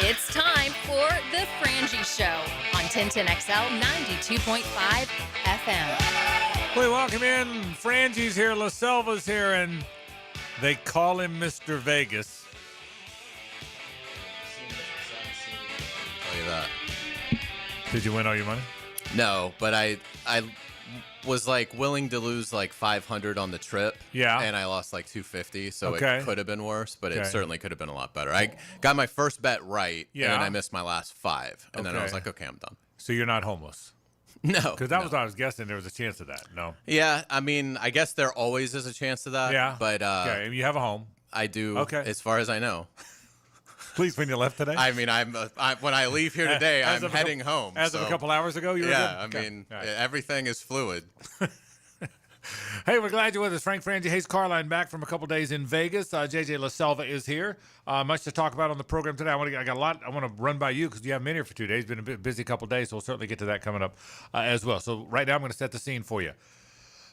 It's time for the Frangie Show on 1010XL 92.5 FM. We welcome in. Frangie's here, La Selva's here, and they call him Mr. Vegas. Tell you that. Did you win all your money? No, but I was like willing to lose like 500 on the trip. Yeah. And I lost like 250, so Okay. it could have been worse, but Okay. it certainly could have been a lot better. I got my first bet right, Yeah. and I missed my last 5, and then I was Okay. like, okay, I'm done. So you're not homeless? No, Because that was what I was guessing. There was a chance of that. No. Yeah, I mean, I guess there always is a chance of that. Yeah. But Okay. And you have a home. I do. Okay. As far as I know. Please, when you left today? I mean, when I leave here today, As I'm of a heading home. As of a couple hours ago, you were Yeah, good? I Okay. mean, All right. everything is fluid. Hey, we're glad you're with us. Frank Frangie, Hayes Carline back from a couple days in Vegas. JJ La Selva is here. Much to talk about on the program today. I got a lot I want to run by you because you haven't been here for 2 days. It's been a bit busy couple days, so we'll certainly get to that coming up as well. So right now I'm going to set the scene for you.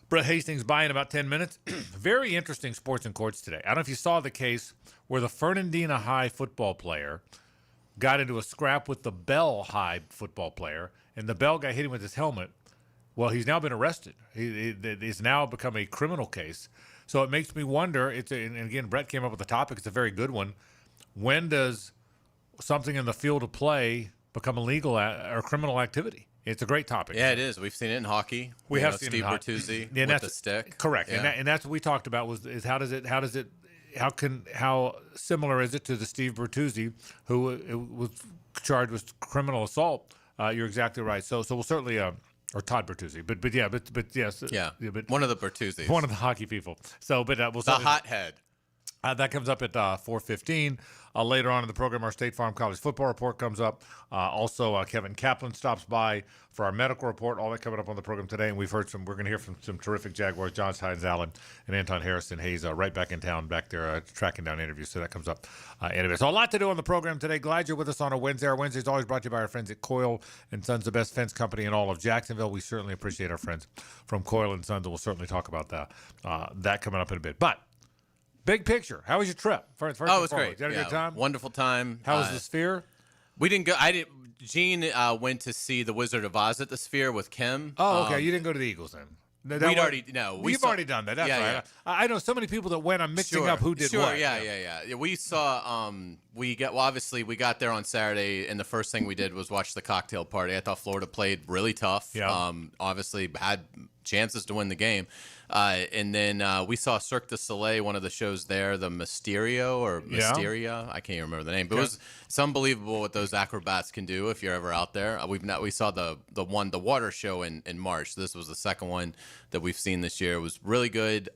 Brett Hastings by in about 10 minutes. Very interesting sports in courts today. I don't know if you saw the case where the Fernandina High football player got into a scrap with the Bell High football player, and the Bell guy hit him with his helmet. Well, he's now been arrested. It's now become a criminal case. So it makes me wonder, and again, Brett came up with the topic. It's a very good one. When does something in the field of play become illegal or criminal activity? It's a great topic. Yeah, it is. We've seen it in hockey. We have seen it Steve in hockey. Bertuzzi And with the stick. Correct. Yeah. And that's what we talked about is how similar is it to the Steve Bertuzzi who was charged with criminal assault? You're exactly right. So we'll certainly or Todd Bertuzzi, but yes, but One of the Bertuzzis. one of the hockey people. So, but we'll The hothead. that comes up at 4:15. Later on in the program, our State Farm College football report comes up. Also, Kevin Kaplan stops by for our medical report. All that coming up on the program today. And we're going to hear from some terrific Jaguars, John Hines Allen and Anton Harrison Hayes, right back in town, back there tracking down interviews. So that comes up anyway. So a lot to do on the program today. Glad you're with us on a Wednesday. Our Wednesday is always brought to you by our friends at Coyle and Sons, the best fence company in all of Jacksonville. We certainly appreciate our friends from Coyle and Sons, and we'll certainly talk about that coming up in a bit. But big picture. How was your trip? First Oh, it was great. You had a good time? Wonderful time. How was the Sphere? We didn't go. I didn't. Gene went to see The Wizard of Oz at the Sphere with Kim. Oh, okay. You didn't go to the Eagles then. We'd already You've already done that. That's Yeah, right. I know so many people that went. I'm mixing up who did what. Yeah. We saw. Obviously we got there on Saturday, and the first thing we did was watch the cocktail party. I thought Florida played really tough. Yeah. Obviously had chances to win the game. And then we saw Cirque du Soleil, one of the shows there, the Mysteria. I can't even remember the name, but it's unbelievable what those acrobats can do if you're ever out there. We saw the water show in March. This was the second one that we've seen this year. It was really good.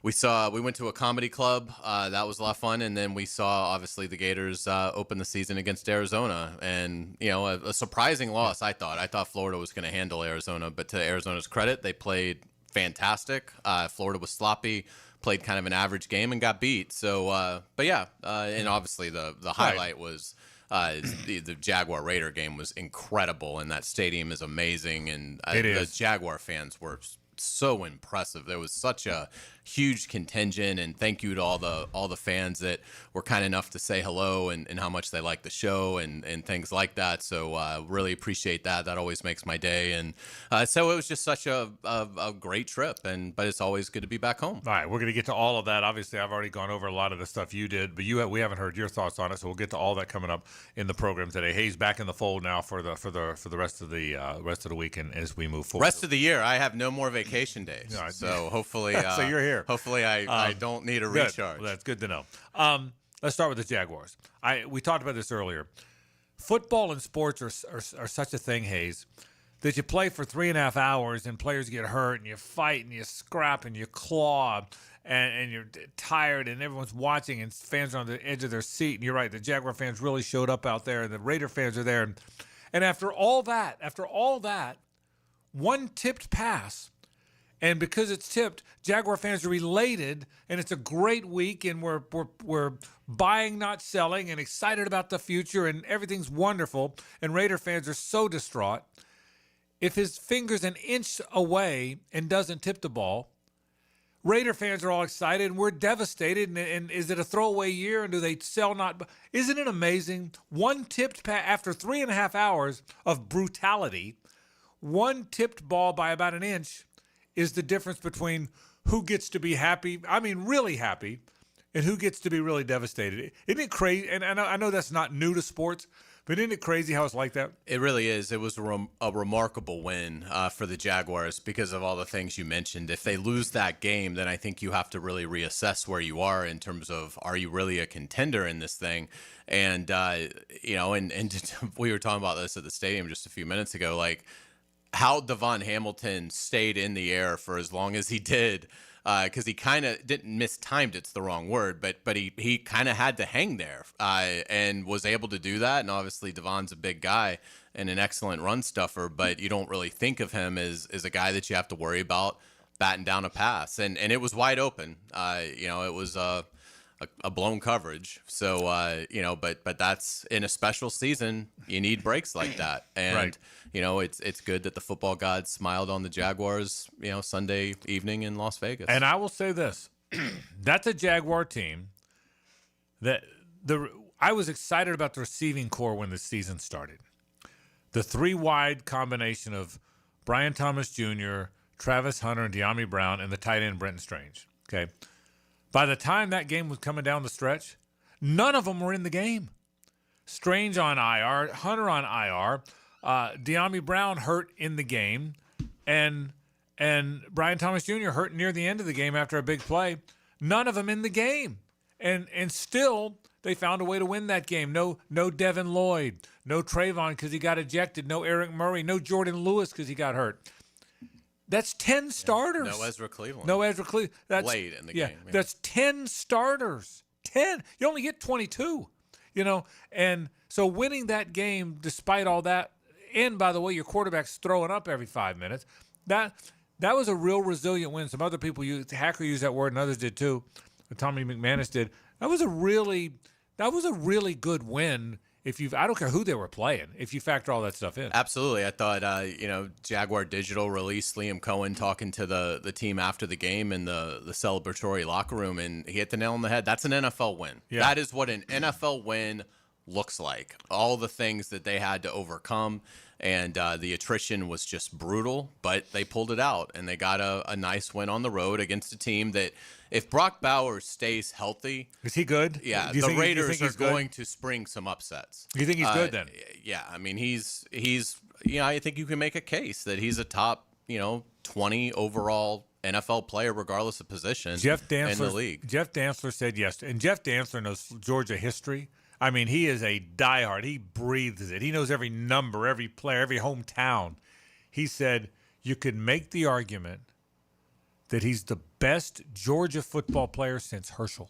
We went to a comedy club. That was a lot of fun. And then we saw, obviously, the Gators open the season against Arizona. And, a surprising loss, I thought. I thought Florida was going to handle Arizona. But to Arizona's credit, they played fantastic. Florida was sloppy, played kind of an average game, and got beat. So, and obviously the highlight was the Jaguar Raider game was incredible. And that stadium is amazing. And the Jaguar fans were so impressive. There was such a huge contingent, and thank you to all the fans that were kind enough to say hello and how much they like the show and things like that. So really appreciate that. That always makes my day. And so it was just such a great trip. But it's always good to be back home. All right, we're going to get to all of that. Obviously, I've already gone over a lot of the stuff you did, but we haven't heard your thoughts on it. So we'll get to all that coming up in the program today. Hayes back in the fold now for the rest of the week and as we move forward. Rest of the year, I have no more vacation days. All right. So hopefully, so you're here. Hopefully, I don't need a recharge. Well, that's good to know. Let's start with the Jaguars. We talked about this earlier. Football and sports are such a thing, Hayes, that you play for 3.5 hours and players get hurt and you fight and you scrap and you claw and you're tired and everyone's watching and fans are on the edge of their seat. And you're right, the Jaguar fans really showed up out there and the Raider fans are there. And after all that, one tipped pass. And because it's tipped, Jaguar fans are elated, and it's a great week, and we're buying, not selling, and excited about the future, and everything's wonderful. And Raider fans are so distraught. If his finger's an inch away and doesn't tip the ball, Raider fans are all excited, and we're devastated. And is it a throwaway year? And do they sell not? Isn't it amazing? One tipped after 3.5 hours of brutality, one tipped ball by about an inch is the difference between who gets to be happy, I mean really happy, and who gets to be really devastated. Isn't it crazy? And I know that's not new to sports, but isn't it crazy how it's like that? It really is. It was a remarkable win for the Jaguars because of all the things you mentioned. If they lose that game, then I think you have to really reassess where you are in terms of, are you really a contender in this thing? And, and we were talking about this at the stadium just a few minutes ago, like how Devon Hamilton stayed in the air for as long as he did. Because he kind of didn't mistimed, it's the wrong word, but he kind of had to hang there and was able to do that. And obviously Devon's a big guy and an excellent run stuffer, but you don't really think of him as a guy that you have to worry about batting down a pass. And it was wide open. It was a blown coverage. So, but that's in a special season, you need breaks like that. And, right. It's good that the football gods smiled on the Jaguars, Sunday evening in Las Vegas. And I will say this, that's a Jaguar team that I was excited about the receiving core when the season started. The three wide combination of Brian Thomas Jr., Travis Hunter, and De'Ami Brown, and the tight end Brenton Strange. Okay. By the time that game was coming down the stretch, none of them were in the game. Strange on IR, Hunter on IR, De'Ami Brown hurt in the game, and Brian Thomas Jr. hurt near the end of the game after a big play. None of them in the game, and still they found a way to win that game. No Devin Lloyd, no Trayvon because he got ejected, no Eric Murray, no Jordan Lewis because he got hurt. That's 10 starters. No Ezra Cleveland. That's late in the game. Yeah. That's 10 starters. 10. You only get 22. And so winning that game despite all that, and by the way, your quarterback's throwing up every 5 minutes. That was a real resilient win. Some other people Hacker used that word, and others did too. Tommy McManus did. That was a really good win. I don't care who they were playing, if you factor all that stuff in. Absolutely. I thought, Jaguar Digital released Liam Cohen talking to the team after the game in the celebratory locker room, and he hit the nail on the head. That's an NFL win. Yeah. That is what an NFL win looks like. All the things that they had to overcome, and the attrition was just brutal, but they pulled it out, and they got a nice win on the road against a team that, if Brock Bowers stays healthy, is he good? Yeah, the Raiders are going to spring some upsets. You think he's good then? Yeah, I mean he's I think you can make a case that he's a top 20 overall NFL player regardless of position in the league. Jeff Dantzler said yes, and Jeff Dantzler knows Georgia history. I mean, he is a diehard. He breathes it. He knows every number, every player, every hometown. He said you could make the argument that he's the best Georgia football player since Herschel.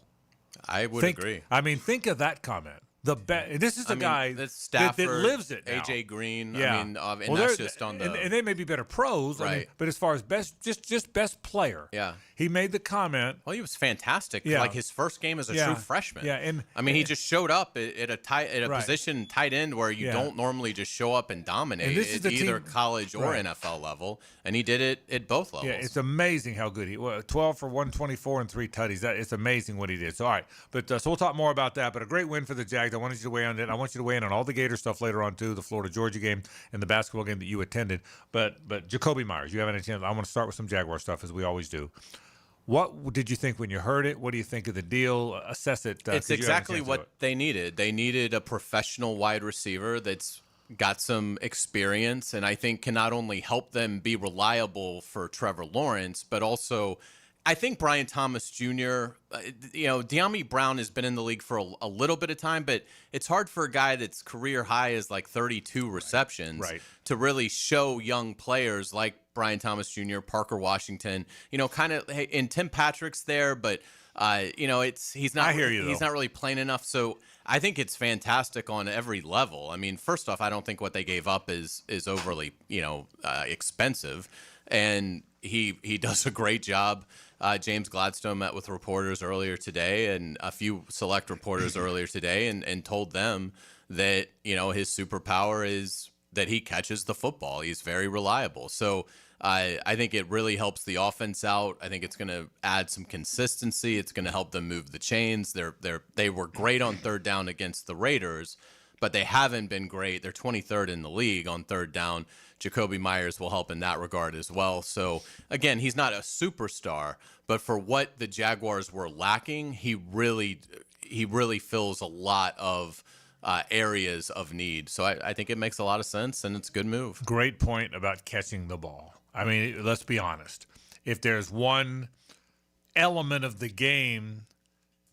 I would agree. I mean, think of that comment. This is the guy that lives it now. AJ Green. Yeah. I mean, and that's just on the. And they may be better pros, right? But as far as just best player, yeah, he made the comment. Well, he was fantastic. Yeah. Like his first game as a true freshman. Yeah, and I mean, he just showed up at a position tight end where you don't normally just show up and dominate at either college or NFL level, and he did it at both levels. Yeah, it's amazing how good he was. 12 for 124 and 3 tutties. It's amazing what he did. So all right, but so we'll talk more about that. But a great win for the Jags. I wanted you to weigh on it. I want you to weigh in on all the Gator stuff later on too, the Florida-Georgia game and the basketball game that you attended. But Jacoby Myers, you have any chance? I want to start with some Jaguar stuff as we always do. What did you think when you heard it? What do you think of the deal? Assess it. It's exactly what they needed. They needed a professional wide receiver that's got some experience, and I think can not only help them be reliable for Trevor Lawrence, but also I think Brian Thomas Jr., De'Ami Brown has been in the league for a little bit of time, but it's hard for a guy that's career high is like 32 receptions to really show young players like Brian Thomas Jr., Parker Washington, kind of, and Tim Patrick's there, but he's not really playing enough. So I think it's fantastic on every level. I mean, first off, I don't think what they gave up is overly, expensive, and he does a great job. James Gladstone met with reporters earlier today and a few select reporters earlier today and told them that, his superpower is that he catches the football. He's very reliable. So I think it really helps the offense out. I think it's going to add some consistency. It's going to help them move the chains. They were great on third down against the Raiders, but they haven't been great. They're 23rd in the league on third down. Jacoby Myers will help in that regard as well. So, again, he's not a superstar, but for what the Jaguars were lacking, he really fills a lot of areas of need. So I think it makes a lot of sense, and it's a good move. Great point about catching the ball. I mean, let's be honest. If there's one element of the game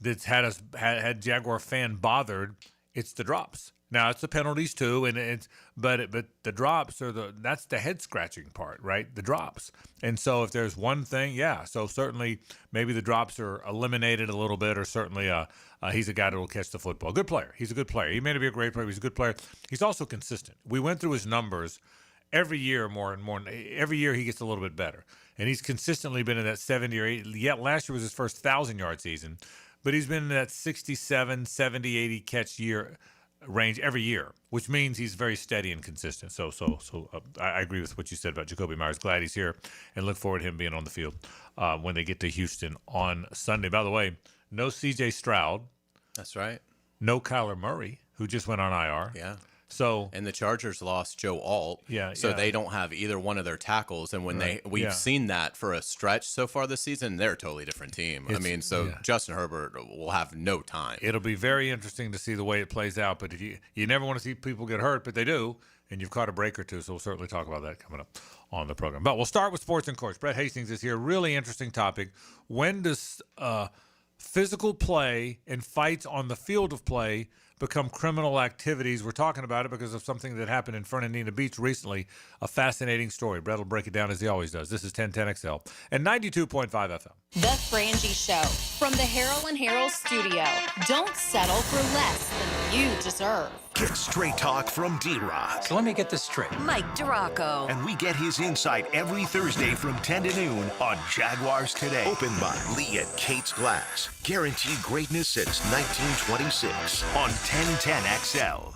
that's had Jaguar fan bothered, it's the drops. Now it's the penalties too, and but the drops that's the head scratching part, right? The drops. And so if there's one thing, so certainly maybe the drops are eliminated a little bit, or certainly he's a guy that will catch the football. Good player. He's a good player. He may not be a great player, but he's a good player. He's also consistent. We went through his numbers every year more and more. Every year he gets a little bit better, and he's consistently been in that 70 or 80. Yet last year was his first 1,000-yard season, but he's been in that 67, 70, 80 catch year range every year, which means he's very steady and consistent. So I agree with what you said about Jacoby Myers. Glad he's here, and look forward to him being on the field when they get to Houston on Sunday. By the way, no C.J. Stroud. That's right. No Kyler Murray, who just went on IR. Yeah. So and the Chargers lost Joe Alt. So they don't have either one of their tackles. And when we've seen that for a stretch so far this season, they're a totally different team. Justin Herbert will have no time. It'll be very interesting to see the way it plays out. But if you never want to see people get hurt, but they do, and you've caught a break or two. So we'll certainly talk about that coming up on the program. But we'll start with sports and course. Brett Hastings is here. Really interesting topic. When does physical play and fights on the field of play become criminal activities? We're talking about it because of something that happened in Fernandina Beach recently. A fascinating story. Brett will break it down as he always does. This is 1010XL and 92.5 FM. The Frangie Show from the Harold and Harold studio. Don't settle for less than you deserve. Get straight talk from D-Rock. So let me get this straight. Mike DiRocco. And we get his insight every Thursday from 10 to noon on Jaguars Today. Opened by Lee and Kate's Glass. Guaranteed greatness since 1926 on 1010XL.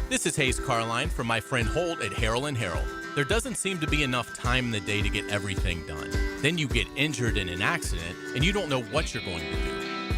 This is Hayes Carline from my friend Holt at Harold and Harold. There doesn't seem to be enough time in the day to get everything done. Then you get injured in an accident and you don't know what you're going to do.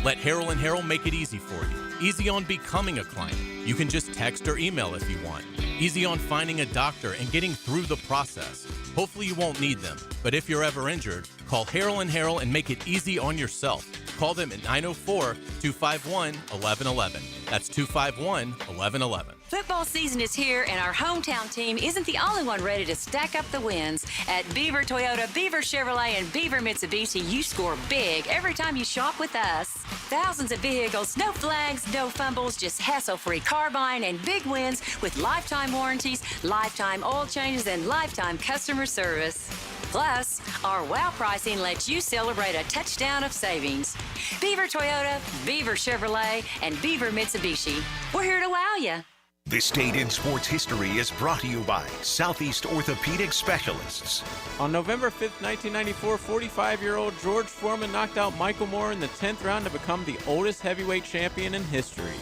Let Harold and Harold make it easy for you. Easy on becoming a client. You can just text or email if you want. Easy on finding a doctor and getting through the process. Hopefully you won't need them, but if you're ever injured, call Harold and Harold and make it easy on yourself. Call them at 904-251-1111. That's 251-1111. Football season is here, and our hometown team isn't the only one ready to stack up the wins. At Beaver Toyota, Beaver Chevrolet, and Beaver Mitsubishi, you score big every time you shop with us. Thousands of vehicles, no flags, no fumbles, just hassle-free car buying and big wins with lifetime warranties, lifetime oil changes, and lifetime customer service. Plus, our wow pricing lets you celebrate a touchdown of savings. Beaver Toyota, Beaver Chevrolet, and Beaver Mitsubishi. We're here to wow you. This Date in Sports History is brought to you by Southeast Orthopedic Specialists. On November 5th, 1994, 45-year-old George Foreman knocked out Michael Moore in the 10th round to become the oldest heavyweight champion in history.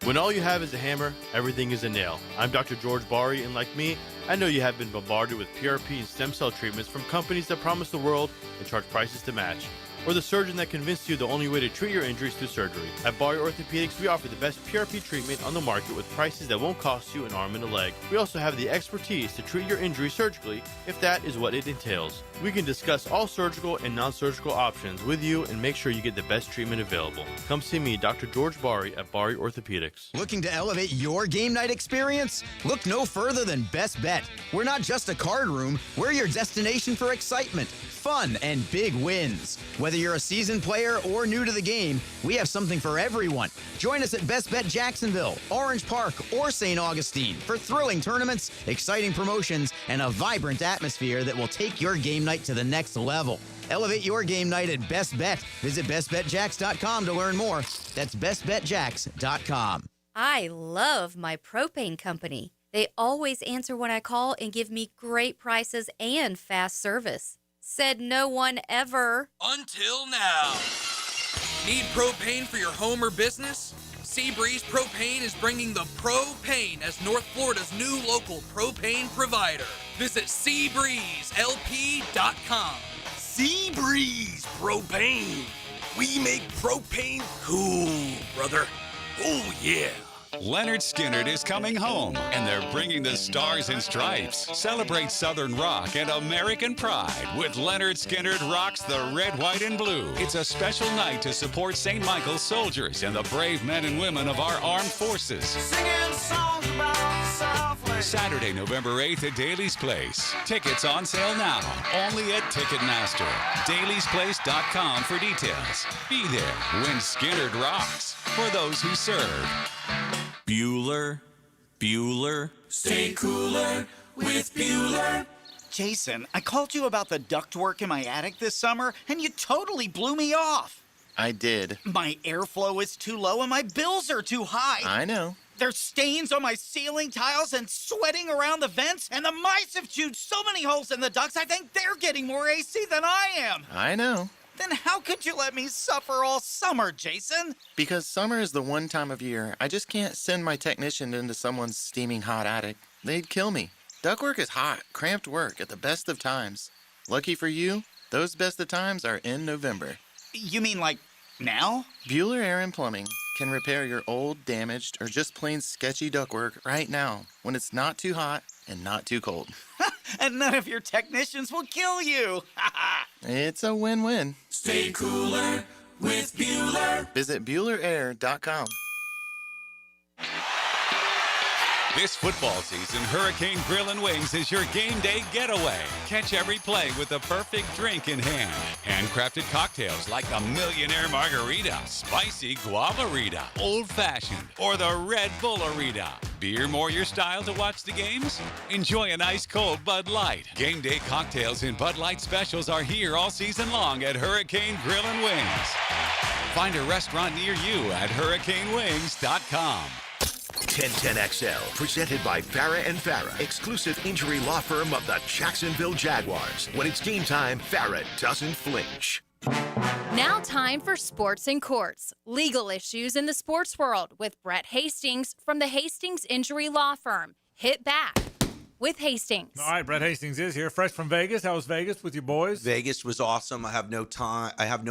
When all you have is a hammer, everything is a nail. I'm Dr. George Bari, and like me, I know you have been bombarded with PRP and stem cell treatments from companies that promise the world and charge prices to match. Or the surgeon that convinced you the only way to treat your injuries through surgery. At Bari Orthopedics, we offer the best PRP treatment on the market with prices that won't cost you an arm and a leg. We also have the expertise to treat your injury surgically, if that is what it entails. We can discuss all surgical and non-surgical options with you and make sure you get the best treatment available. Come see me, Dr. George Bari at Bari Orthopedics. Looking to elevate your game night experience? Look no further than Best Bet. We're not just a card room, we're your destination for excitement, fun, and big wins. Whether you're a seasoned player or new to the game, we have something for everyone. Join us at Best Bet Jacksonville, Orange Park, or St. Augustine for thrilling tournaments, exciting promotions, and a vibrant atmosphere that will take your game night to the next level. Elevate your game night at Best Bet. Visit bestbetjacks.com to learn more. That's bestbetjacks.com. I love my propane company. They always answer when I call and give me great prices and fast service. Said no one ever. Until now. Need propane for your home or business? Seabreeze Propane is bringing the propane as North Florida's new local propane provider. Visit SeabreezeLP.com. Seabreeze Propane. We make propane cool, brother. Oh, yeah. Leonard Skinner is coming home, and they're bringing the Stars and Stripes. Celebrate Southern rock and American pride with Leonard Skinner Rocks the Red, White, and Blue. It's a special night to support St. Michael's soldiers and the brave men and women of our armed forces. Singing songs about the Southland. Saturday, November 8th at Daly's Place. Tickets on sale now, only at Ticketmaster. Daly'sPlace.com for details. Be there when Skinner rocks for those who serve. Bueller. Stay cooler with Bueller. Jason, I called you about the ductwork in my attic this summer, and you totally blew me off. I did. My airflow is too low and my bills are too high. I know. There's stains on my ceiling tiles and sweating around the vents, and the mice have chewed so many holes in the ducts, I think they're getting more AC than I am. I know. Then how could you let me suffer all summer, Jason? Because summer is the one time of year I just can't send my technician into someone's steaming hot attic. They'd kill me. Ductwork is hot, cramped work at the best of times. Lucky for you, those best of times are in November. You mean like now? Bueller Air and Plumbing can repair your old, damaged, or just plain sketchy ductwork right now when it's not too hot and not too cold. And none of your technicians will kill you. It's a win-win. Stay cooler with Bueller. Visit BuellerAir.com. This football season, Hurricane Grill and Wings is your game day getaway. Catch every play with the perfect drink in hand. Handcrafted cocktails like the Millionaire Margarita, Spicy Guavarita, Old Fashioned, or the Red Bullerita. Beer more your style to watch the games? Enjoy an ice cold Bud Light. Game day cocktails and Bud Light specials are here all season long at Hurricane Grill and Wings. Find a restaurant near you at hurricanewings.com. 1010XL, presented by Farah and Farah, exclusive injury law firm of the Jacksonville Jaguars. When it's game time, Farah doesn't flinch. Now time for Sports in Courts, legal issues in the sports world with Brett Hastings from the Hastings Injury Law Firm. Hit back with Hastings. All right, Brett Hastings is here, fresh from Vegas. How was Vegas with your boys? Vegas was awesome. I have no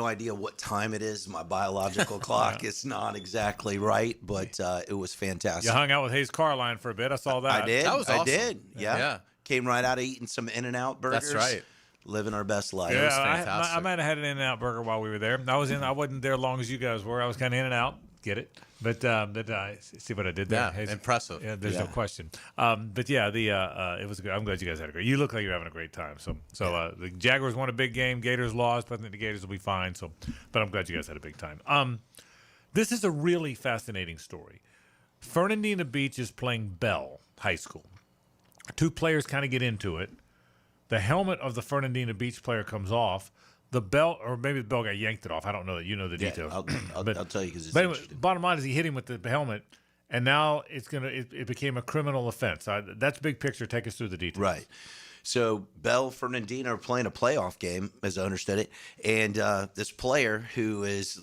idea what time it is. My biological clock is not exactly right, but it was fantastic. You hung out with Hayes Carline for a bit. I saw that. I did. That was awesome. I did. Yeah. Came right out of eating some In-N-Out burgers. That's right. Living our best life. Yeah, It was fantastic. I might have had an In-N-Out burger while we were there. I wasn't there as long as you guys were. I was kind of in and out. Get it? But see what I did there? Yeah, impressive. Yeah, there's no question. But yeah, it was good. I'm glad you guys had a great. You look like you're having a great time. So the Jaguars won a big game. Gators lost, but I think the Gators will be fine. But I'm glad you guys had a big time. This is a really fascinating story. Fernandina Beach is playing Bell High School. Two players kind of get into it. The helmet of the Fernandina Beach player comes off. The belt, or maybe the belt got yanked it off. I don't know that. You know the details. I'll tell you because it's anyway, interesting. bottom line is he hit him with the helmet, and now it became a criminal offense. That's big picture. Take us through the details. Right. So Bell Fernandina are playing a playoff game, as I understood it, and this player who is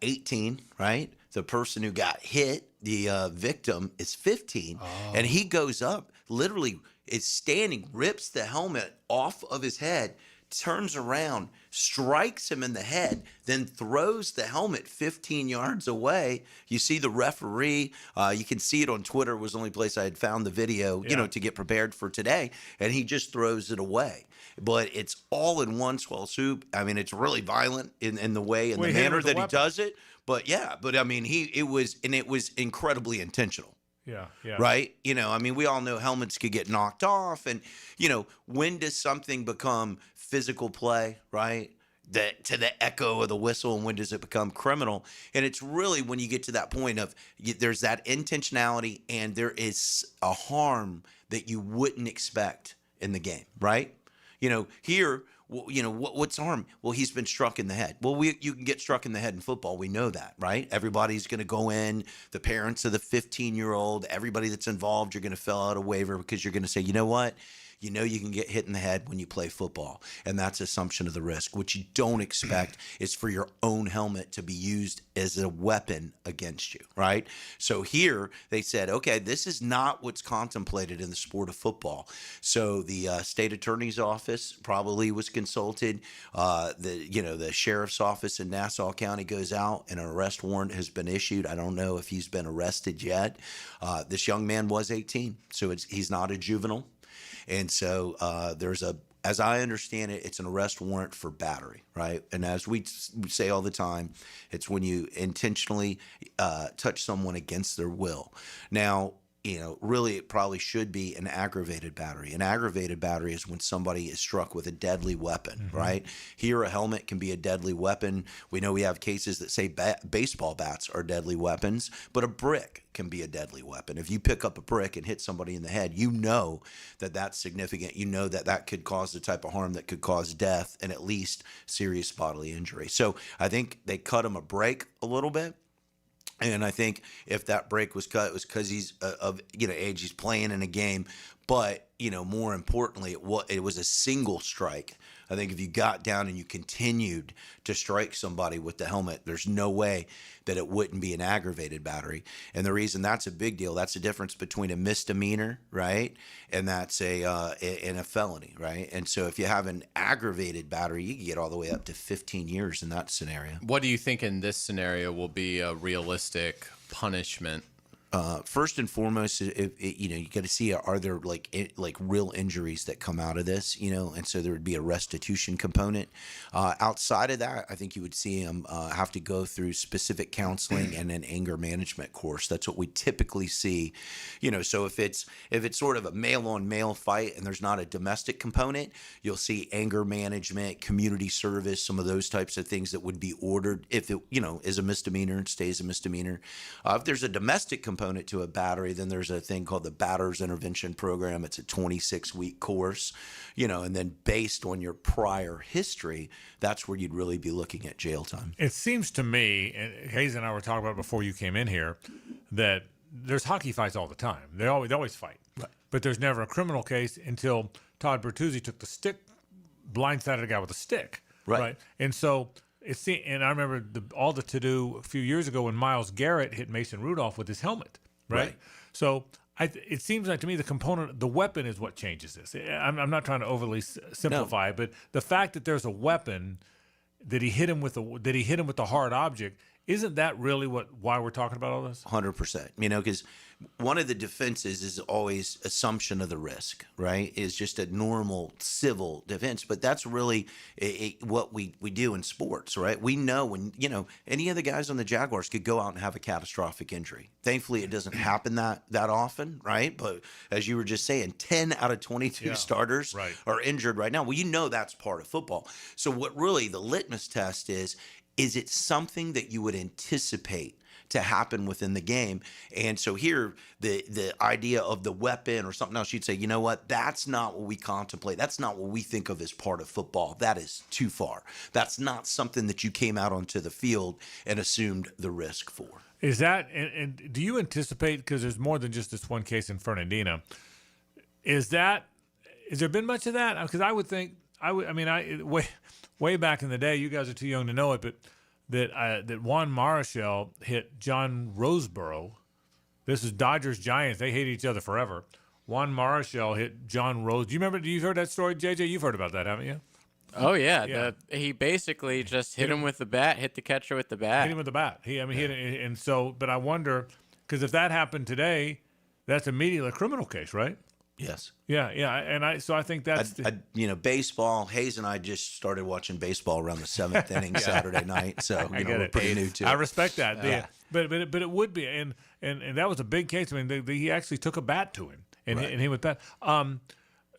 18, right? The person who got hit, the victim, is 15, and he goes up, literally is standing, rips the helmet off of his head, turns around, strikes him in the head, then throws the helmet 15 yards away. You see the referee. You can see it on Twitter. Was the only place I had found the video, to get prepared for today. And he just throws it away. But it's all in one swell soup. I mean, it's really violent in the way and the manner that he does it. But I mean, it was incredibly intentional. Yeah. Right? We all know helmets could get knocked off. And, when does something become physical play, right? To the echo of the whistle, and when does it become criminal? And it's really when you get to that point of there's that intentionality and there is a harm that you wouldn't expect in the game, right? Here, what's harm? Well, he's been struck in the head. Well, you can get struck in the head in football. We know that, right? Everybody's going to go in. The parents of the 15-year-old, everybody that's involved, you're going to fill out a waiver because you're going to say, you know what? You know you can get hit in the head when you play football, and that's assumption of the risk. What you don't expect is for your own helmet to be used as a weapon against you, right? So here they said, okay, this is not what's contemplated in the sport of football. So the state attorney's office probably was consulted. The sheriff's office in Nassau County goes out, and an arrest warrant has been issued. I don't know if he's been arrested yet. This young man was 18, so he's not a juvenile. And so as I understand it, it's an arrest warrant for battery, right? And as we say all the time, it's when you intentionally touch someone against their will. Now, really it probably should be an aggravated battery. An aggravated battery is when somebody is struck with a deadly weapon, right? Here, a helmet can be a deadly weapon. We know we have cases that say baseball bats are deadly weapons, but a brick can be a deadly weapon. If you pick up a brick and hit somebody in the head, you know that that's significant. You know that that could cause the type of harm that could cause death and at least serious bodily injury. So I think they cut him a break a little bit. And I think if that break was cut, it was because he's of age. He's playing in a game, but more importantly, it was a single strike. I think if you got down and you continued to strike somebody with the helmet, there's no way that it wouldn't be an aggravated battery. And the reason that's a big deal, that's the difference between a misdemeanor, right, and that's a felony, right? And so if you have an aggravated battery, you can get all the way up to 15 years in that scenario. What do you think in this scenario will be a realistic punishment? First and foremost, you got to see, are there like real injuries that come out of this, and so there would be a restitution component. Outside of that, I think you would see them have to go through specific counseling and an anger management course. That's what we typically see, so if it's sort of a male on male fight and there's not a domestic component, you'll see anger management, community service, some of those types of things that would be ordered if it, is a misdemeanor and stays a misdemeanor. If there's a domestic component to a battery, then there's a thing called the Batters Intervention Program. It's a 26-week course, and then based on your prior history, that's where you'd really be looking at jail time. It seems to me, and Hayes and I were talking about before you came in here, that there's hockey fights all the time. They always fight. Right. But there's never a criminal case until Todd Bertuzzi took the stick, blindsided a guy with a stick. Right. And so and I remember all the to-do a few years ago when Myles Garrett hit Mason Rudolph with his helmet, right? So it seems like to me the weapon is what changes this. I'm not trying to overly simplify, but the fact that there's a weapon that he hit him with a hard object, isn't that really why we're talking about all this? 100%. Because one of the defenses is always assumption of the risk, right? Is just a normal civil defense, but that's really what we do in sports, right? We know when any of the guys on the Jaguars could go out and have a catastrophic injury. Thankfully, it doesn't happen that often, right? But as you were just saying, 10 out of 22 starters are injured right now. Well, that's part of football. So what really the litmus test is it something that you would anticipate to happen within the game? And so here, the idea of the weapon or something else, you'd say, that's not what we contemplate. That's not what we think of as part of football. That is too far. That's not something that you came out onto the field and assumed the risk for. Is that, and do you anticipate, because there's more than just this one case in Fernandina, has there been much of that? Because I would think, way back in the day, you guys are too young to know it, but that Juan Marichal hit John Roseborough. This is Dodgers Giants. They hate each other forever. Juan Marichal hit John Rose. Do you remember? You heard that story, JJ? You've heard about that, haven't you? Oh yeah. He basically just hit him with the bat, hit the catcher with the bat. Hit him with the bat. Hit it, and so. But I wonder, because if that happened today, that's immediately a criminal case, right? Yes. Yeah, and I think that's baseball. Hayes and I just started watching baseball around the 7th inning Saturday night, so we're pretty new to it. I respect that. Yeah. But it would be, and that was a big case. I mean, he actually took a bat to him and hit him with that.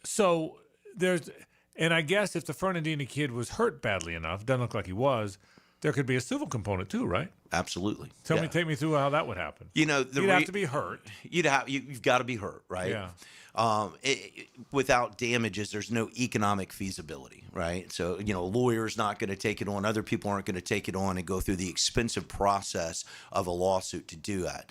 So there's, and I guess if the Fernandina kid was hurt badly enough, doesn't look like he was, there could be a civil component too, right? Absolutely. Take me through how that would happen. You'd have to be hurt. You've got to be hurt, right? Yeah. Without damages, there's no economic feasibility, right? So, a lawyer's not going to take it on. Other people aren't going to take it on and go through the expensive process of a lawsuit to do that.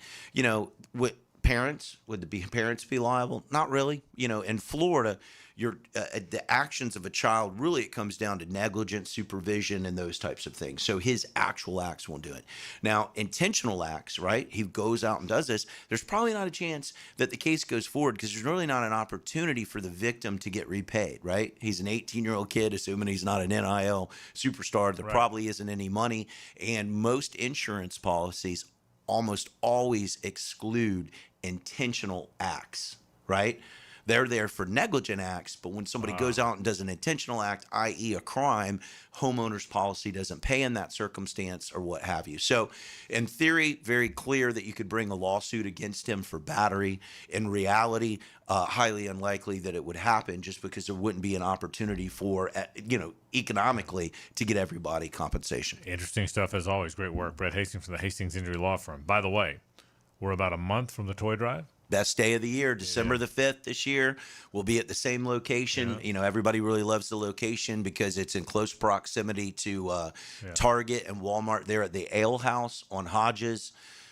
parents, would the parents be liable? Not really. In Florida, the actions of a child, really it comes down to negligence, supervision, and those types of things. So his actual acts won't do it. Now, intentional acts, right? He goes out and does this. There's probably not a chance that the case goes forward because there's really not an opportunity for the victim to get repaid, right? He's an 18-year-old kid, assuming he's not an NIL superstar. There probably isn't any money. And most insurance policies almost always exclude intentional acts, right? They're there for negligent acts, but when somebody goes out and does an intentional act, i.e. a crime, homeowner's policy doesn't pay in that circumstance or what have you. So in theory, very clear that you could bring a lawsuit against him for battery. In reality, highly unlikely that it would happen just because there wouldn't be an opportunity for, economically to get everybody compensation. Interesting stuff as always. Great work. Brett Hastings from the Hastings Injury Law Firm. By the way, we're about a month from the toy drive. Best day of the year, December the 5th this year. We'll be at the same location. Everybody really loves the location because it's in close proximity to Target and Walmart. They're at the Ale House on Hodges.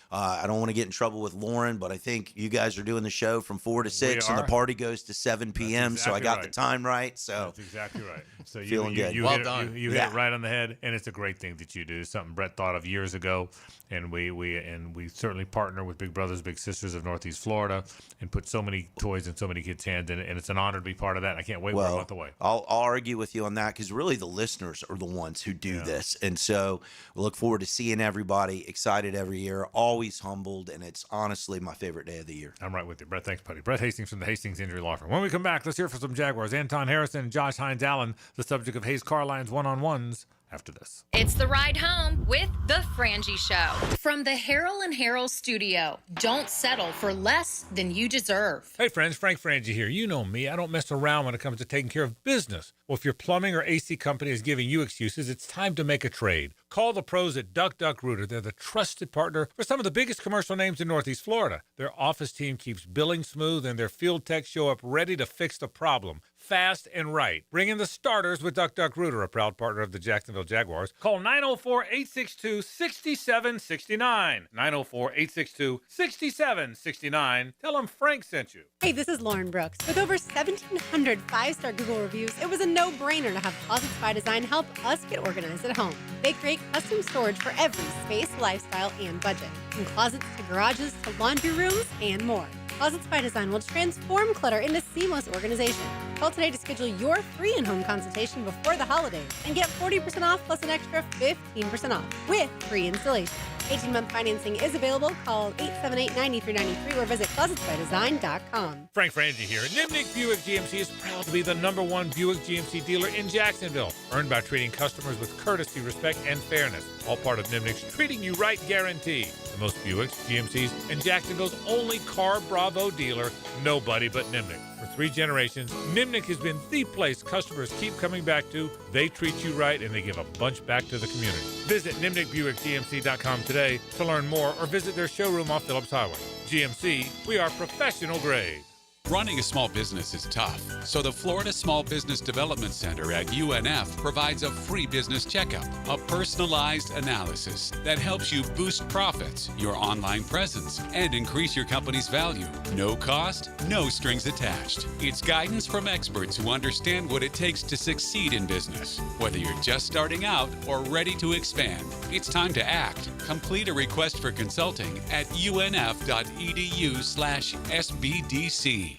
I don't want to get in trouble with Lauren, but I think you guys are doing the show from 4 to 6, and the party goes to 7 p.m., exactly so I got the time right. So that's exactly right. So feeling good. You hit it right on the head, and it's a great thing that you do. Something Brett thought of years ago, and we certainly partner with Big Brothers Big Sisters of Northeast Florida and put so many toys in so many kids' hands, and it's an honor to be part of that. I can't wait. We're a month away. I'll argue with you on that because really the listeners are the ones who do this, and so we look forward to seeing everybody. Excited every year, always humbled, and it's honestly my favorite day of the year. I'm right with you, Brett. Thanks, buddy. Brett Hastings from the Hastings Injury Law Firm. When we come back, let's hear from some Jaguars. Anton Harrison and Josh Hines-Allen, the subject of Hayes Carline's one-on-ones after this. It's the ride home with the Frangie Show from the Harrell and Harrell studio. Don't settle for less than you deserve. Hey friends, Frank Frangie here. You know me. I don't mess around when it comes to taking care of business. Well, if your plumbing or AC company is giving you excuses, it's time to make a trade. Call the pros at Duck Duck Rooter. They're the trusted partner for some of the biggest commercial names in Northeast Florida. Their office team keeps billing smooth, and their field techs show up ready to fix the problem fast and right. Bring in the starters with Duck Duck Rooter, a proud partner of the Jacksonville Jaguars. Call 904-862-6769. 904-862-6769. Tell them Frank sent you. Hey, this is Lauren Brooks. With over 1,700 five-star Google reviews, it was a no-brainer to have Closets by Design help us get organized at home. They create custom storage for every space, lifestyle, and budget. From closets to garages to laundry rooms and more. Closets by Design will transform clutter into seamless organization. Call today to schedule your free in-home consultation before the holidays and get 40% off plus an extra 15% off with free installation. 18-month financing is available. Call 878-9393 or visit closetsbydesign.com. Frank Frangie here. Nimnik Buick GMC is proud to be the #1 Buick GMC dealer in Jacksonville, earned by treating customers with courtesy, respect, and fairness. All part of Nimnik's Treating You Right guarantee. The most Buicks, GMCs, and Jacksonville's only Car Bravo dealer, nobody but Nimnik. For 3 generations, Nimnik has been the place customers keep coming back to. They treat you right, and they give a bunch back to the community. Visit NimnikBuickGMC.com today to learn more or visit their showroom off Phillips Highway. GMC, we are professional grade. Running a small business is tough, so the Florida Small Business Development Center at UNF provides a free business checkup, a personalized analysis that helps you boost profits, your online presence, and increase your company's value. No cost, no strings attached. It's guidance from experts who understand what it takes to succeed in business. Whether you're just starting out or ready to expand, it's time to act. Complete a request for consulting at unf.edu/SBDC.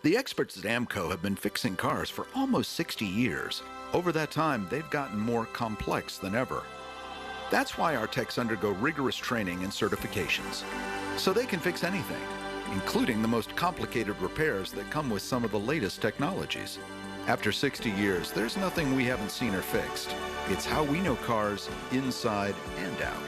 The experts at AMCO have been fixing cars for almost 60 years. Over that time, they've gotten more complex than ever. That's why our techs undergo rigorous training and certifications, so they can fix anything, including the most complicated repairs that come with some of the latest technologies. After 60 years, there's nothing we haven't seen or fixed. It's how we know cars inside and out.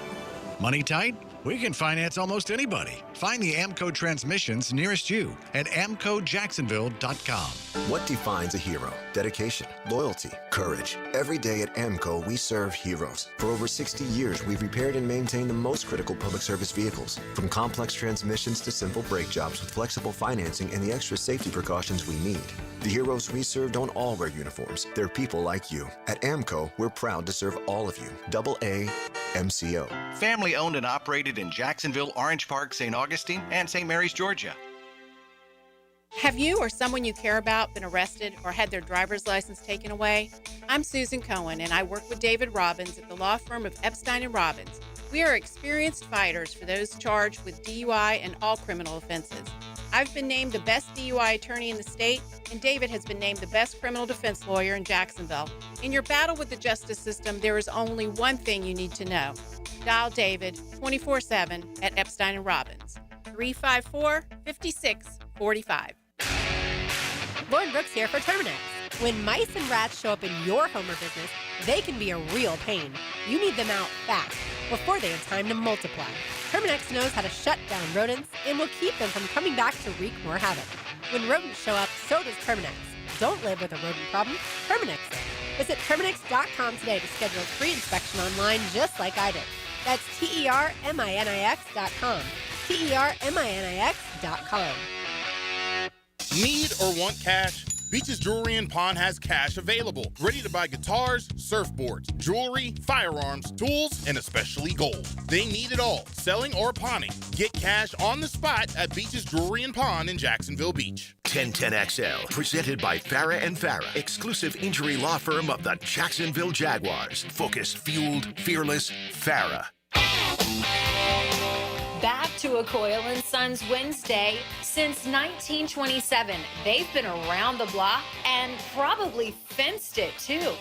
Money tight? We can finance almost anybody. Find the AMCO transmissions nearest you at amcojacksonville.com. What defines a hero? Dedication, loyalty, courage. Every day at AMCO, we serve heroes. For over 60 years, we've repaired and maintained the most critical public service vehicles. From complex transmissions to simple brake jobs with flexible financing and the extra safety precautions we need. The heroes we serve don't all wear uniforms. They're people like you. At AMCO, we're proud to serve all of you. AA, MCO. Family owned and operated in Jacksonville, Orange Park, St. Augustine, and St. Mary's, Georgia. Have you or someone you care about been arrested or had their driver's license taken away? I'm Susan Cohen, and I work with David Robbins at the law firm of Epstein & Robbins. We are experienced fighters for those charged with DUI and all criminal offenses. I've been named the best DUI attorney in the state, and David has been named the best criminal defense lawyer in Jacksonville. In your battle with the justice system, there is only one thing you need to know. Dial David 24/7 at Epstein & Robbins, 354-5645. Lauren Brooks here for Terminix. When mice and rats show up in your home or business, they can be a real pain. You need them out fast, before they have time to multiply. Terminix knows how to shut down rodents and will keep them from coming back to wreak more havoc. When rodents show up, so does Terminix. Don't live with a rodent problem, Terminix it. Visit Terminix.com today to schedule a free inspection online just like I did. That's TERMINIX.com. TERMINIX.com. Need or want cash? Beaches Jewelry and Pawn has cash available. Ready to buy guitars, surfboards, jewelry, firearms, tools, and especially gold. They need it all, selling or pawning. Get cash on the spot at Beaches Jewelry and Pawn in Jacksonville Beach. 1010XL, presented by Farah and Farah, exclusive injury law firm of the Jacksonville Jaguars. Focused, fueled, fearless, Farah. Back to a Coyle & Sons Wednesday. Since 1927, they've been around the block and probably fenced it, too.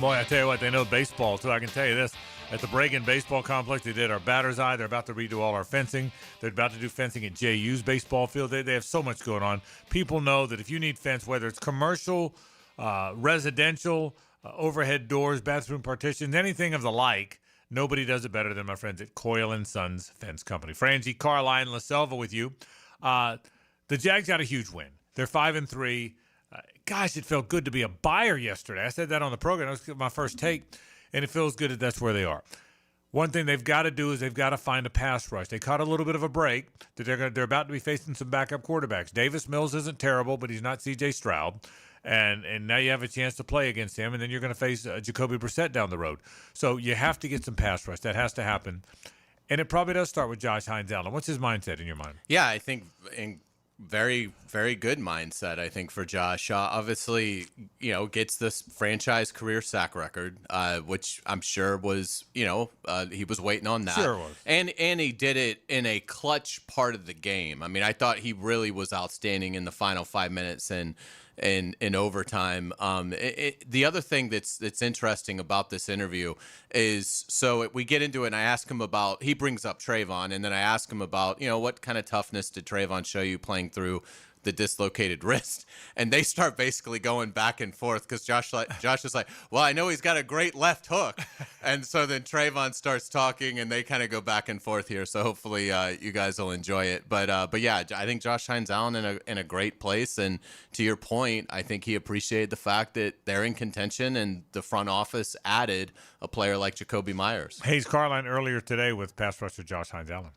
Boy, I tell you what, they know baseball, too. I can tell you this. At the Bregan Baseball Complex, they did our batter's eye. They're about to redo all our fencing. They're about to do fencing at JU's baseball field. They have so much going on. People know that if you need fence, whether it's commercial, residential, overhead doors, bathroom partitions, anything of the like, nobody does it better than my friends at Coyle & Sons Fence Company. Frangie, Carline, LaSelva with you. The Jags got a huge win. They're 5-3. Gosh, it felt good to be a buyer yesterday. I said that on the program. That was my first take, and it feels good that that's where they are. One thing they've got to do is they've got to find a pass rush. They caught a little bit of a break. They're about to be facing some backup quarterbacks. Davis Mills isn't terrible, but he's not C.J. Stroud. And now you have a chance to play against him, and then you're going to face Jacoby Brissett down the road. So you have to get some pass rush. That has to happen. And it probably does start with Josh Hines Allen. What's his mindset in your mind? Yeah, I think very, very good mindset, I think, for Josh. Obviously, gets this franchise career sack record, which I'm sure was, he was waiting on that. Sure was. And he did it in a clutch part of the game. I mean, I thought he really was outstanding in the final 5 minutes and in overtime. The other thing that's interesting about this interview is, so we get into it and I ask him about, he brings up Trayvon, and then I ask him about, what kind of toughness did Trayvon show you playing through the dislocated wrist? And they start basically going back and forth because Josh is like, well, I know he's got a great left hook. And so then Trayvon starts talking and they kind of go back and forth here. So hopefully you guys will enjoy it. But yeah, I think Josh Hines Allen in a great place. And to your point, I think he appreciated the fact that they're in contention and the front office added a player like Jacoby Myers. Hayes Carline earlier today with pass rusher Josh Hines Allen.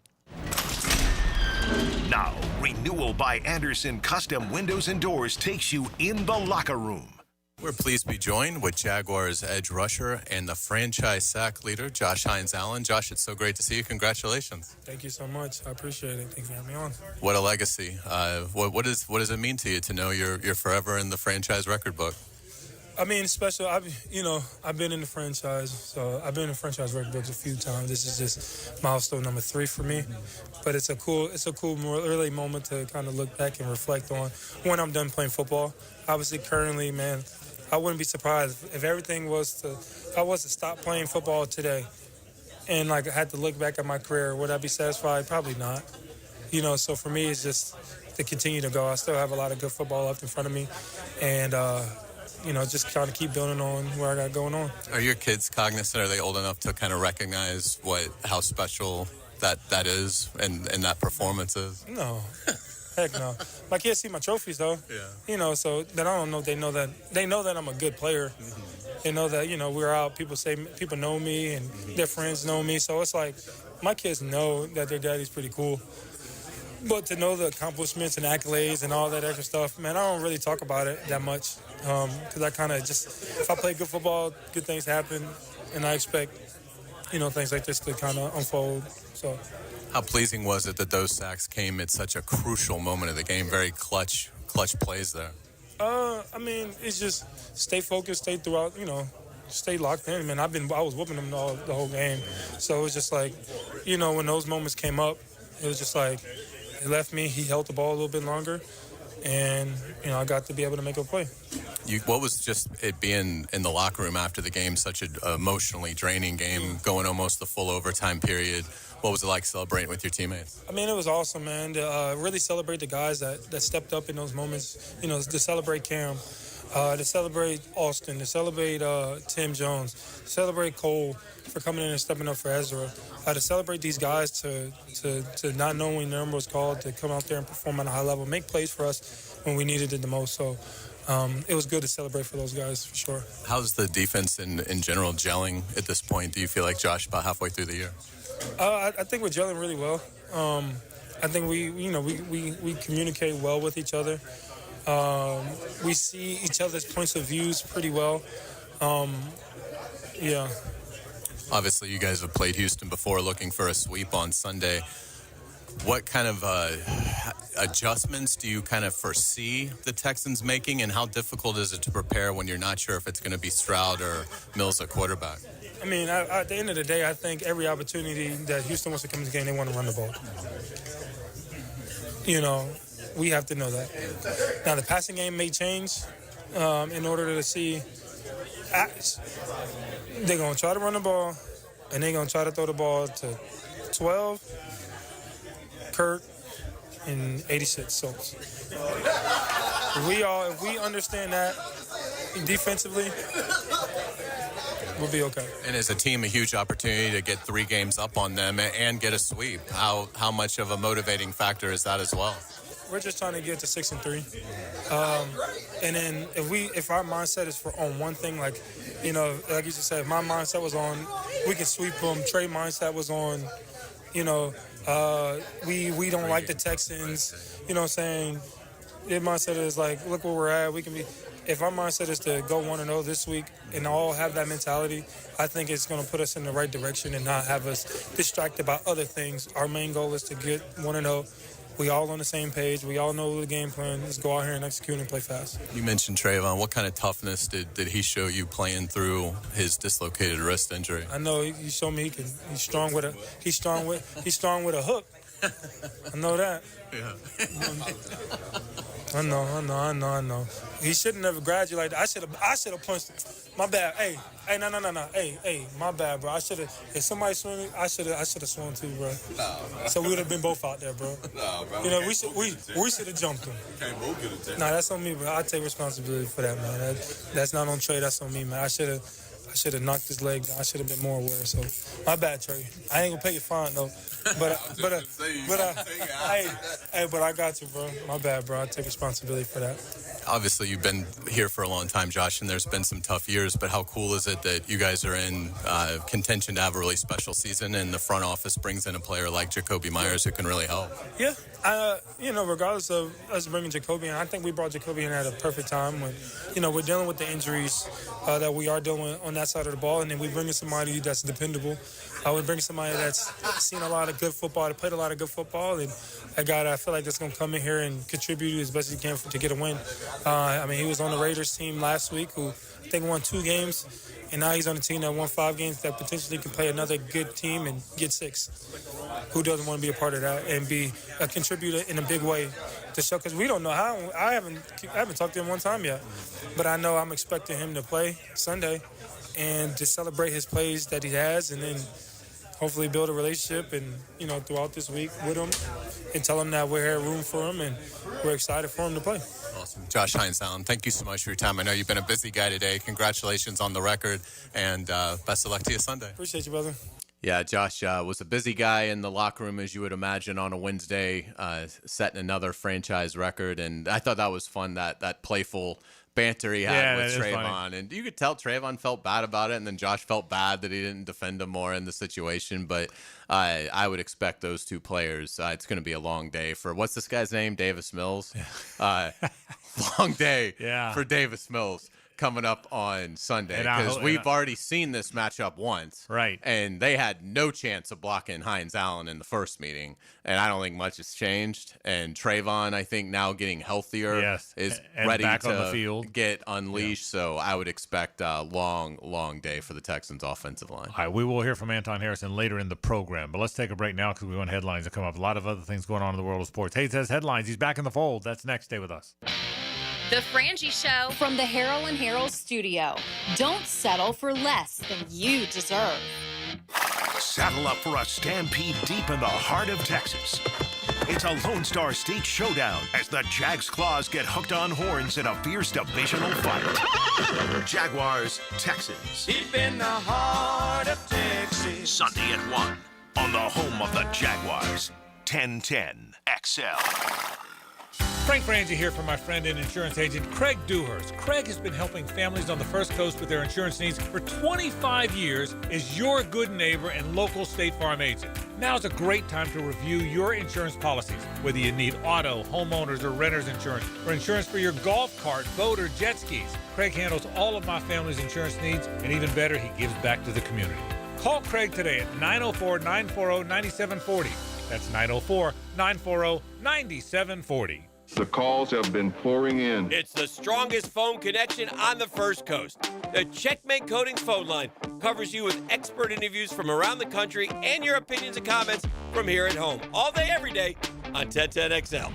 Now, Renewal by Anderson Custom Windows and Doors takes you in the locker room. We're pleased to be joined with Jaguars edge rusher and the franchise sack leader, Josh Hines Allen. Josh, it's so great to see you. Congratulations. Thank you so much. I appreciate it. Thanks for having me on. What a legacy. What does it mean to you to know you're forever in the franchise record book? I mean, special. I've been in the franchise, so I've been in the franchise record books a few times. This is just milestone number 3 for me, but it's a cool, early moment to kind of look back and reflect on when I'm done playing football. Obviously, currently, man, I wouldn't be surprised if everything was to, if I was to stop playing football today, and I had to look back at my career. Would I be satisfied? Probably not. So for me, it's just to continue to go. I still have a lot of good football left in front of me, and just kind of keep building on where I got going on. Are your kids cognizant? Are they old enough to kind of recognize how special that is and that performance is? No. Heck no. My kids see my trophies, though. Yeah. So then I don't know if they know that. They know that I'm a good player. Mm-hmm. They know that, we're out. People know me and their friends know me. So it's like my kids know that their daddy's pretty cool. But to know the accomplishments and accolades and all that extra stuff, man, I don't really talk about it that much. Because I kind of just, if I play good football, good things happen, and I expect things like this to kind of unfold. So. How pleasing was it that those sacks came at such a crucial moment of the game? Very clutch plays there. I mean, it's just stay focused, stay throughout, stay locked in, man. I was whooping them the whole game. So it was just like, when those moments came up, it was just like, it left me, he held the ball a little bit longer, and, I got to be able to make a play. What was just it being in the locker room after the game, such an emotionally draining game, going almost the full overtime period? What was it like celebrating with your teammates? I mean, it was awesome, man. To really celebrate the guys that stepped up in those moments, to celebrate Cam, to celebrate Austin, to celebrate Tim Jones, to celebrate Cole for coming in and stepping up for Ezra, to celebrate these guys to not know when their number was called, to come out there and perform at a high level, make plays for us when we needed it the most. So it was good to celebrate for those guys, for sure. How's the defense in general gelling at this point? Do you feel like, Josh, about halfway through the year? I think we're gelling really well. I think we communicate well with each other. We see each other's points of views pretty well. Yeah. Obviously, you guys have played Houston before, looking for a sweep on Sunday. What kind of adjustments do you kind of foresee the Texans making, and how difficult is it to prepare when you're not sure if it's going to be Stroud or Mills at quarterback? I mean, at the end of the day, I think every opportunity that Houston wants to come to the game, they want to run the ball. We have to know that. Now, the passing game may change in order to see. They're going to try to run the ball, and they're going to try to throw the ball to 12, Kurt, and 86 Schultz. If we understand that defensively, we'll be okay. And as a team, a huge opportunity to get 3 games up on them and get a sweep. How much of a motivating factor is that as well? We're just trying to get to 6-3, and then if our mindset is on one thing, like you just said, if my mindset was on, we can sweep them. Trey mindset was on, we don't like the Texans. You know what I'm saying? Their mindset is like, look where we're at. We can be. If our mindset is to go 1-0 this week and all have that mentality, I think it's going to put us in the right direction and not have us distracted by other things. Our main goal is to get 1-0. We all on the same page. We all know the game plan. Let's go out here and execute and play fast. You mentioned Trayvon. What kind of toughness did he show you playing through his dislocated wrist injury? I know he showed me he's strong with a hook. I know that. Yeah. I know. He shouldn't have grabbed you like that. I should have punched him. My bad. Hey, no. Hey, my bad, bro. I should have. If somebody swung, I should have swung too, bro. No. So we would have been both out there, bro. No, bro. We should have jumped him. Can't both get a tackle. Nah, that's on me, bro. I take responsibility for that, man. That's not on Trey. That's on me, man. I should have knocked his leg down. I should have been more aware. So, my bad, Trey. I ain't gonna pay you fine though. But I got you, bro. My bad, bro. I take responsibility for that. Obviously, you've been here for a long time, Josh, and there's been some tough years, but how cool is it that you guys are in contention to have a really special season, and the front office brings in a player like Jacoby Myers who can really help? Yeah. Regardless of us bringing Jacoby in, I think we brought Jacoby in at a perfect time when, we're dealing with the injuries that we are dealing with on that side of the ball, and then we bring in somebody that's dependable. We bring somebody that's seen a lot of good football, that played a lot of good football, and a guy that I feel like that's going to come in here and contribute as best as he can to get a win. He was on the Raiders team last week, who I think won 2 games, and now he's on a team that won 5 games that potentially can play another good team and get 6. Who doesn't want to be a part of that and be a contributor in a big way to show? Because we don't know how. I haven't talked to him one time yet, but I know I'm expecting him to play Sunday and to celebrate his plays that he has, and then hopefully build a relationship and, throughout this week with him and tell him that we're here room for him and we're excited for him to play. Awesome. Josh Hines Allen, thank you so much for your time. I know you've been a busy guy today. Congratulations on the record, and best of luck to you Sunday. Appreciate you, brother. Yeah, Josh was a busy guy in the locker room, as you would imagine, on a Wednesday, setting another franchise record. And I thought that was fun, that playful banter he had with Trayvon. And you could tell Trayvon felt bad about it, and then Josh felt bad that he didn't defend him more in the situation. But I would expect those 2 players. It's going to be a long day for, what's this guy's name? Davis Mills? Long day for Davis Mills. coming up on Sunday, And I because hope- we've already seen this matchup once. Right. And they had no chance of blocking Hines Allen in the first meeting. And I don't think much has changed. And Trayvon, I think, now getting healthier, is and ready back to on the field. get unleashed. So I would expect a long, long day for the Texans offensive line. All right, we will hear from Anton Harrison later in the program, but let's take a break now because we want headlines to come up. A lot of other things going on in the world of sports. Hayes has headlines. He's back in the fold. That's next. Stay with us. The Frangie Show from the Harold and Harold studio. Don't settle for less than you deserve. Saddle up for a stampede deep in the heart of Texas. It's a Lone Star State showdown as the Jags Claws get hooked on horns in a fierce divisional fight. Jaguars, Texans. Deep in the heart of Texas. Sunday at 1 on the home of the Jaguars. 1010 XL. Frank Frangie here for my friend and insurance agent, Craig Dewhurst. Craig has been helping families on the First Coast with their insurance needs for 25 years as your good neighbor and local State Farm agent. Now's a great time to review your insurance policies, whether you need auto, homeowners, or renter's insurance, or insurance for your golf cart, boat, or jet skis. Craig handles all of my family's insurance needs, and even better, he gives back to the community. Call Craig today at 904-940-9740. That's 904-940-9740. The calls have been pouring in. It's the strongest phone connection on the First Coast. The Checkmate Coatings phone line covers you with expert interviews from around the country and your opinions and comments from here at home. All day, every day on 1010XL.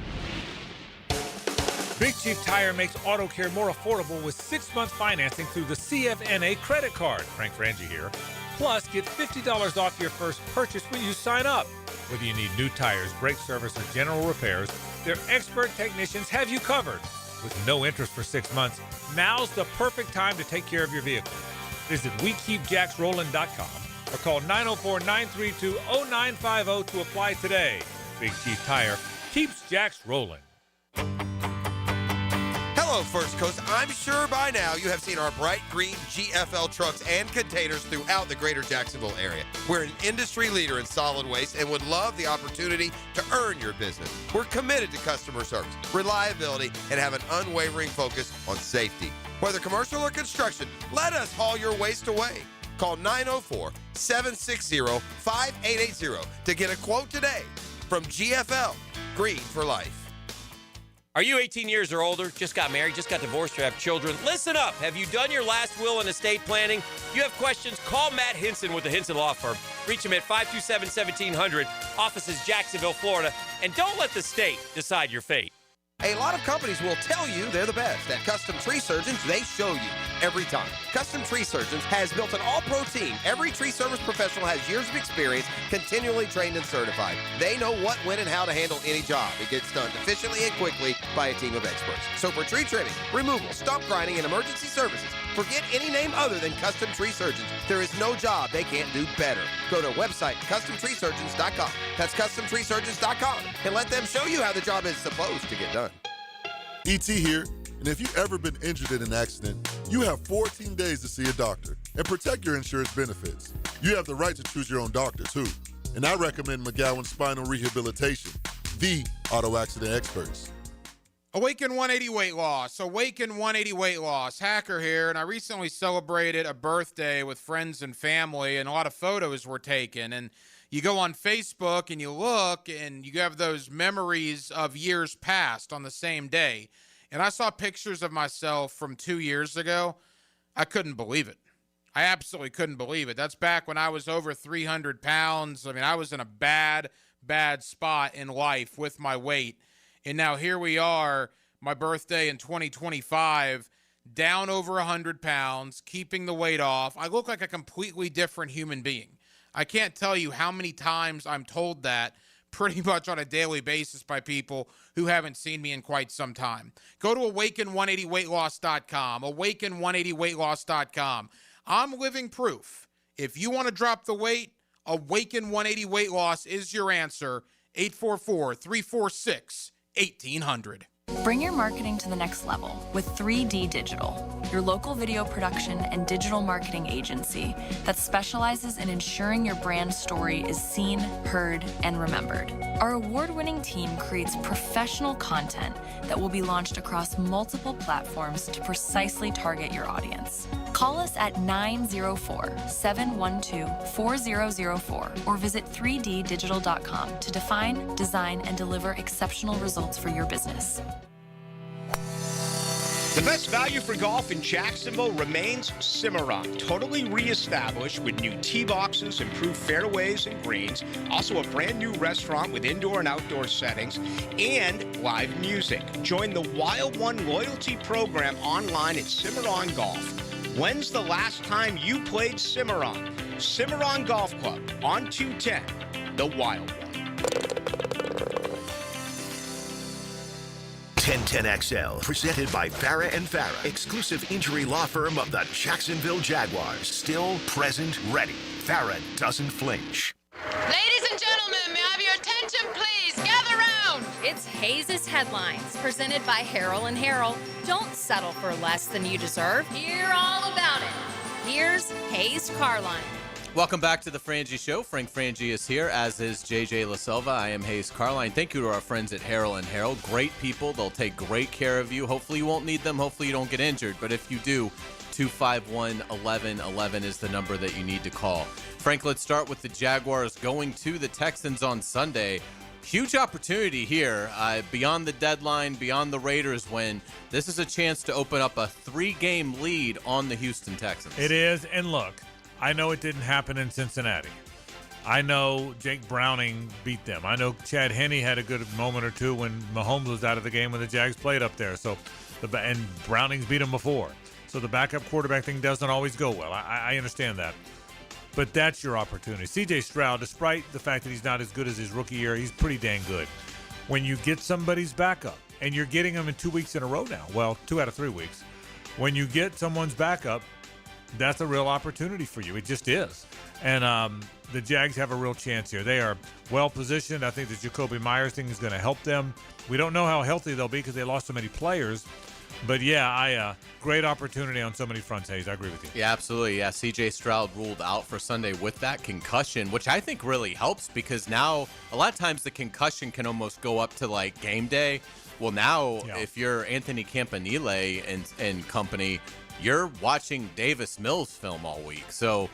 Big Chief Tire makes auto care more affordable with 6-month financing through the CFNA credit card. Frank Frangie here. Plus, get $50 off your first purchase when you sign up. Whether you need new tires, brake service, or general repairs, their expert technicians have you covered. With no interest for 6 months, now's the perfect time to take care of your vehicle. Visit WeKeepJacksRollin.com or call 904-932-0950 to apply today. Big Chief Tire keeps Jacks rolling. Hello, First Coast. I'm sure by now you have seen our bright green GFL trucks and containers throughout the greater Jacksonville area. We're an industry leader in solid waste and would love the opportunity to earn your business. We're committed to customer service, reliability, and have an unwavering focus on safety. Whether commercial or construction, let us haul your waste away. Call 904-760-5880 to get a quote today from GFL, Green for Life. Are you 18 years or older, just got married, just got divorced, or have children? Listen up. Have you done your last will and estate planning? If you have questions, call Matt Hinson with the Hinson Law Firm. Reach him at 527-1700, offices Jacksonville, Florida, and don't let the state decide your fate. A lot of companies will tell you they're the best. At Custom Tree Surgeons, they show you every time. Custom Tree Surgeons has built an all-pro team. Every tree service professional has years of experience, continually trained and certified. They know what, when, and how to handle any job. It gets done efficiently and quickly by a team of experts. So for tree trimming, removal, stump grinding, and emergency services, forget any name other than Custom Tree Surgeons. There is no job they can't do better. Go to website CustomTreeSurgeons.com. That's CustomTreeSurgeons.com, and let them show you how the job is supposed to get done. E.T. here, and if you've ever been injured in an accident, you have 14 days to see a doctor and protect your insurance benefits. You have the right to choose your own doctor, too. And I recommend McGowan Spinal Rehabilitation, the auto accident experts. Awaken 180 Weight Loss. Awaken 180 Weight Loss. Hacker here, and I recently celebrated a birthday with friends and family, and a lot of photos were taken. And you go on Facebook and you look, and you have those memories of years past on the same day. And I saw pictures of myself from 2 years ago. I couldn't believe it. I absolutely couldn't believe it. That's back when I was over 300 pounds. I mean, I was in a bad spot in life with my weight. And now here we are, my birthday in 2025, down over 100 pounds, keeping the weight off. I look like a completely different human being. I can't tell you how many times I'm told that pretty much on a daily basis by people who haven't seen me in quite some time. Go to awaken180weightloss.com, awaken180weightloss.com. I'm living proof. If you want to drop the weight, Awaken 180 Weight Loss is your answer. 844-346-1800. Bring your marketing to the next level with 3D Digital, your local video production and digital marketing agency that specializes in ensuring your brand story is seen, heard, and remembered. Our award-winning team creates professional content that will be launched across multiple platforms to precisely target your audience. Call us at 904-712-4004 or visit 3ddigital.com to define, design, and deliver exceptional results for your business. The best value for golf in Jacksonville remains Cimarron, totally reestablished with new tee boxes, improved fairways and greens, also a brand new restaurant with indoor and outdoor settings, and live music. Join the Wild One loyalty program online at Cimarron Golf. When's the last time you played Cimarron? Cimarron Golf Club on 210, the Wild One. 1010XL, presented by Farah and Farah, exclusive injury law firm of the Jacksonville Jaguars. Still, present, ready. Farah doesn't flinch. Ladies and gentlemen, may I have your attention, please? Gather round. It's Hayes' Headlines, presented by Harrell and Harrell. Don't settle for less than you deserve. Hear all about it. Here's Hayes Carline. Welcome back to the Frangie Show. Frank Frangie is here, as is JJ LaSelva. I am Hayes Carline. Thank you to our friends at Harrell and Harrell. Great people. They'll take great care of you. Hopefully you won't need them. Hopefully you don't get injured. But if you do, 251-1111 is the number that you need to call. Frank, let's start with the Jaguars going to the Texans on Sunday. Huge opportunity here, beyond the deadline, beyond the Raiders win. This is a chance to open up a 3-game lead on the Houston Texans. It is, and look, I know it didn't happen in Cincinnati. I know Jake Browning beat them. I know Chad Henne had a good moment or two when Mahomes was out of the game when the Jags played up there. And Browning's beat him before. So the backup quarterback thing doesn't always go well. I understand that. But that's your opportunity. C.J. Stroud, despite the fact that he's not as good as his rookie year, he's pretty dang good. When you get somebody's backup, and you're getting them in 2 weeks in a row now, well, 2 out of 3 weeks, when you get someone's backup, that's a real opportunity for you. It just is. And the Jags have a real chance here. They are well positioned. I think the Jacoby Myers thing is going to help them. We don't know how healthy they'll be because they lost so many players. But, yeah, great opportunity on so many fronts, Hayes. I agree with you. Yeah, absolutely. Yeah, C.J. Stroud ruled out for Sunday with that concussion, which I think really helps because now a lot of times the concussion can almost go up to, like, game day. Well, now if you're Anthony Campanile and company, you're watching Davis Mills film all week. So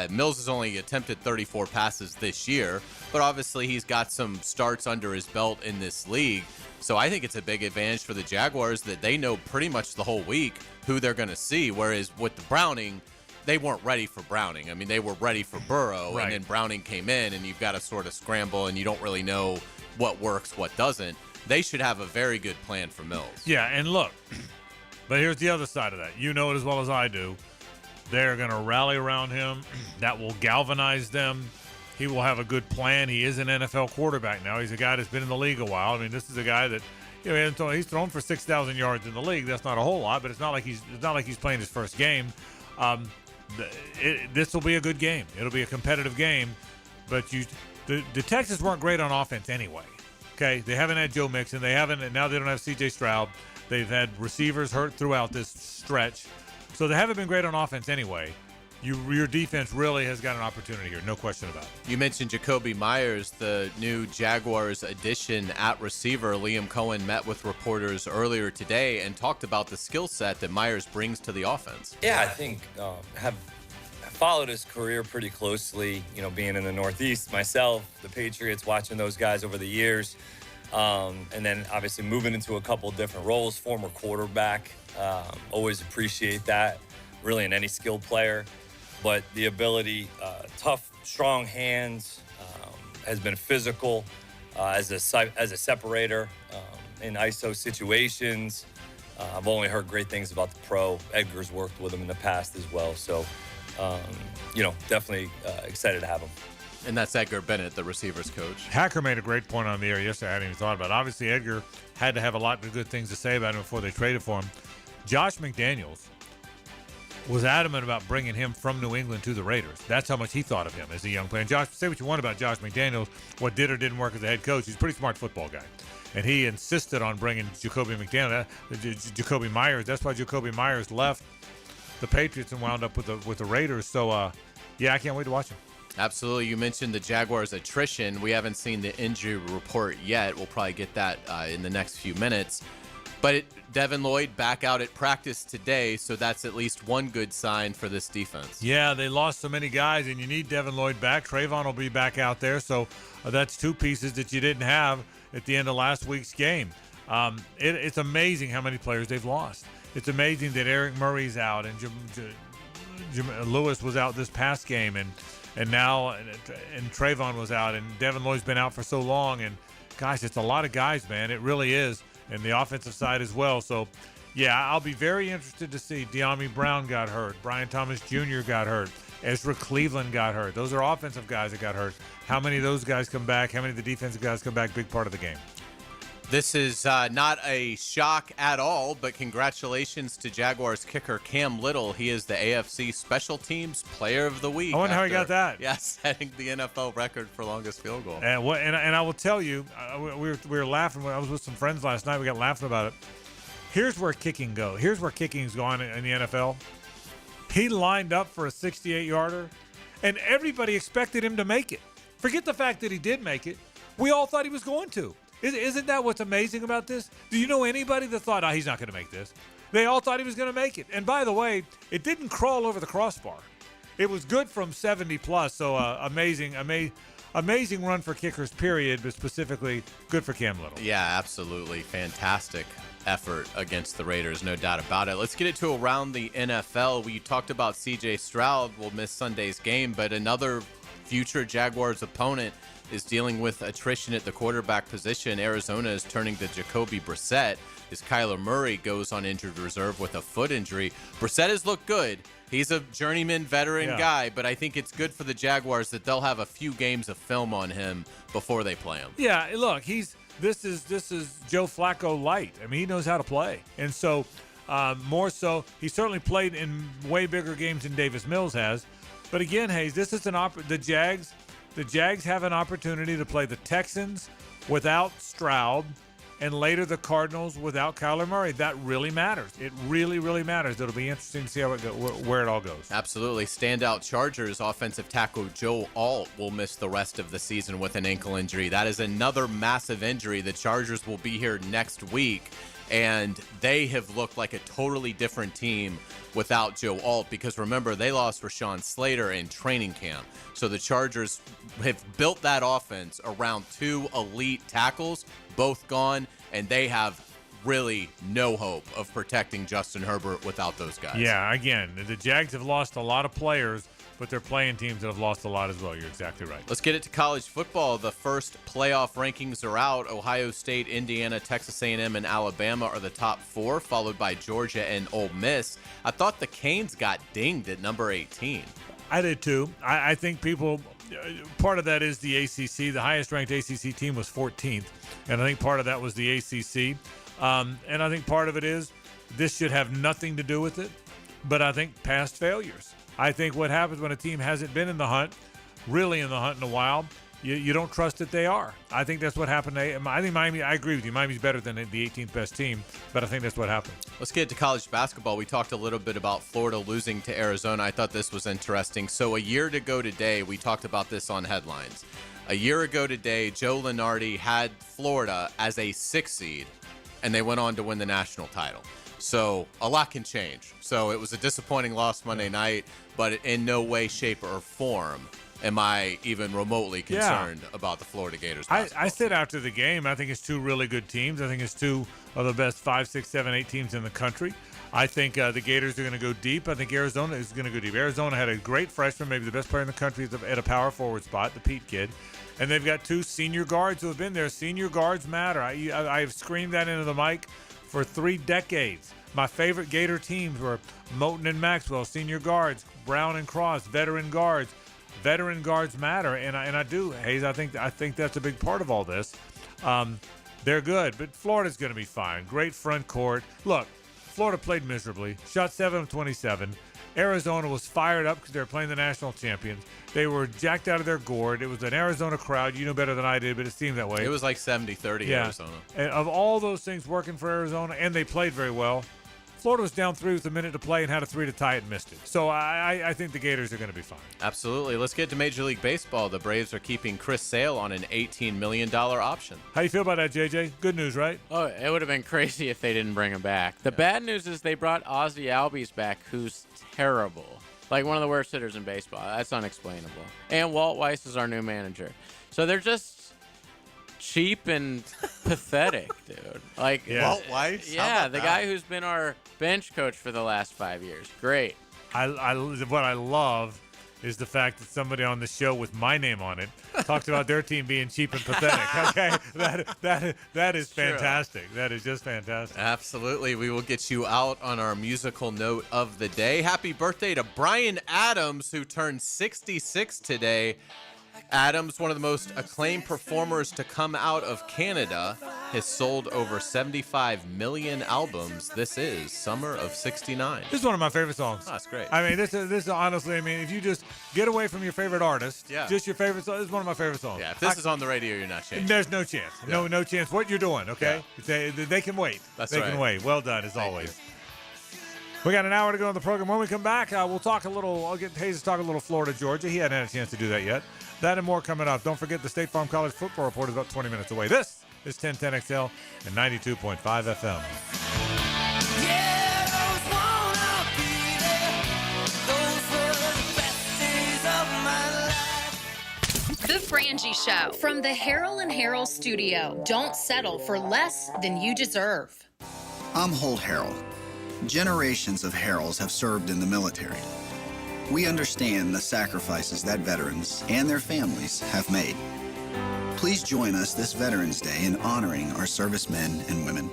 Mills has only attempted 34 passes this year, but obviously he's got some starts under his belt in this league. So I think it's a big advantage for the Jaguars that they know pretty much the whole week who they're going to see, whereas with the Browning, they weren't ready for Browning. I mean, they were ready for Burrow, Right. And then Browning came in, and you've got to sort of scramble, and you don't really know what works, what doesn't. They should have a very good plan for Mills. Yeah, and look, but here's the other side of that. You know it as well as I do. They're going to rally around him. That will galvanize them. He will have a good plan. He is an NFL quarterback now. He's a guy that's been in the league a while. I mean, this is a guy that he's thrown for 6,000 yards in the league. That's not a whole lot, but it's not like he's playing his first game. This will be a good game. It'll be a competitive game. But the Texans weren't great on offense anyway. Okay, they haven't had Joe Mixon. Now they don't have C.J. Stroud. They've had receivers hurt throughout this stretch. So they haven't been great on offense anyway. Your defense really has got an opportunity here, no question about it. You mentioned Jacoby Myers, the new Jaguars addition at receiver. Liam Cohen met with reporters earlier today and talked about the skill set that Myers brings to the offense. Yeah, I think have followed his career pretty closely, being in the Northeast myself, the Patriots, watching those guys over the years. And then obviously moving into a couple different roles, former quarterback, always appreciate that, really in any skilled player. But the ability, tough, strong hands, has been physical as a separator in ISO situations. I've only heard great things about the pro. Edgar's worked with him in the past as well. So, definitely excited to have him. And that's Edgar Bennett, the receivers coach. Hacker made a great point on the air yesterday I hadn't even thought about it. Obviously, Edgar had to have a lot of good things to say about him before they traded for him. Josh McDaniels was adamant about bringing him from New England to the Raiders. That's how much he thought of him as a young player. And Josh, say what you want about Josh McDaniels, what did or didn't work as a head coach. He's a pretty smart football guy. and he insisted on bringing Jacoby Jacoby Myers. That's why Jacoby Myers left the Patriots and wound up with the Raiders. So, yeah, I can't wait to watch him. Absolutely. You mentioned the Jaguars' attrition. We haven't seen the injury report yet. We'll probably get that in the next few minutes. But Devin Lloyd back out at practice today, so that's at least one good sign for this defense. Yeah, they lost so many guys, and you need Devin Lloyd back. Trayvon will be back out there, so that's two pieces that you didn't have at the end of last week's game. It's amazing how many players they've lost. It's amazing that Eric Murray's out, and Lewis was out this past game, and now and Trayvon was out, and Devin Lloyd's been out for so long, and gosh, it's a lot of guys, man. It really is, and the offensive side as well. So, yeah, I'll be very interested to see. De'Ami Brown got hurt. Brian Thomas Jr. got hurt. Ezra Cleveland got hurt. Those are offensive guys that got hurt. How many of those guys come back? How many of the defensive guys come back? Big part of the game. This is not a shock at all, but congratulations to Jaguars kicker Cam Little. He is the AFC Special Teams Player of the Week. I wonder how he got that. Yeah, setting the NFL record for longest field goal. And I will tell you, we were laughing. I was with some friends last night. We got laughing about it. Here's where kicking goes. Here's where kicking's gone in the NFL. He lined up for a 68-yarder, and everybody expected him to make it. Forget the fact that he did make it. We all thought he was going to. Isn't that what's amazing about this? Do you know anybody that thought, he's not going to make this? They all thought he was going to make it. And by the way, it didn't crawl over the crossbar. It was good from 70+, so amazing run for kickers, period, but specifically good for Cam Little. Yeah, absolutely. Fantastic effort against the Raiders, no doubt about it. Let's get it to around the NFL. We talked about C.J. Stroud will miss Sunday's game, but another future Jaguars opponent is dealing with attrition at the quarterback position. Arizona is turning to Jacoby Brissett as Kyler Murray goes on injured reserve with a foot injury. Brissett has looked good. He's a journeyman veteran guy, but I think it's good for the Jaguars that they'll have a few games of film on him before they play him. Yeah, look, this is Joe Flacco light. I mean, he knows how to play. And so more so, he certainly played in way bigger games than Davis Mills has. But again, Hayes, this is the Jags have an opportunity to play the Texans without Stroud and later the Cardinals without Kyler Murray. That really matters. It really, really matters. It'll be interesting to see where it all goes. Absolutely. Standout Chargers offensive tackle Joe Alt will miss the rest of the season with an ankle injury. That is another massive injury. The Chargers will be here next week, and they have looked like a totally different team without Joe Alt, because remember, they lost Rashawn Slater in training camp. So the Chargers have built that offense around two elite tackles, both gone, and they have really no hope of protecting Justin Herbert without those guys. Yeah, again, the Jags have lost a lot of players, but they're playing teams that have lost a lot as well. You're exactly right. Let's get it to college football. The first playoff rankings are out. Ohio State, Indiana, Texas A&M, and Alabama are the top four, followed by Georgia and Ole Miss. I thought the Canes got dinged at number 18. I did too. I think people, part of that is the ACC. The highest ranked ACC team was 14th, and I think part of that was the ACC. And I think part of it is this should have nothing to do with it, but I think past failures. I think what happens when a team hasn't been in the hunt, really in the hunt in a while, you don't trust that they are. I think that's what happened. I think Miami, I agree with you. Miami's better than the 18th best team, but I think that's what happened. Let's get to college basketball. We talked a little bit about Florida losing to Arizona. I thought this was interesting. So a year ago today, we talked about this on Headlines. A year ago today, Joe Lunardi had Florida as a 6 seed, and they went on to win the national title. So a lot can change. So it was a disappointing loss Monday night, but in no way, shape, or form am I even remotely concerned about the Florida Gators. I said after the game, I think it's two really good teams. I think it's two of the best 5, 6, 7, 8 teams in the country. I think the Gators are going to go deep. I think Arizona is going to go deep. Arizona had a great freshman, maybe the best player in the country at a power forward spot, the Pete kid. And they've got two senior guards who have been there. Senior guards matter. I've screamed that into the mic for 3 decades. My favorite Gator teams were Moten and Maxwell, senior guards, Brown and Cross, veteran guards. Veteran guards matter, and I do, Hayes. I think that's a big part of all this. They're good, but Florida's going to be fine. Great front court. Look, Florida played miserably, shot 7 of 27, Arizona was fired up because they were playing the national champions. They were jacked out of their gourd. It was an Arizona crowd. You know better than I did, but it seemed that way. It was like 70-30 Arizona. And of all those things working for Arizona, and they played very well, Florida was down 3 with a minute to play and had a 3 to tie it and missed it. So I think the Gators are going to be fine. Absolutely. Let's get to Major League Baseball. The Braves are keeping Chris Sale on an $18 million option. How you feel about that, JJ? Good news, right? Oh, it would have been crazy if they didn't bring him back. The bad news is they brought Ozzie Albies back, who's terrible. Like one of the worst hitters in baseball. That's unexplainable. And Walt Weiss is our new manager. So they're just cheap and pathetic, dude. Like Walt Weiss? Yeah, the guy who's been our bench coach for the last 5 years. Great. What I love is the fact that somebody on the show with my name on it talked about their team being cheap and pathetic. Okay, that is fantastic. That is just fantastic. Absolutely. We will get you out on our musical note of the day. Happy birthday to Bryan Adams, who turned 66 today. Adams, one of the most acclaimed performers to come out of Canada, has sold over 75 million albums. This is Summer of '69. This is one of my favorite songs. Oh, that's great. I mean, this is honestly, I mean, if you just get away from your favorite artist, just your favorite song, this is one of my favorite songs. Yeah, if this is on the radio, you're not changing. There's no chance. Yeah. No chance. What you're doing, okay? Yeah. They can wait. They can wait. Well done, as always. We got an hour to go on the program. When we come back, we'll talk a little. I'll get Hayes to talk a little Florida, Georgia. He hadn't had a chance to do that yet. That and more coming up. Don't forget the State Farm College Football Report is about 20 minutes away. This is 1010XL and 92.5 FM. The Frangie Show from the Harold and Harold studio. Don't settle for less than you deserve. I'm Holt Harold. Generations of Harolds have served in the military. We understand the sacrifices that veterans and their families have made. Please join us this Veterans Day in honoring our servicemen and women.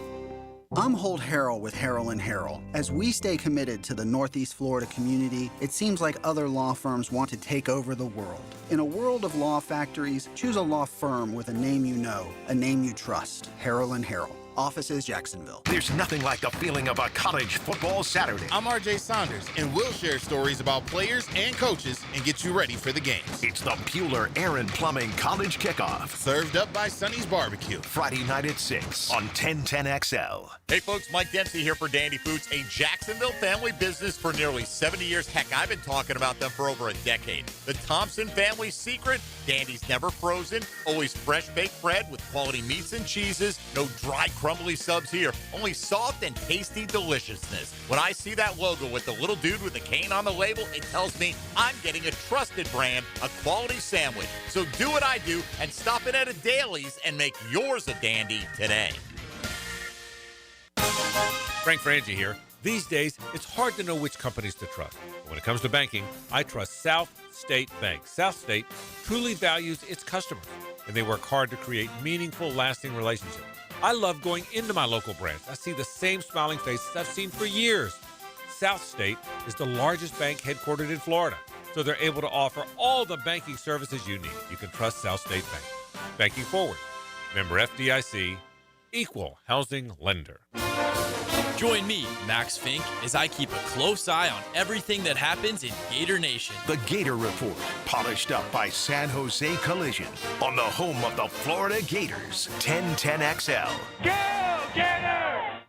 I'm Holt Harrell with Harold & Harold. As we stay committed to the Northeast Florida community, it seems like other law firms want to take over the world. In a world of law factories, choose a law firm with a name you know, a name you trust. Harold & Harold. Offices, Jacksonville. There's nothing like the feeling of a college football Saturday. I'm RJ Saunders, and we'll share stories about players and coaches and get you ready for the games. It's the Bueller Aaron Plumbing College Kickoff. Served up by Sonny's Barbecue. Friday night at 6 on 1010XL. Hey folks, Mike Dempsey here for Dandy Foods, a Jacksonville family business for nearly 70 years. Heck, I've been talking about them for over a decade. The Thompson family secret, Dandy's never frozen, always fresh baked bread with quality meats and cheeses, no dry crumbly subs here, only soft and tasty deliciousness. When I see that logo with the little dude with the cane on the label, it tells me I'm getting a trusted brand, a quality sandwich. So do what I do and stop in at a Daly's and make yours a dandy today. Frank Frangie here. These days, it's hard to know which companies to trust. When it comes to banking, I trust South State Bank. South State truly values its customers, and they work hard to create meaningful, lasting relationships. I love going into my local branch. I see the same smiling faces I've seen for years. South State is the largest bank headquartered in Florida, so they're able to offer all the banking services you need. You can trust South State Bank. Banking forward. Member FDIC, equal housing lender. Join me, Max Fink, as I keep a close eye on everything that happens in Gator Nation. The Gator Report, polished up by San Jose Collision, on the home of the Florida Gators, 1010XL. Go Gators!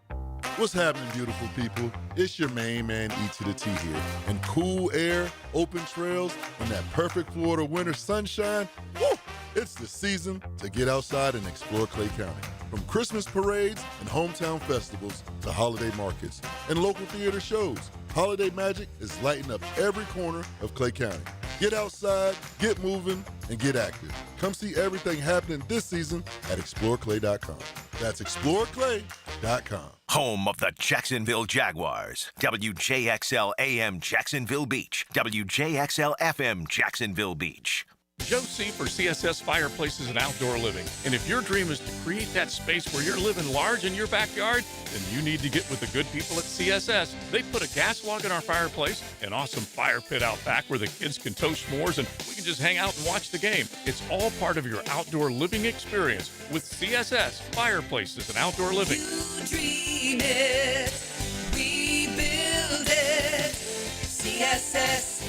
What's happening, beautiful people? It's your main man, E to the T here. And cool air, open trails, and that perfect Florida winter sunshine, woo! It's the season to get outside and explore Clay County. From Christmas parades and hometown festivals to holiday markets and local theater shows, holiday magic is lighting up every corner of Clay County. Get outside, get moving, and get active. Come see everything happening this season at exploreclay.com. That's exploreclay.com. Home of the Jacksonville Jaguars. WJXL AM Jacksonville Beach. WJXL FM Jacksonville Beach. Joe C. for CSS Fireplaces and Outdoor Living. And if your dream is to create that space where you're living large in your backyard, then you need to get with the good people at CSS. They put a gas log in our fireplace, an awesome fire pit out back where the kids can toast s'mores and we can just hang out and watch the game. It's all part of your outdoor living experience with CSS Fireplaces and Outdoor Living. You dream it, we build it. CSS.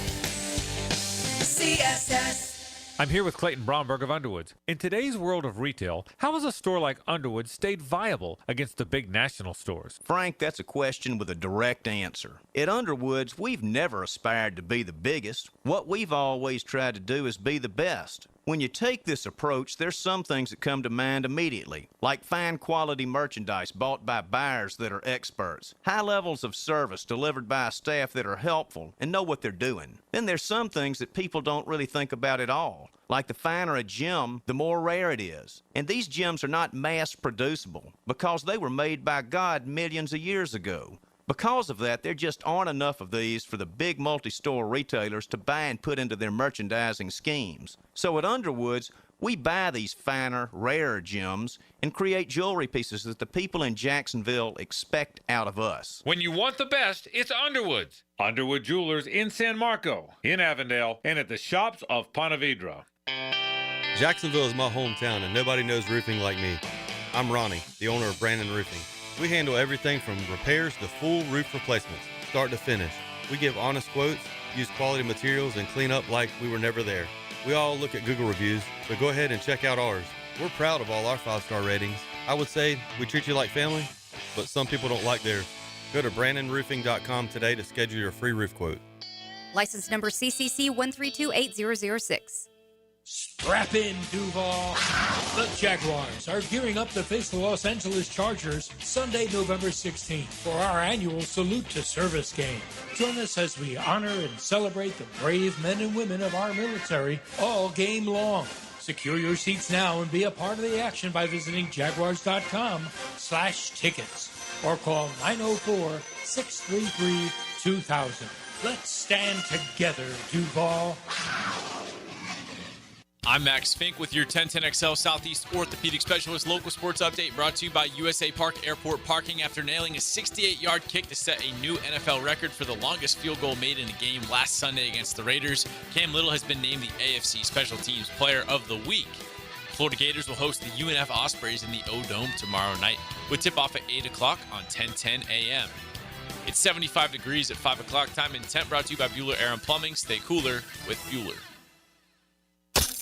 CSS. I'm here with Clayton Bromberg of Underwoods. In today's world of retail, how has a store like Underwoods stayed viable against the big national stores? Frank, that's a question with a direct answer. At Underwoods, we've never aspired to be the biggest. What we've always tried to do is be the best. When you take this approach, there's some things that come to mind immediately, like fine quality merchandise bought by buyers that are experts, high levels of service delivered by a staff that are helpful and know what they're doing. Then there's some things that people don't really think about at all, like the finer a gem, the more rare it is. And these gems are not mass producible because they were made by God millions of years ago. Because of that, there just aren't enough of these for the big multi-store retailers to buy and put into their merchandising schemes. So at Underwoods, we buy these finer, rarer gems and create jewelry pieces that the people in Jacksonville expect out of us. When you want the best, it's Underwoods. Underwood Jewelers in San Marco, in Avondale, and at the shops of Ponte Vedra. Jacksonville is my hometown, and nobody knows roofing like me. I'm Ronnie, the owner of Brandon Roofing. We handle everything from repairs to full roof replacements, start to finish. We give honest quotes, use quality materials, and clean up like we were never there. We all look at Google reviews, so go ahead and check out ours. We're proud of all our 5-star ratings. I would say we treat you like family, but some people don't like theirs. Go to BrandonRoofing.com today to schedule your free roof quote. License number CCC 1328006. Strap in, Duval. The Jaguars are gearing up to face the Los Angeles Chargers Sunday, November 16th for our annual Salute to Service game. Join us as we honor and celebrate the brave men and women of our military all game long. Secure your seats now and be a part of the action by visiting jaguars.com/tickets or call 904-633-2000. Let's stand together, Duval. I'm Max Fink with your 1010XL Southeast Orthopedic Specialist local sports update brought to you by USA Park Airport Parking. After nailing a 68-yard kick to set a new NFL record for the longest field goal made in a game last Sunday against the Raiders, Cam Little has been named the AFC Special Teams Player of the Week. Florida Gators will host the UNF Ospreys in the O-Dome tomorrow night with tip-off at 8 o'clock on 1010 a.m. It's 75 degrees at 5 o'clock. Time and temp brought to you by Bueller Air and Plumbing. Stay cooler with Bueller.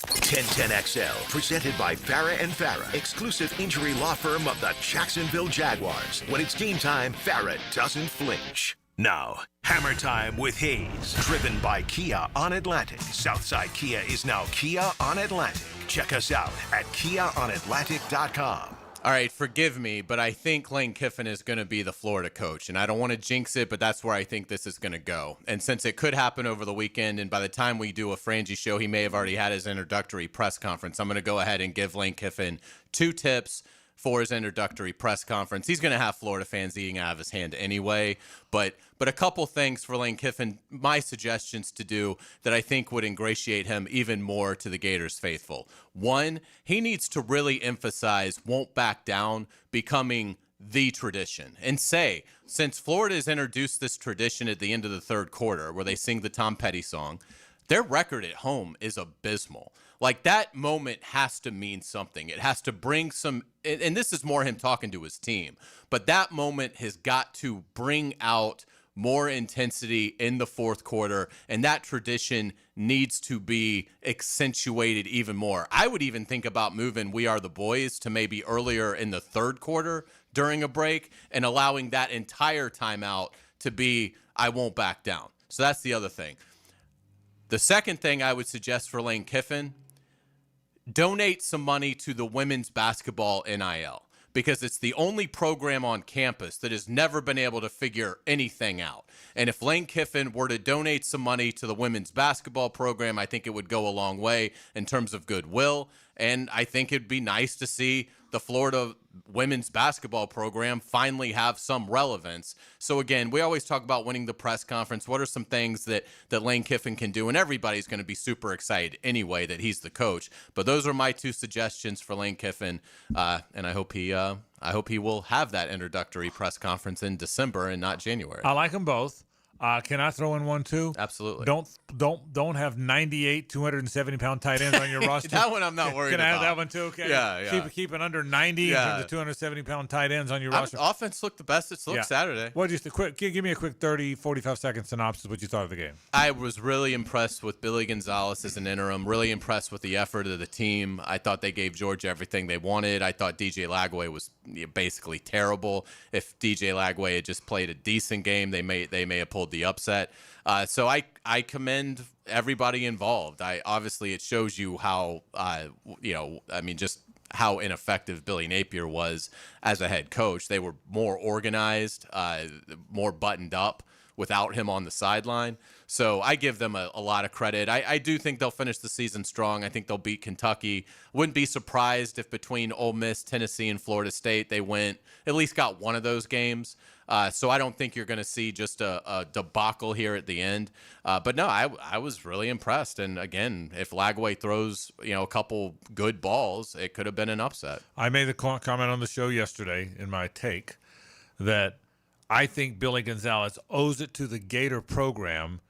1010XL, presented by Farah and Farah, exclusive injury law firm of the Jacksonville Jaguars. When it's game time, Farah doesn't flinch. Now, Hammer Time with Hayes, driven by Kia on Atlantic. Southside Kia is now Kia on Atlantic. Check us out at KiaOnAtlantic.com. All right, forgive me, but I think Lane Kiffin is going to be the Florida coach, and I don't want to jinx it, but that's where I think this is going to go. And since it could happen over the weekend, and by the time we do a Frangie show, he may have already had his introductory press conference, I'm going to go ahead and give Lane Kiffin 2 tips for his introductory press conference. He's going to have Florida fans eating out of his hand anyway, but a couple things for Lane Kiffin, my suggestions to do that I think would ingratiate him even more to the Gators faithful. One, he needs to really emphasize won't back down becoming the tradition and say, since Florida has introduced this tradition at the end of the third quarter where they sing the Tom Petty song, their record at home is abysmal. Like, that moment has to mean something. It has to bring some, and this is more him talking to his team, but that moment has got to bring out more intensity in the fourth quarter, and that tradition needs to be accentuated even more. I would even think about moving We Are the Boys to maybe earlier in the third quarter during a break and allowing that entire timeout to be I won't back down. So that's the other thing. The second thing I would suggest for Lane Kiffin, donate some money to the women's basketball NIL, because it's the only program on campus that has never been able to figure anything out. And if Lane Kiffin were to donate some money to the women's basketball program, I think it would go a long way in terms of goodwill. And I think it'd be nice to see the Florida women's basketball program finally have some relevance. So again, we always talk about winning the press conference. What are some things that Lane Kiffin can do? And everybody's going to be super excited anyway that he's the coach. But those are my 2 suggestions for Lane Kiffin, and I hope he will have that introductory press conference in December and not January. I like them both. Can I throw in one too? Absolutely. Don't have 98 270-pound tight ends on your roster. That one I'm not worried about. Can I have that one too? Okay. Yeah. Keep it under 90 in terms of 270-pound tight ends on your roster. Offense looked the best it's looked Saturday. What just give me a quick 30, 45-second synopsis of what you thought of the game. I was really impressed with Billy Gonzalez as an interim. Really impressed with the effort of the team. I thought they gave Georgia everything they wanted. I thought DJ Lagway was basically terrible. If DJ Lagway had just played a decent game, they may have pulled the upset. So I commend everybody involved. Obviously it shows you how just how ineffective Billy Napier was as a head coach. They were more organized, more buttoned up without him on the sideline. So I give them a lot of credit. I do think they'll finish the season strong. I think they'll beat Kentucky. Wouldn't be surprised if between Ole Miss, Tennessee, and Florida State they at least got one of those games. So I don't think you're going to see just a debacle here at the end. But no, I was really impressed. And again, if Lagway throws a couple good balls, it could have been an upset. I made the comment on the show yesterday in my take that I think Billy Gonzalez owes it to the Gator program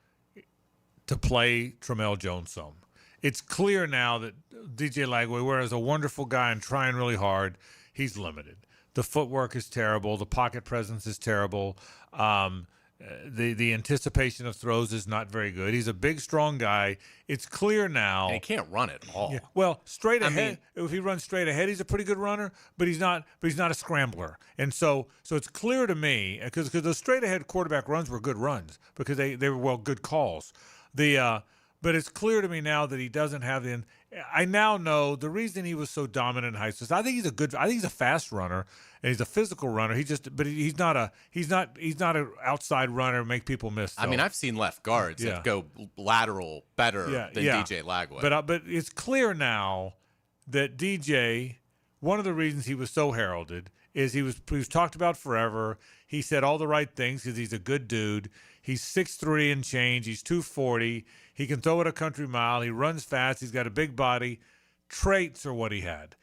to play Tramel Jones some. It's clear now that DJ Lagway, whereas a wonderful guy and trying really hard, he's limited. The footwork is terrible. The pocket presence is terrible. The anticipation of throws is not very good. He's a big, strong guy. It's clear now. And he can't run at all. Yeah. Well, straight ahead. If he runs straight ahead, he's a pretty good runner. But he's not. But he's not a scrambler. And so it's clear to me because those straight ahead quarterback runs were good runs because they were good calls. But it's clear to me now that he doesn't have the. I now know the reason he was so dominant in high school. I think he's a fast runner and he's a physical runner. He's not an outside runner make people miss. I mean, I've seen left guards that go lateral better than DJ Lagway. But it's clear now that DJ, one of the reasons he was so heralded is he was talked about forever. He said all the right things because he's a good dude. He's 6'3" and change. He's 240. He can throw it a country mile. He runs fast. He's got a big body. Traits are what he had.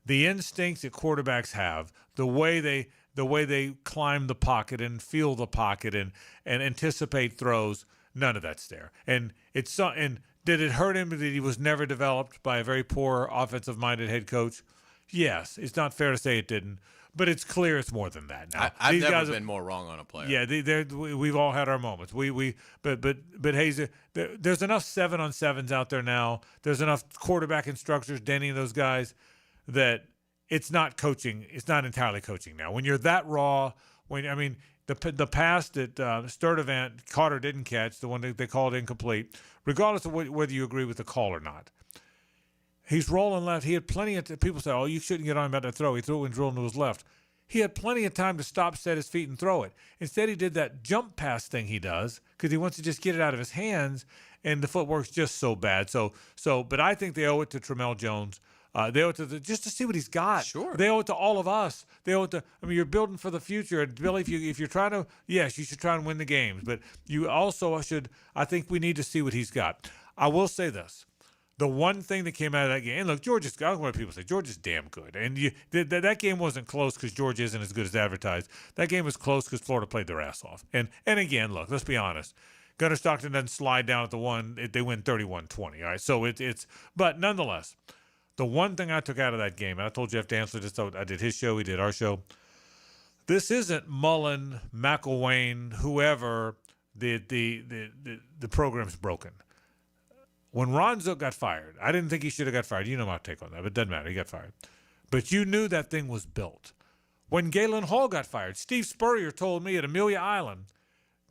The instincts that quarterbacks have, the way they climb the pocket and feel the pocket and anticipate throws, none of that's there. And did it hurt him that he was never developed by a very poor offensive-minded head coach? Yes. It's not fair to say it didn't. But it's clear it's more than that now. I've never been more wrong on a player. Yeah, we've all had our moments. But Hayes, there's enough 7-on-7s out there now. There's enough quarterback instructors, Denny and those guys, that it's not coaching. It's not entirely coaching now. When you're that raw, the pass that Sturdivant Carter didn't catch, the one that they called incomplete, regardless of whether you agree with the call or not. He's rolling left. He had plenty of people say, "Oh, you shouldn't get on about that throw." He threw it and drilled to his left. He had plenty of time to stop, set his feet, and throw it. Instead, he did that jump pass thing he does because he wants to just get it out of his hands, and the footwork's just so bad. But I think they owe it to Tramel Jones. They owe it to just to see what he's got. Sure. They owe it to all of us. They owe it to. You're building for the future, and Billy. If you're trying to, yes, you should try and win the games, but you also should. I think we need to see what he's got. I will say this. The one thing that came out of that game, and look, Georgia's, I don't know what people say, Georgia's damn good. And that game wasn't close because Georgia isn't as good as advertised. That game was close because Florida played their ass off. And again, look, let's be honest. Gunnar Stockton doesn't slide down at the one. They win 31-20, all right? So but nonetheless, the one thing I took out of that game, and I told Jeff Dantzler this, I did his show, he did our show. This isn't Mullen, McElwain, whoever, the program's broken. When Ron Zook got fired, I didn't think he should have got fired. You know my take on that, but it doesn't matter. He got fired. But you knew that thing was built. When Galen Hall got fired, Steve Spurrier told me at Amelia Island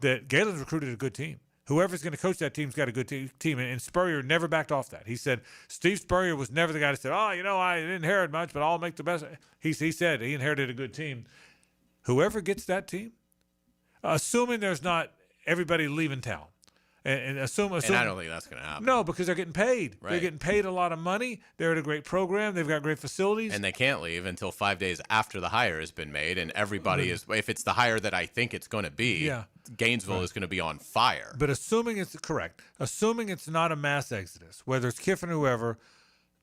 that Galen's recruited a good team. Whoever's going to coach that team's got a good team, and Spurrier never backed off that. He said Steve Spurrier was never the guy that said, I didn't inherit much, but I'll make the best. He said he inherited a good team. Whoever gets that team, assuming there's not everybody leaving town, and assume. And I don't think that's going to happen. No, because they're getting paid. Right. They're getting paid a lot of money. They're at a great program. They've got great facilities. And they can't leave until 5 days after the hire has been made. And everybody is, if it's the hire that I think it's going to be, Gainesville is going to be on fire. But assuming it's correct, assuming it's not a mass exodus, whether it's Kiffin or whoever,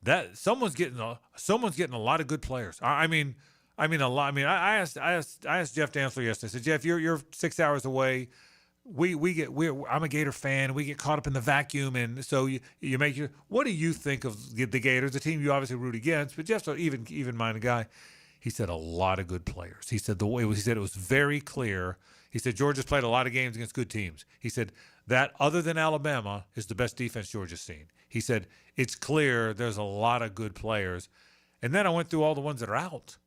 that someone's getting a lot of good players. I mean a lot. I asked Jeff Dantzler yesterday. I said, Jeff, you're 6 hours away. I'm a Gator fan. We get caught up in the vacuum, and so you make your. What do you think of the Gators, the team you obviously root against? But Jeff's an even-minded guy. He said a lot of good players. He said it was very clear. He said Georgia's played a lot of games against good teams. He said that other than Alabama is the best defense Georgia's seen. He said it's clear there's a lot of good players. And then I went through all the ones that are out.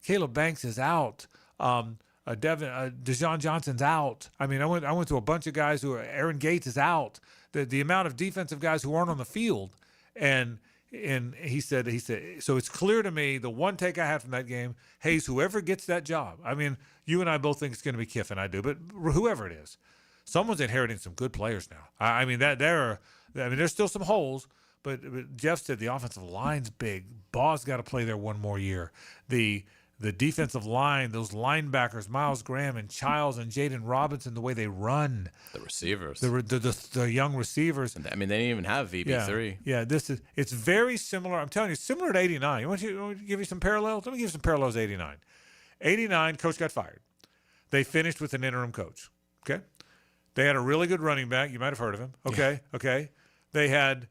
Caleb Banks is out. Deshaun Johnson's out. I mean, I went through a bunch of guys who are. Aaron Gates is out. The amount of defensive guys who aren't on the field, and he said so it's clear to me. The one take I had from that game, Hayes, whoever gets that job. I mean, you and I both think it's going to be Kiffin. I do, but whoever it is, someone's inheriting some good players now. I mean there's still some holes, but Jeff said the offensive line's big. Ball's got to play there one more year. The defensive line, those linebackers, Miles Graham and Childs and Jaden Robinson, the way they run. The receivers. The young receivers. I mean, they didn't even have VB3. Yeah, it's very similar. I'm telling you, similar to 89. You want to give you some parallels? Let me give you some parallels to 89. 89, coach got fired. They finished with an interim coach. Okay? They had a really good running back. You might have heard of him. Okay? Yeah. Okay? They had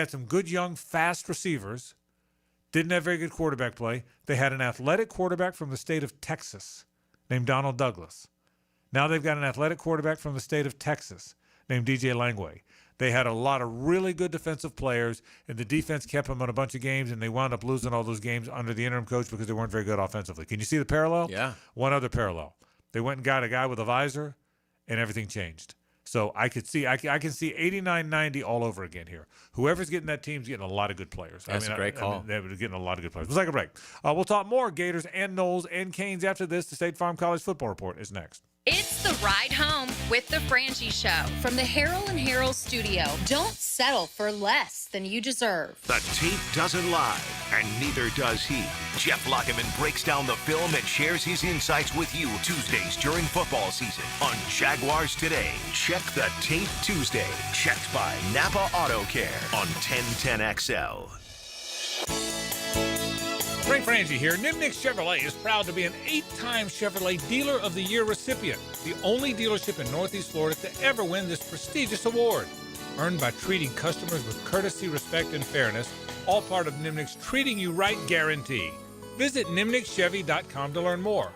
some good, young, fast receivers. Didn't have very good quarterback play. They had an athletic quarterback from the state of Texas named Donald Douglas. Now they've got an athletic quarterback from the state of Texas named DJ Langway. They had a lot of really good defensive players, and the defense kept them on a bunch of games, and they wound up losing all those games under the interim coach because they weren't very good offensively. Can you see the parallel? Yeah. One other parallel. They went and got a guy with a visor, and everything changed. So I can see 89-90 all over again here. Whoever's getting that team's getting a lot of good players. That's a great call. They're getting a lot of good players. Let's take a break. We'll talk more Gators and Noles and Canes after this. The State Farm College Football Report is next. It's the ride home with the Frangie Show from the Harold and Harold studio. Don't settle for less than you deserve. The tape doesn't lie, and neither does he. Jeff Lockeman breaks down the film and shares his insights with you Tuesdays during football season on Jaguars Today. Check the tape Tuesday. Checked by Napa Auto Care on 1010XL. Frank Frangie here. Nimnick Chevrolet is proud to be an 8-time Chevrolet Dealer of the Year recipient, the only dealership in Northeast Florida to ever win this prestigious award, earned by treating customers with courtesy, respect, and fairness, all part of Nimnick's Treating You Right guarantee. Visit nimnickchevy.com to learn more.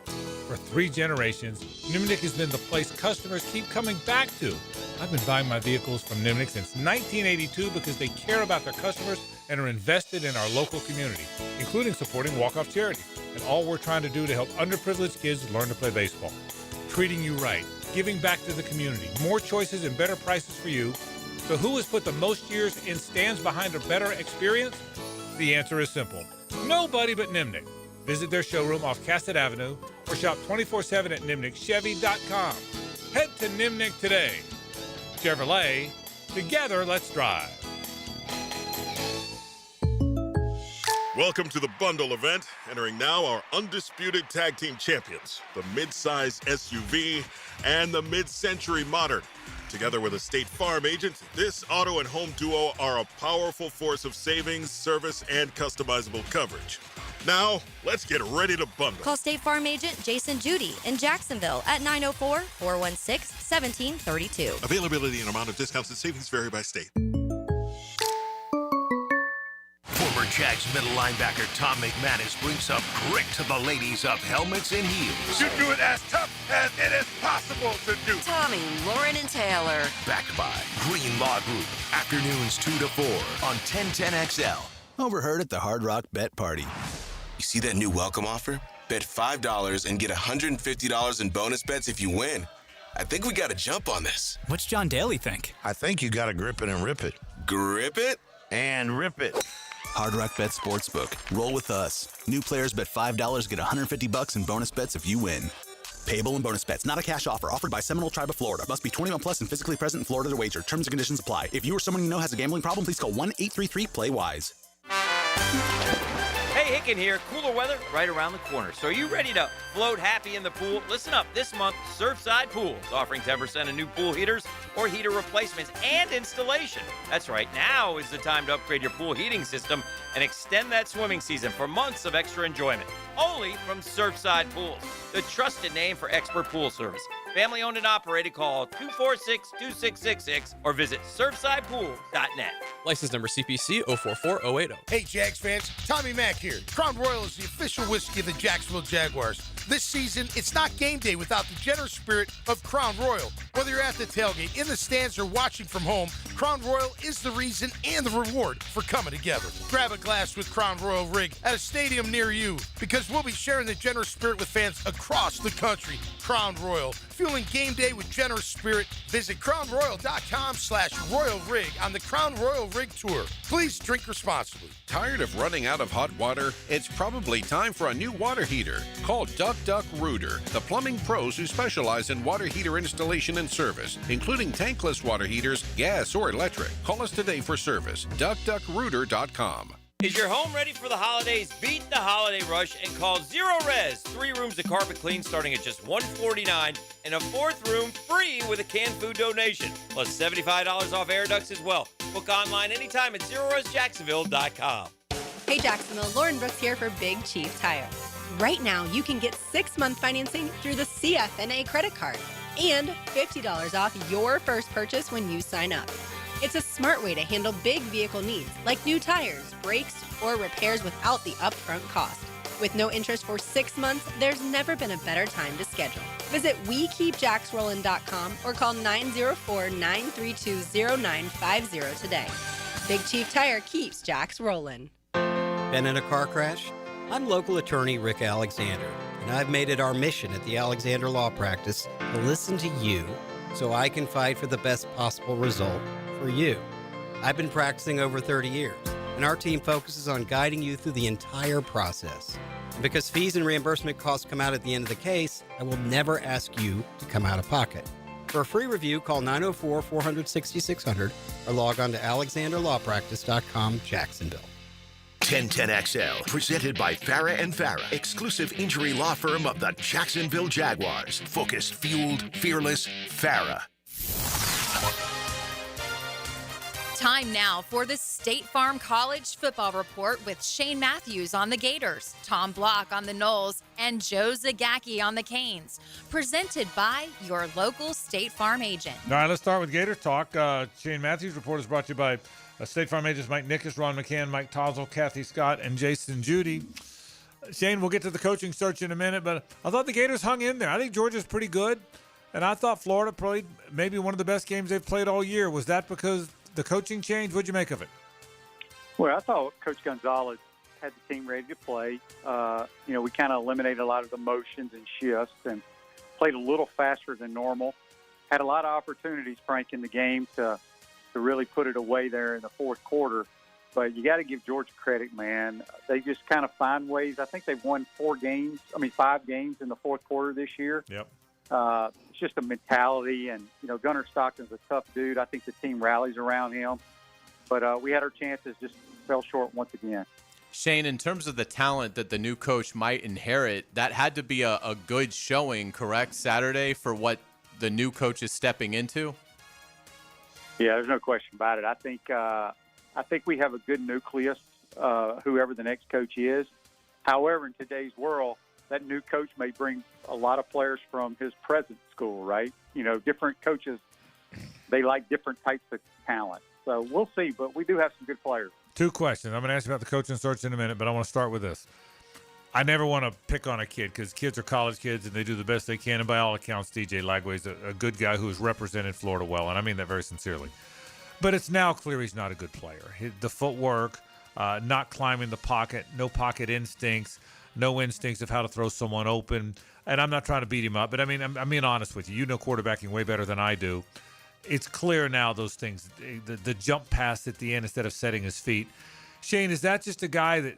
For 3 generations, Nimnick has been the place customers keep coming back to. I've been buying my vehicles from Nimnick since 1982 because they care about their customers and are invested in our local community, including supporting walk-off charities, and all we're trying to do to help underprivileged kids learn to play baseball. Treating you right, giving back to the community, more choices and better prices for you. So who has put the most years and stands behind a better experience? The answer is simple. Nobody but Nimnick. Visit their showroom off Cassett Avenue or shop 24/7 at nimnickchevy.com. Head to Nimnick today. Chevrolet, together let's drive. Welcome to the bundle event. Entering now our undisputed tag team champions, the mid-size SUV and the mid-century modern. Together with a State Farm agent, this auto and home duo are a powerful force of savings, service, and customizable coverage. Now, let's get ready to bundle. Call State Farm agent Jason Judy in Jacksonville at 904-416-1732. Availability and amount of discounts and savings vary by state. Former Jags middle linebacker Tom McManus brings some grit to the ladies of helmets and heels. You do it as tough as it is possible to do. Tommy, Lauren, and Taylor. Backed by Green Law Group. Afternoons 2 to 4 on 1010XL. Overheard at the Hard Rock Bet Party. You see that new welcome offer? Bet $5 and get $150 in bonus bets if you win. I think we got to jump on this. What's John Daly think? I think you got to grip it and rip it. Grip it? And rip it. Hard Rock Bet Sportsbook. Roll with us. New players bet $5, get $150 in bonus bets if you win. Payable in bonus bets. Not a cash offer. Offered by Seminole Tribe of Florida. Must be 21 plus and physically present in Florida to wager. Terms and conditions apply. If you or someone you know has a gambling problem, please call 1-833-PLAY-WISE. Hey, Hicken here. Cooler weather right around the corner. So are you ready to float happy in the pool? Listen up. This month, Surfside Pools offering 10% on new pool heaters or heater replacements and installation. That's right. Now is the time to upgrade your pool heating system and extend that swimming season for months of extra enjoyment. only from Surfside Pools, the trusted name for expert pool service. Family owned and operated. Call 246-2666 or visit surfsidepools.net. License number CPC 044080. Hey, Jags fans, Tommy Mack here. Crown Royal is the official whiskey of the Jacksonville Jaguars. This season, it's not game day without the generous spirit of Crown Royal. Whether you're at the tailgate, in the stands, or watching from home, Crown Royal is the reason and the reward for coming together. Grab a glass with Crown Royal Rig at a stadium near you, because we'll be sharing the generous spirit with fans across the country. Crown Royal, fueling game day with generous spirit. Visit crownroyal.com/Royal Rig on the Crown Royal Rig Tour. Please drink responsibly. Tired of running out of hot water? It's probably time for a new water heater. Call Duck Rooter, the plumbing pros who specialize in water heater installation and service, including tankless water heaters, gas or electric. Call us today for service. DuckRooter.com. Is your home ready for the holidays? Beat the holiday rush and call Zero Res. 3 rooms of carpet clean starting at just $149 and a 4th room free with a canned food donation. Plus $75 off air ducts as well. Book online anytime at ZeroResJacksonville.com. Hey Jacksonville, Lauren Brooks here for Big Chief Tire. Right now, you can get 6-month financing through the CFNA credit card and $50 off your first purchase when you sign up. It's a smart way to handle big vehicle needs like new tires, brakes, or repairs without the upfront cost. With no interest for 6 months, there's never been a better time to schedule. Visit WeKeepJacksRollin.com or call 904-932-0950 today. Big Chief Tire keeps Jacks rolling. Been in a car crash? I'm local attorney Rick Alexander, and I've made it our mission at the Alexander Law Practice to listen to you so I can fight for the best possible result for you. I've been practicing over 30 years, and our team focuses on guiding you through the entire process. And because fees and reimbursement costs come out at the end of the case, I will never ask you to come out of pocket. For a free review, call 904-400-6600 or log on to alexanderlawpractice.com, Jacksonville. 1010XL, presented by Farah & Farah, exclusive injury law firm of the Jacksonville Jaguars. Focused, fueled, fearless, Farah. Time now for the State Farm College Football Report with Shane Matthews on the Gators, Tom Block on the Noles, and Joe Zagacki on the Canes. Presented by your local State Farm agent. All right, let's start with Gator Talk. Shane Matthews' report is brought to you by State Farm agents Mike Nickus, Ron McCann, Mike Tozel, Kathy Scott, and Jason Judy. Shane, we'll get to the coaching search in a minute, but I thought the Gators hung in there. I think Georgia's pretty good, and I thought Florida played maybe one of the best games they've played all year. Was that because the coaching change? What'd you make of it? Well, I thought Coach Gonzalez had the team ready to play. We kind of eliminated a lot of the motions and shifts and played a little faster than normal. Had a lot of opportunities, Frank, in the game to really put it away there in the fourth quarter. But you got to give Georgia credit, man. They just kind of find ways. I think they've won 5 games in the fourth quarter this year. Yep. It's just a mentality, and Gunnar Stockton's a tough dude. I think the team rallies around him, but we had our chances, just fell short once again. Shane, in terms of the talent that the new coach might inherit, that had to be a good showing, correct, Saturday, for what the new coach is stepping into? Yeah, there's no question about it. I think we have a good nucleus, whoever the next coach is. However, in today's world, that new coach may bring a lot of players from his present school, right? Different coaches, they like different types of talent. So we'll see, but we do have some good players. 2 questions. I'm going to ask you about the coaching search in a minute, but I want to start with this. I never want to pick on a kid because kids are college kids and they do the best they can. And by all accounts, DJ Lagway's a good guy who has represented Florida well, and I mean that very sincerely. But it's now clear he's not a good player. The footwork, not climbing the pocket, no pocket instincts, no instincts of how to throw someone open. And I'm not trying to beat him up, but I'm being honest with you. You know quarterbacking way better than I do. It's clear now those things, the jump pass at the end instead of setting his feet. Shane, is that just a guy that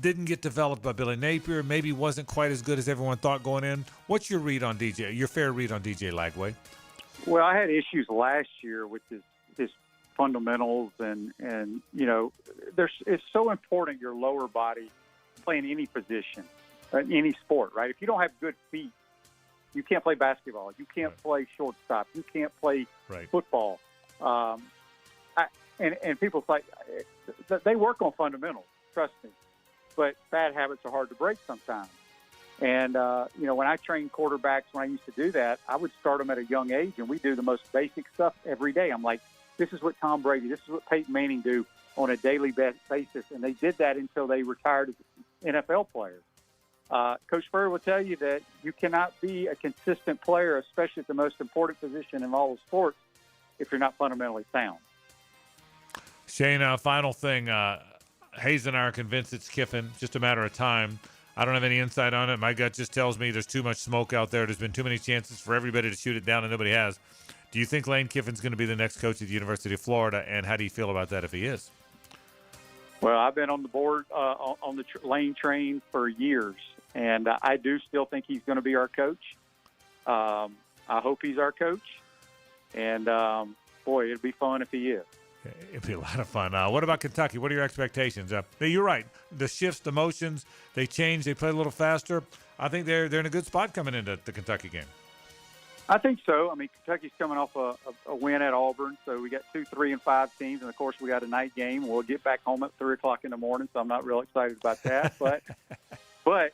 didn't get developed by Billy Napier, maybe wasn't quite as good as everyone thought going in? What's your read on DJ, your fair read on DJ Lagway? Well, I had issues last year with his fundamentals, and it's so important your lower body playing any position, any sport, right? If you don't have good feet, you can't play basketball. You can't play shortstop. You can't play football. And people say they work on fundamentals. Trust me. but bad habits are hard to break sometimes. And, when I trained quarterbacks, when I used to do that, I would start them at a young age, and we do the most basic stuff every day. I'm like, this is what Tom Brady, this is what Peyton Manning do on a daily basis. And they did that until they retired as NFL players. Coach Furr will tell you that you cannot be a consistent player, especially at the most important position in all of sports, if you're not fundamentally sound. Shane, final thing. Hayes and I are convinced it's Kiffin. Just a matter of time. I don't have any insight on it. My gut just tells me there's too much smoke out there. There's been too many chances for everybody to shoot it down, and nobody has. Do you think Lane Kiffin's going to be the next coach at the University of Florida, and how do you feel about that if he is? Well, I've been on the board on the Lane train for years, and I do still think he's going to be our coach. I hope he's our coach, and, boy, it'd be fun if he is. It'd be a lot of fun. What about Kentucky? What are your expectations? You're right. The shifts, the motions, they change. They play a little faster. I think they're in a good spot coming into the Kentucky game. I think so. I mean, Kentucky's coming off a win at Auburn, so we got 2, 3, and 5 teams, and of course we got a night game. We'll get back home at 3:00 in the morning, so I'm not real excited about that. But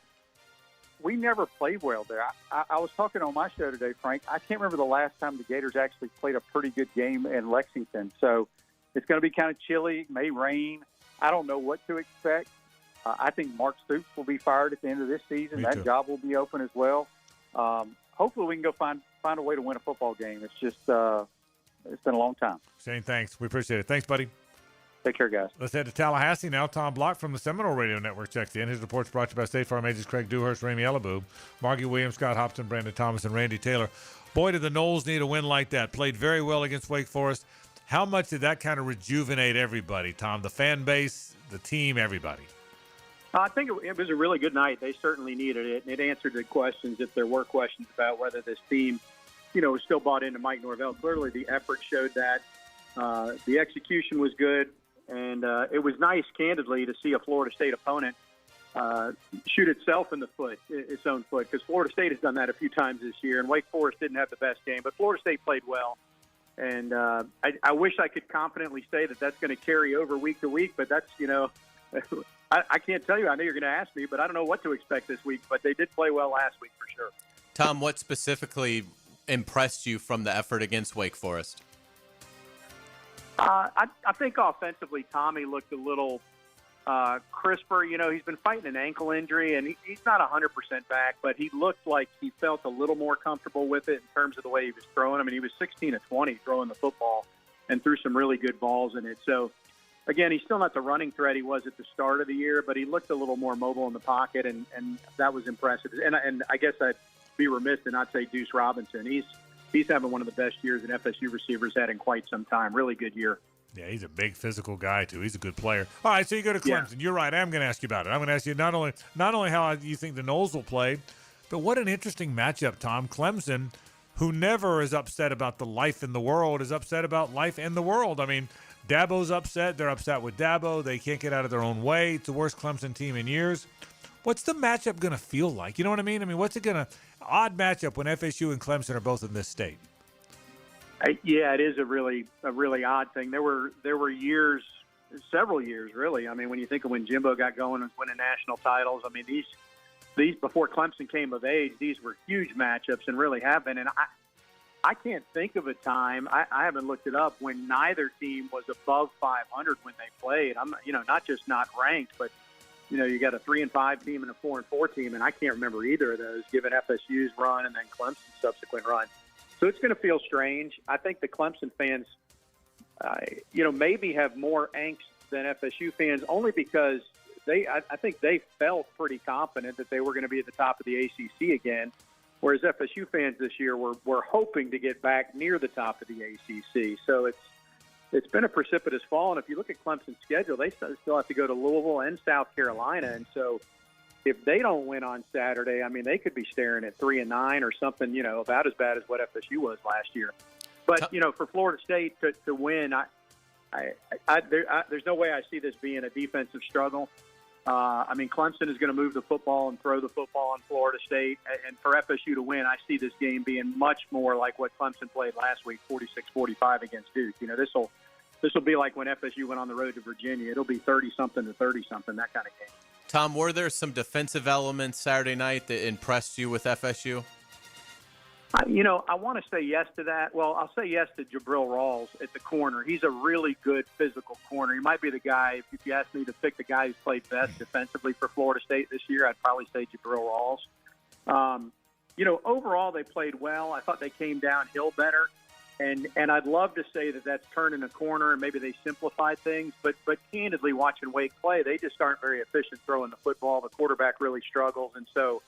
we never played well there. I was talking on my show today, Frank. I can't remember the last time the Gators actually played a pretty good game in Lexington. So it's going to be kind of chilly. It may rain. I don't know what to expect. I think Mark Stoops will be fired at the end of this season. That job will be open as well. Hopefully we can go find a way to win a football game. It's just it's been a long time. Shane, thanks. We appreciate it. Thanks, buddy. Take care, guys. Let's head to Tallahassee now. Tom Block from the Seminole Radio Network checks in. His report's brought to you by State Farm agents Craig Dewhurst, Ramey Ellaboo, Margie Williams, Scott Hopson, Brandon Thomas, and Randy Taylor. Boy, did the Noles need a win like that. Played very well against Wake Forest. How much did that kind of rejuvenate everybody, Tom? The fan base, the team, everybody. I think it was a really good night. They certainly needed it, and it answered the questions if there were questions about whether this team, was still bought into Mike Norvell. Clearly the effort showed that. The execution was good, and it was nice, candidly, to see a Florida State opponent shoot itself in the foot, its own foot, because Florida State has done that a few times this year, and Wake Forest didn't have the best game, but Florida State played well. And I wish I could confidently say that that's going to carry over week to week, but that's, I can't tell you. I know you're going to ask me, but I don't know what to expect this week. But they did play well last week for sure. Tom, what specifically impressed you from the effort against Wake Forest? I think offensively, Tommy looked a little crisper. He's been fighting an ankle injury, and he's not 100% back, but he looked like he felt a little more comfortable with it in terms of the way he was throwing. I mean, he was 16 of 20 throwing the football and threw some really good balls in it. So, again, he's still not the running threat he was at the start of the year, but he looked a little more mobile in the pocket, and that was impressive. And I guess I'd be remiss to not say Deuce Robinson. He's having one of the best years an FSU receiver's had in quite some time. Really good year. Yeah, he's a big physical guy, too. He's a good player. All right, so you go to Clemson. Yeah. You're right. I'm going to ask you about it. I'm going to ask you not only how you think the Noles will play, but what an interesting matchup, Tom. Clemson, who never is upset about the life in the world, is upset about life in the world. I mean, Dabo's upset. They're upset with Dabo. They can't get out of their own way. It's the worst Clemson team in years. What's the matchup going to feel like? You know what I mean? I mean, what's it going to – odd matchup when FSU and Clemson are both in this state. Yeah, it is a really odd thing. There were years, several years, really. I mean, when you think of when Jimbo got going and winning national titles, I mean, these before Clemson came of age, these were huge matchups and really have been. And I can't think of a time, I haven't looked it up, when neither team was above 500 when they played. I'm not just not ranked, but you got a 3-5 team and a 4-4 team, and I can't remember either of those, given FSU's run and then Clemson's subsequent run. So it's going to feel strange. I think the Clemson fans, maybe have more angst than FSU fans, only because I think they felt pretty confident that they were going to be at the top of the ACC again, whereas FSU fans this year were hoping to get back near the top of the ACC. So it's been a precipitous fall, and if you look at Clemson's schedule, they still have to go to Louisville and South Carolina, and so if they don't win on Saturday, I mean, they could be staring at 3-9 or something, about as bad as what FSU was last year. But for Florida State to win, there's no way I see this being a defensive struggle. I mean, Clemson is going to move the football and throw the football on Florida State, and for FSU to win, I see this game being much more like what Clemson played last week, 46-45 against Duke. This will be like when FSU went on the road to Virginia. It'll be 30-something to 30-something, that kind of game. Tom, were there some defensive elements Saturday night that impressed you with FSU? I want to say yes to that. Well, I'll say yes to Jabril Rawls at the corner. He's a really good physical corner. He might be the guy, if you ask me to pick the guy who's played best defensively for Florida State this year, I'd probably say Jabril Rawls. Overall they played well. I thought they came downhill better. And I'd love to say that that's turning a corner and maybe they simplified things. But candidly, watching Wake play, they just aren't very efficient throwing the football. The quarterback really struggles. And so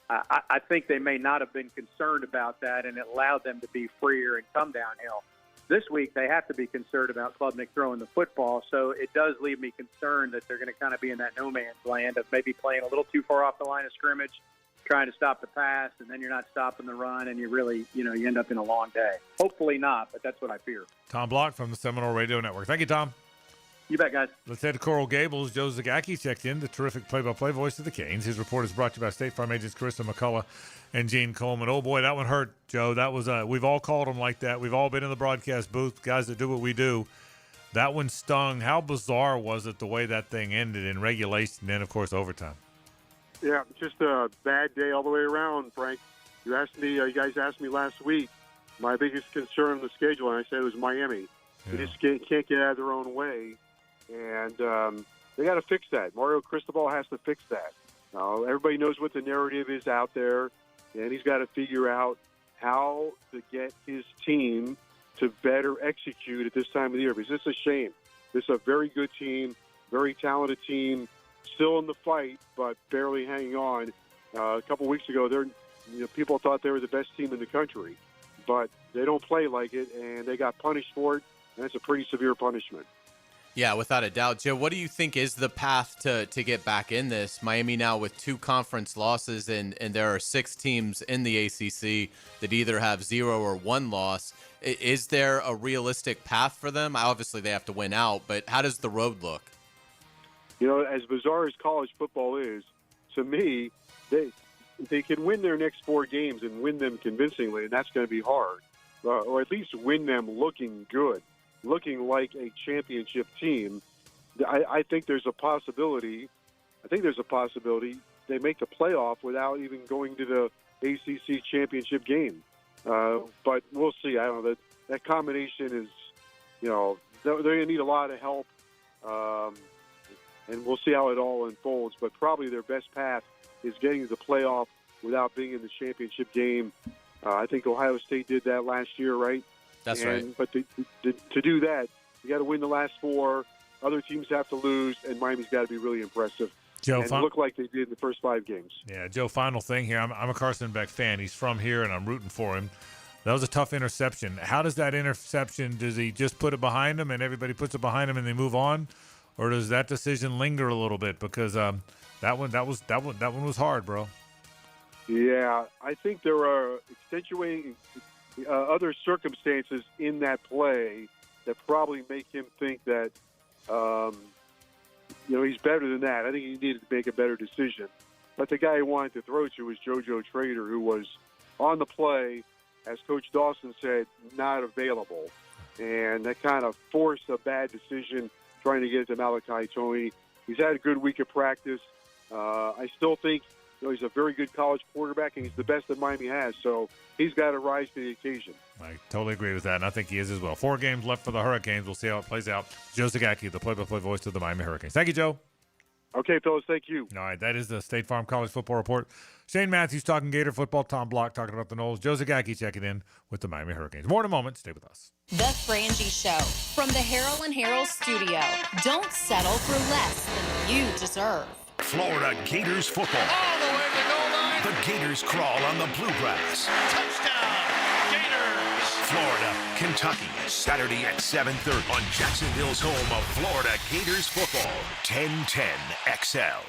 I think they may not have been concerned about that, and it allowed them to be freer and come downhill. This week, they have to be concerned about Klubnik throwing the football. So it does leave me concerned that they're going to kind of be in that no man's land of maybe playing a little too far off the line of scrimmage, trying to stop the pass, and then you're not stopping the run, and you really, you end up in a long day. Hopefully not, but that's what I fear. Tom Block from the Seminole Radio Network. Thank you, Tom. You bet, guys. Let's head to Coral Gables. Joe Zagacki checked in, the terrific play-by-play voice of the Canes. His report is brought to you by State Farm agents Carissa McCullough and Gene Coleman. Oh, boy, that one hurt, Joe. That was we've all called them like that. We've all been in the broadcast booth, guys that do what we do. That one stung. How bizarre was it the way that thing ended in regulation and then, of course, overtime? Yeah, just a bad day all the way around, Frank. You guys asked me last week, my biggest concern on the schedule, and I said it was Miami. Yeah. They just can't get out of their own way, and they got to fix that. Mario Cristobal has to fix that. Now, everybody knows what the narrative is out there, and he's got to figure out how to get his team to better execute at this time of the year, because it's a shame. This is a very good team, very talented team, still in the fight, but barely hanging on. A couple weeks ago, people thought they were the best team in the country, but they don't play like it, and they got punished for it, and it's a pretty severe punishment. Yeah, without a doubt. Joe, what do you think is the path to get back in this? Miami now with 2 conference losses, and there are 6 teams in the ACC that either have 0 or 1 loss. Is there a realistic path for them? Obviously, they have to win out, but how does the road look? As bizarre as college football is, to me, they can win their next 4 games and win them convincingly, and that's going to be hard. Or at least win them looking good, looking like a championship team. I think there's a possibility. they make the playoff without even going to the ACC championship game. But we'll see. I don't know. That combination is, they're going to need a lot of help. And we'll see how it all unfolds. But probably their best path is getting to the playoff without being in the championship game. I think Ohio State did that last year, right? That's right. But to do that, you got to win the last 4. Other teams have to lose, and Miami's got to be really impressive. Joe, and look like they did in the first 5 games. Yeah, Joe, final thing here. I'm a Carson Beck fan. He's from here, and I'm rooting for him. That was a tough interception. How does that interception, does he just put it behind him and everybody puts it behind him and they move on? Or does that decision linger a little bit? Because that one was hard, bro. Yeah, I think there are extenuating other circumstances in that play that probably make him think that he's better than that. I think he needed to make a better decision. But the guy he wanted to throw to was JoJo Trader, who was on the play, as Coach Dawson said, not available. And that kind of forced a bad decision trying to get it to Malachi Tony. He's had a good week of practice. I still think he's a very good college quarterback, and he's the best that Miami has. So he's got to rise to the occasion. I totally agree with that, and I think he is as well. 4 games left for the Hurricanes. We'll see how it plays out. Joe Zagacki, the play-by-play voice of the Miami Hurricanes. Thank you, Joe. Okay, fellas, thank you. All right, that is the State Farm College Football Report. Shane Matthews talking Gator football. Tom Block talking about the Noles. Joe Zagacki checking in with the Miami Hurricanes. More in a moment. Stay with us. The Frangie Show from the Harold and Harold studio. Don't settle for less than you deserve. Florida Gators football. All the way to the goal line. The Gators crawl on the bluegrass. Touchdown, Gators. Florida, Kentucky, Saturday at 7:30 on Jacksonville's home of Florida Gators football. 1010 XL.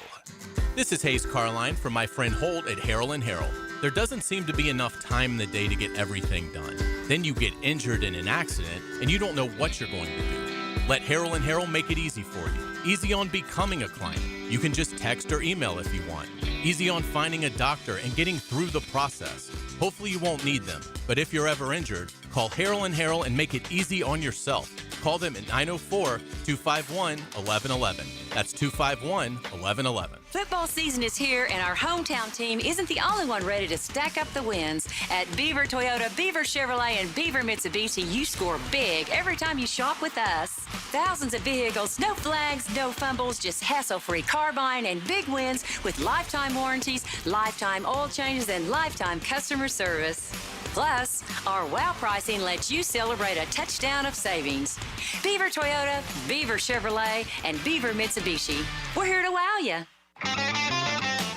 This is Hayes Carline from my friend Holt at Harold & Harold. There doesn't seem to be enough time in the day to get everything done. Then you get injured in an accident and you don't know what you're going to do. Let Harold & Harold make it easy for you. Easy on becoming a client. You can just text or email if you want. Easy on finding a doctor and getting through the process. Hopefully you won't need them, but if you're ever injured, call Harold & Harold and make it easy on yourself. Call them at 904-251-1111. That's 251-1111. Football season is here, and our hometown team isn't the only one ready to stack up the wins. At Beaver Toyota, Beaver Chevrolet, and Beaver Mitsubishi, you score big every time you shop with us. Thousands of vehicles, no flags, no fumbles, just hassle-free car buying and big wins with lifetime warranties, lifetime oil changes, and lifetime customer service. Plus, our wow pricing lets you celebrate a touchdown of savings. Beaver Toyota, Beaver Chevrolet, and Beaver Mitsubishi. We're here to wow you.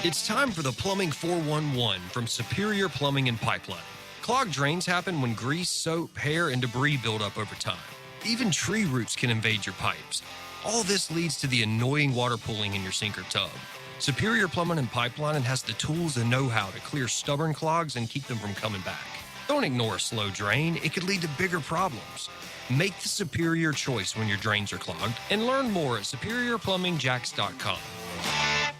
It's time for the Plumbing 411 from Superior Plumbing and Pipeline. Clogged drains happen when grease, soap, hair, and debris build up over time. Even tree roots can invade your pipes. All this leads to the annoying water pooling in your sink or tub. Superior Plumbing and Pipeline has the tools and know-how to clear stubborn clogs and keep them from coming back. Don't ignore a slow drain. It could lead to bigger problems. Make the superior choice when your drains are clogged and learn more at superiorplumbingjacks.com.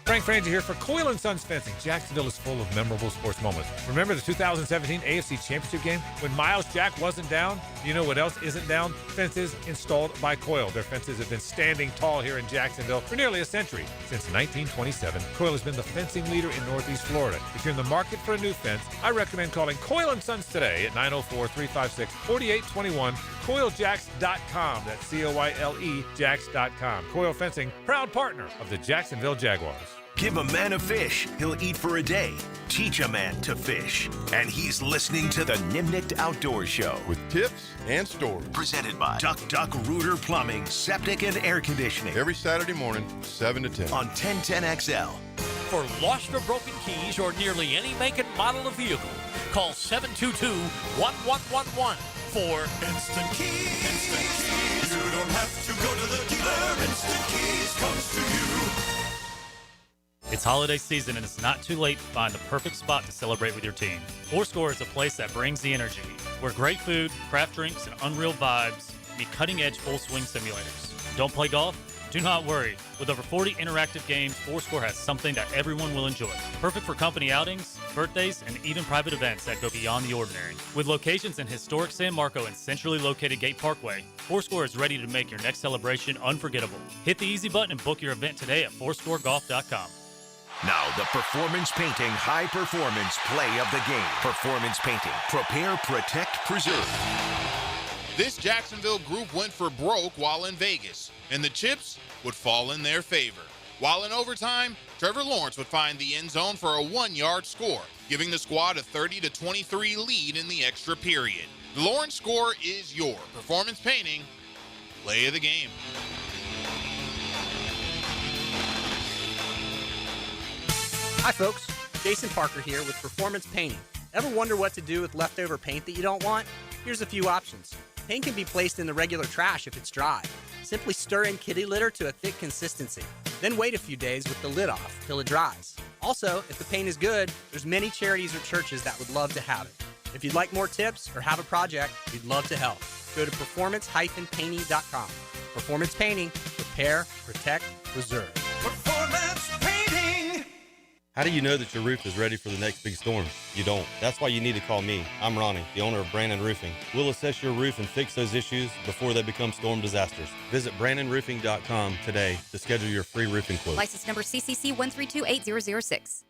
Frank Frangie here for Coyle & Sons Fencing. Jacksonville is full of memorable sports moments. Remember the 2017 AFC Championship game when Miles Jack wasn't down? You know what else isn't down? Fences installed by Coyle. Their fences have been standing tall here in Jacksonville for nearly a century. Since 1927, Coyle has been the fencing leader in Northeast Florida. If you're in the market for a new fence, I recommend calling Coyle & Sons today at 904-356-4821, CoyleJacks.com. That's C-O-Y-L-E Jacks.com. Coyle Fencing, proud partner of the Jacksonville Jaguars. Give a man a fish, he'll eat for a day. Teach a man to fish. And he's listening to the Nimnicht Outdoors Show. With tips and stories. Presented by Duck Duck Rooter Plumbing, Septic and Air Conditioning. Every Saturday morning, 7 to 10. On 1010XL. For lost or broken keys or nearly any make and model of vehicle, call 722-1111 for Instant Keys. Instant Keys. You don't have to go to the dealer. Instant Keys comes to you. It's holiday season and it's not too late to find the perfect spot to celebrate with your team. Fourscore is a place that brings the energy, where great food, craft drinks, and unreal vibes meet cutting-edge full-swing simulators. Don't play golf? Do not worry. With over 40 interactive games, Fourscore has something that everyone will enjoy. Perfect for company outings, birthdays, and even private events that go beyond the ordinary. With locations in historic San Marco and centrally located Gate Parkway, Fourscore is ready to make your next celebration unforgettable. Hit the easy button and book your event today at fourscoregolf.com. Now, the Performance Painting High Performance Play of the Game. Performance Painting. Prepare, protect, preserve. This Jacksonville group went for broke while in Vegas, and the chips would fall in their favor. While in overtime, Trevor Lawrence would find the end zone for a 1-yard score, giving the squad a 30-23 lead in the extra period. The Lawrence score is your Performance Painting Play of the Game. Hi folks, Jason Parker here with Performance Painting. Ever wonder what to do with leftover paint that you don't want? Here's a few options. Paint can be placed in the regular trash if it's dry. Simply stir in kitty litter to a thick consistency. Then wait a few days with the lid off till it dries. Also, if the paint is good, there's many charities or churches that would love to have it. If you'd like more tips or have a project, we'd love to help. Go to performance-painting.com. Performance Painting. Repair, protect, preserve. Performance Painting. How do you know that your roof is ready for the next big storm? You don't. That's why you need to call me. I'm Ronnie, the owner of Brandon Roofing. We'll assess your roof and fix those issues before they become storm disasters. Visit BrandonRoofing.com today to schedule your free roofing quote. License number CCC 1328006.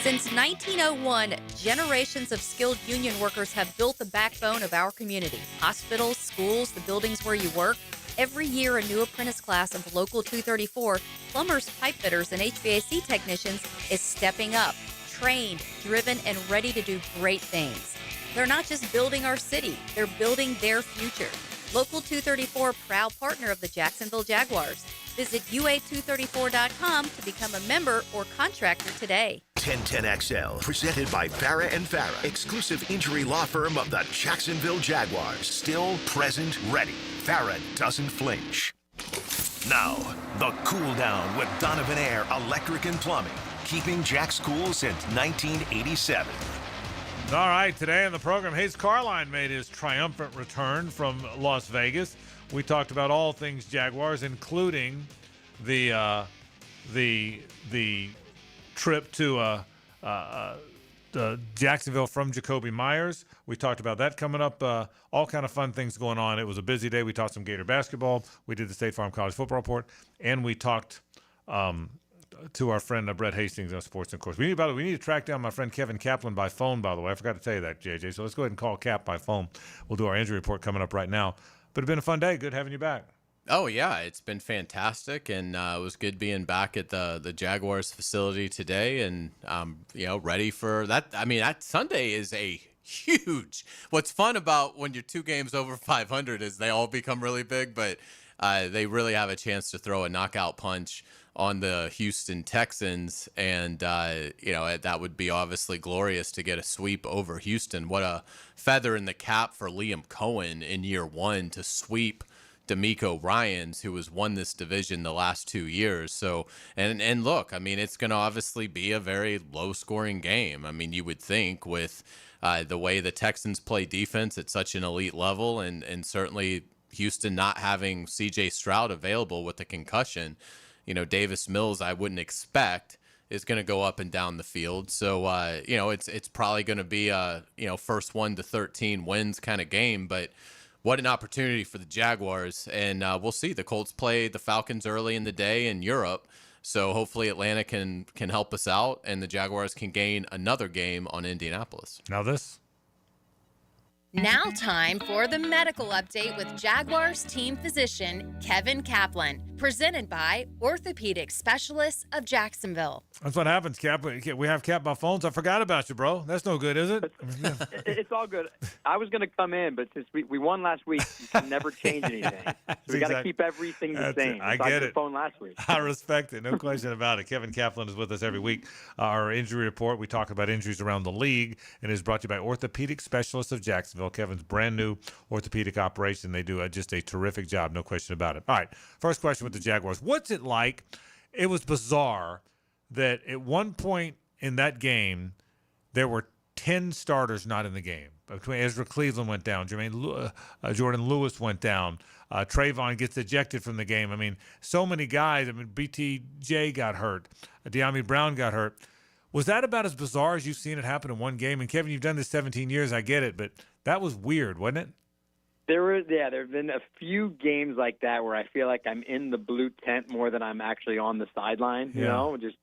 Since 1901, generations of skilled union workers have built the backbone of our community. Hospitals, schools, the buildings where you work. Every year, a new apprentice class of Local 234, plumbers, pipe fitters, and HVAC technicians is stepping up, trained, driven, and ready to do great things. They're not just building our city, they're building their future. Local 234, proud partner of the Jacksonville Jaguars. Visit UA234.com to become a member or contractor today. 1010XL, presented by Farah & Farah, exclusive injury law firm of the Jacksonville Jaguars. Still, present, ready. Farah doesn't flinch. Now, the cool down with Donovan Air Electric and Plumbing, keeping Jack's cool since 1987. All right, today on the program, Hayes Carline made his triumphant return from Las Vegas. We talked about all things Jaguars, including the trip to Jacksonville from Jacoby Myers. We talked about that coming up. All kind of fun things going on. It was a busy day. We talked some Gator basketball. We did the State Farm College Football Report, and we talked to our friend Brett Hastings on Sports and Course. We need to track down my friend Kevin Kaplan by phone, by the way. I forgot to tell you that, JJ. So let's go ahead and call Cap by phone. We'll do our injury report coming up right now. But it's been a fun day. Good having you back. Oh, yeah, it's been fantastic, and it was good being back at the Jaguars facility today and, ready for that. I mean, that Sunday is a huge. What's fun about when you're 2 games over 500 is they all become really big, but they really have a chance to throw a knockout punch on the Houston Texans, and, that would be obviously glorious to get a sweep over Houston. What a feather in the cap for Liam Cohen in year 1 to sweep D'Amico Ryans, who has won this division the last 2 years. So, and look, I mean, it's going to obviously be a very low-scoring game. I mean, you would think with the way the Texans play defense at such an elite level, and certainly Houston not having C.J. Stroud available with the concussion, Davis Mills, I wouldn't expect is going to go up and down the field. So, it's probably going to be a, first 1 to 13 wins kind of game, but what an opportunity for the Jaguars. And we'll see. The Colts play the Falcons early in the day in Europe. So hopefully Atlanta can help us out, and the Jaguars can gain another game on Indianapolis. Now this. Now time for the medical update with Jaguars team physician Kevin Kaplan, presented by Orthopedic Specialists of Jacksonville. That's what happens, Cap. We have Cap by phones. I forgot about you, bro. That's no good, is it? It's all good. I was going to come in, but since we won last week, you can never change anything. So we got to keep everything the same. I get it. Phone last week. I respect it. No question about it. Kevin Kaplan is with us every week. Our injury report, we talk about injuries around the league, and is brought to you by Orthopedic Specialists of Jacksonville. Kevin's brand new orthopedic operation. They do just a terrific job, no question about it. All right, first question with the Jaguars. What's it like? It was bizarre that at one point in that game, there were 10 starters not in the game. Ezra Cleveland went down. Jordan Lewis went down. Trayvon gets ejected from the game. I mean, so many guys. I mean, BTJ got hurt. De'Ami Brown got hurt. Was that about as bizarre as you've seen it happen in one game? And, Kevin, you've done this 17 years. I get it. But that was weird, wasn't it? There have been a few games like that where I feel like I'm in the blue tent more than I'm actually on the sideline. Just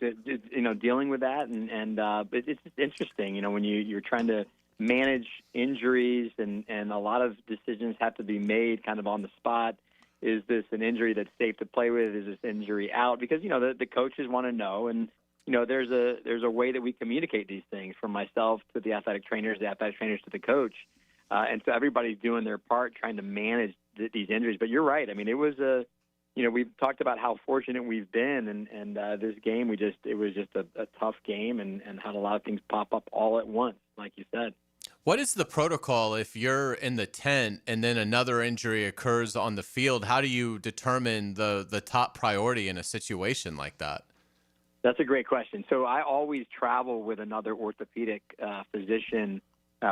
dealing with that, and it's just interesting. When you're trying to manage injuries, and a lot of decisions have to be made kind of on the spot. Is this an injury that's safe to play with? Is this injury out? Because the coaches want to know, and there's a way that we communicate these things, from myself to the athletic trainers to the coach. And so everybody's doing their part trying to manage these injuries. But you're right. I mean, it was we've talked about how fortunate we've been, and this game, it was just a tough game and had a lot of things pop up all at once, like you said. What is the protocol if you're in the tent and then another injury occurs on the field? How do you determine the top priority in a situation like that? That's a great question. So I always travel with another orthopedic physician.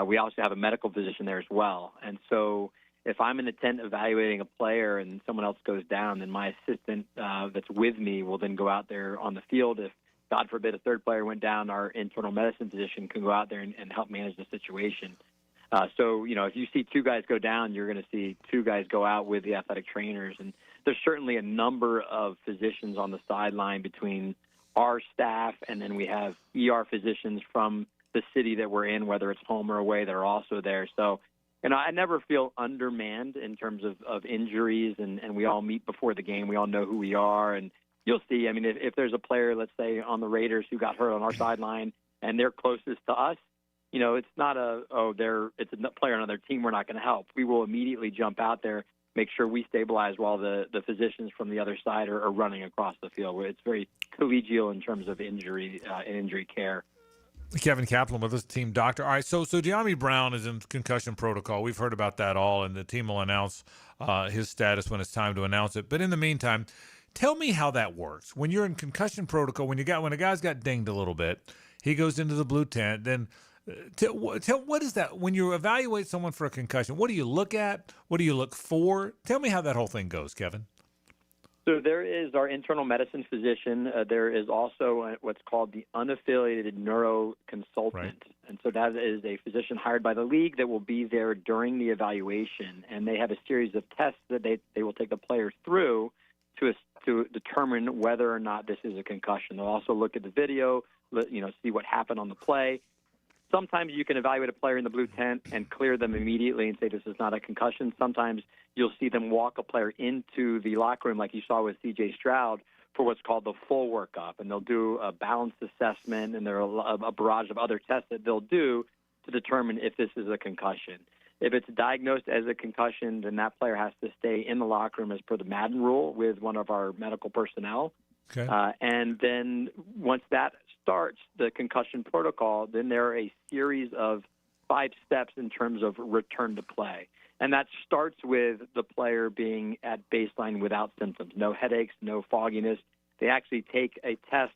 We also have a medical physician there as well. And so if I'm in the tent evaluating a player and someone else goes down, then my assistant that's with me will then go out there on the field. If, God forbid, a third player went down, our internal medicine physician can go out there and help manage the situation. So, if you see 2 guys go down, you're going to see 2 guys go out with the athletic trainers. And there's certainly a number of physicians on the sideline between our staff, and then we have ER physicians from the city that we're in, whether it's home or away, that are also there. So, I never feel undermanned in terms of injuries, and we all meet before the game. We all know who we are, and you'll see. I mean, if there's a player, let's say, on the Raiders who got hurt on our sideline and they're closest to us, it's not it's a player on another team we're not going to help. We will immediately jump out there, make sure we stabilize while the physicians from the other side are running across the field. It's very collegial in terms of injury care. Kevin Kaplan with us, team doctor. All right, so De'Ami Brown is in concussion protocol. We've heard about that all, and the team will announce his status when it's time to announce it. But in the meantime, tell me how that works. When you're in concussion protocol, when a guy's got dinged a little bit, he goes into the blue tent. Then tell what is that? When you evaluate someone for a concussion, what do you look at? What do you look for? Tell me how that whole thing goes, Kevin. So there is our internal medicine physician. There is also what's called the unaffiliated neuro consultant. Right. And so that is a physician hired by the league that will be there during the evaluation. And they have a series of tests that they will take the players through to to determine whether or not this is a concussion. They'll also look at the video, see what happened on the play. Sometimes you can evaluate a player in the blue tent and clear them immediately and say this is not a concussion. Sometimes you'll see them walk a player into the locker room like you saw with C.J. Stroud for what's called the full workup, and they'll do a balanced assessment, and there are a barrage of other tests that they'll do to determine if this is a concussion. If it's diagnosed as a concussion, then that player has to stay in the locker room as per the Madden rule with one of our medical personnel. Okay. And then once that starts, the concussion protocol, then there are a series of 5 steps in terms of return to play. And that starts with the player being at baseline without symptoms, no headaches, no fogginess. They actually take a test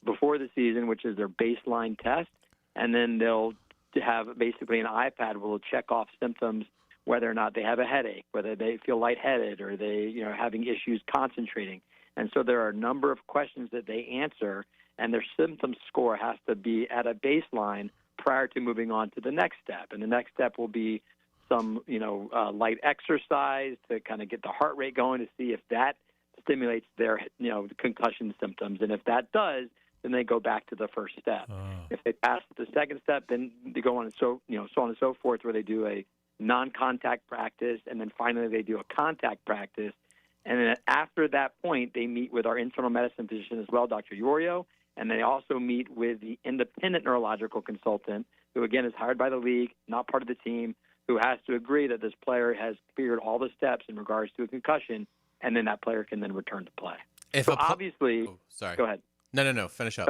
before the season, which is their baseline test, and then they'll have basically an iPad where they'll check off symptoms, whether or not they have a headache, whether they feel lightheaded, or they having issues concentrating. And so there are a number of questions that they answer, and their symptom score has to be at a baseline prior to moving on to the next step. And the next step will be some, light exercise to kind of get the heart rate going to see if that stimulates their, concussion symptoms. And if that does, then they go back to the first step. If they pass the second step, then they go on and so on and so forth, where they do a non-contact practice, and then finally they do a contact practice. And then after that point, they meet with our internal medicine physician as well, Dr. Iorio, and they also meet with the independent neurological consultant, who, again, is hired by the league, not part of the team, who has to agree that this player has cleared all the steps in regards to a concussion, and then that player can then return to play. Obviously, sorry. Go ahead. No, finish up.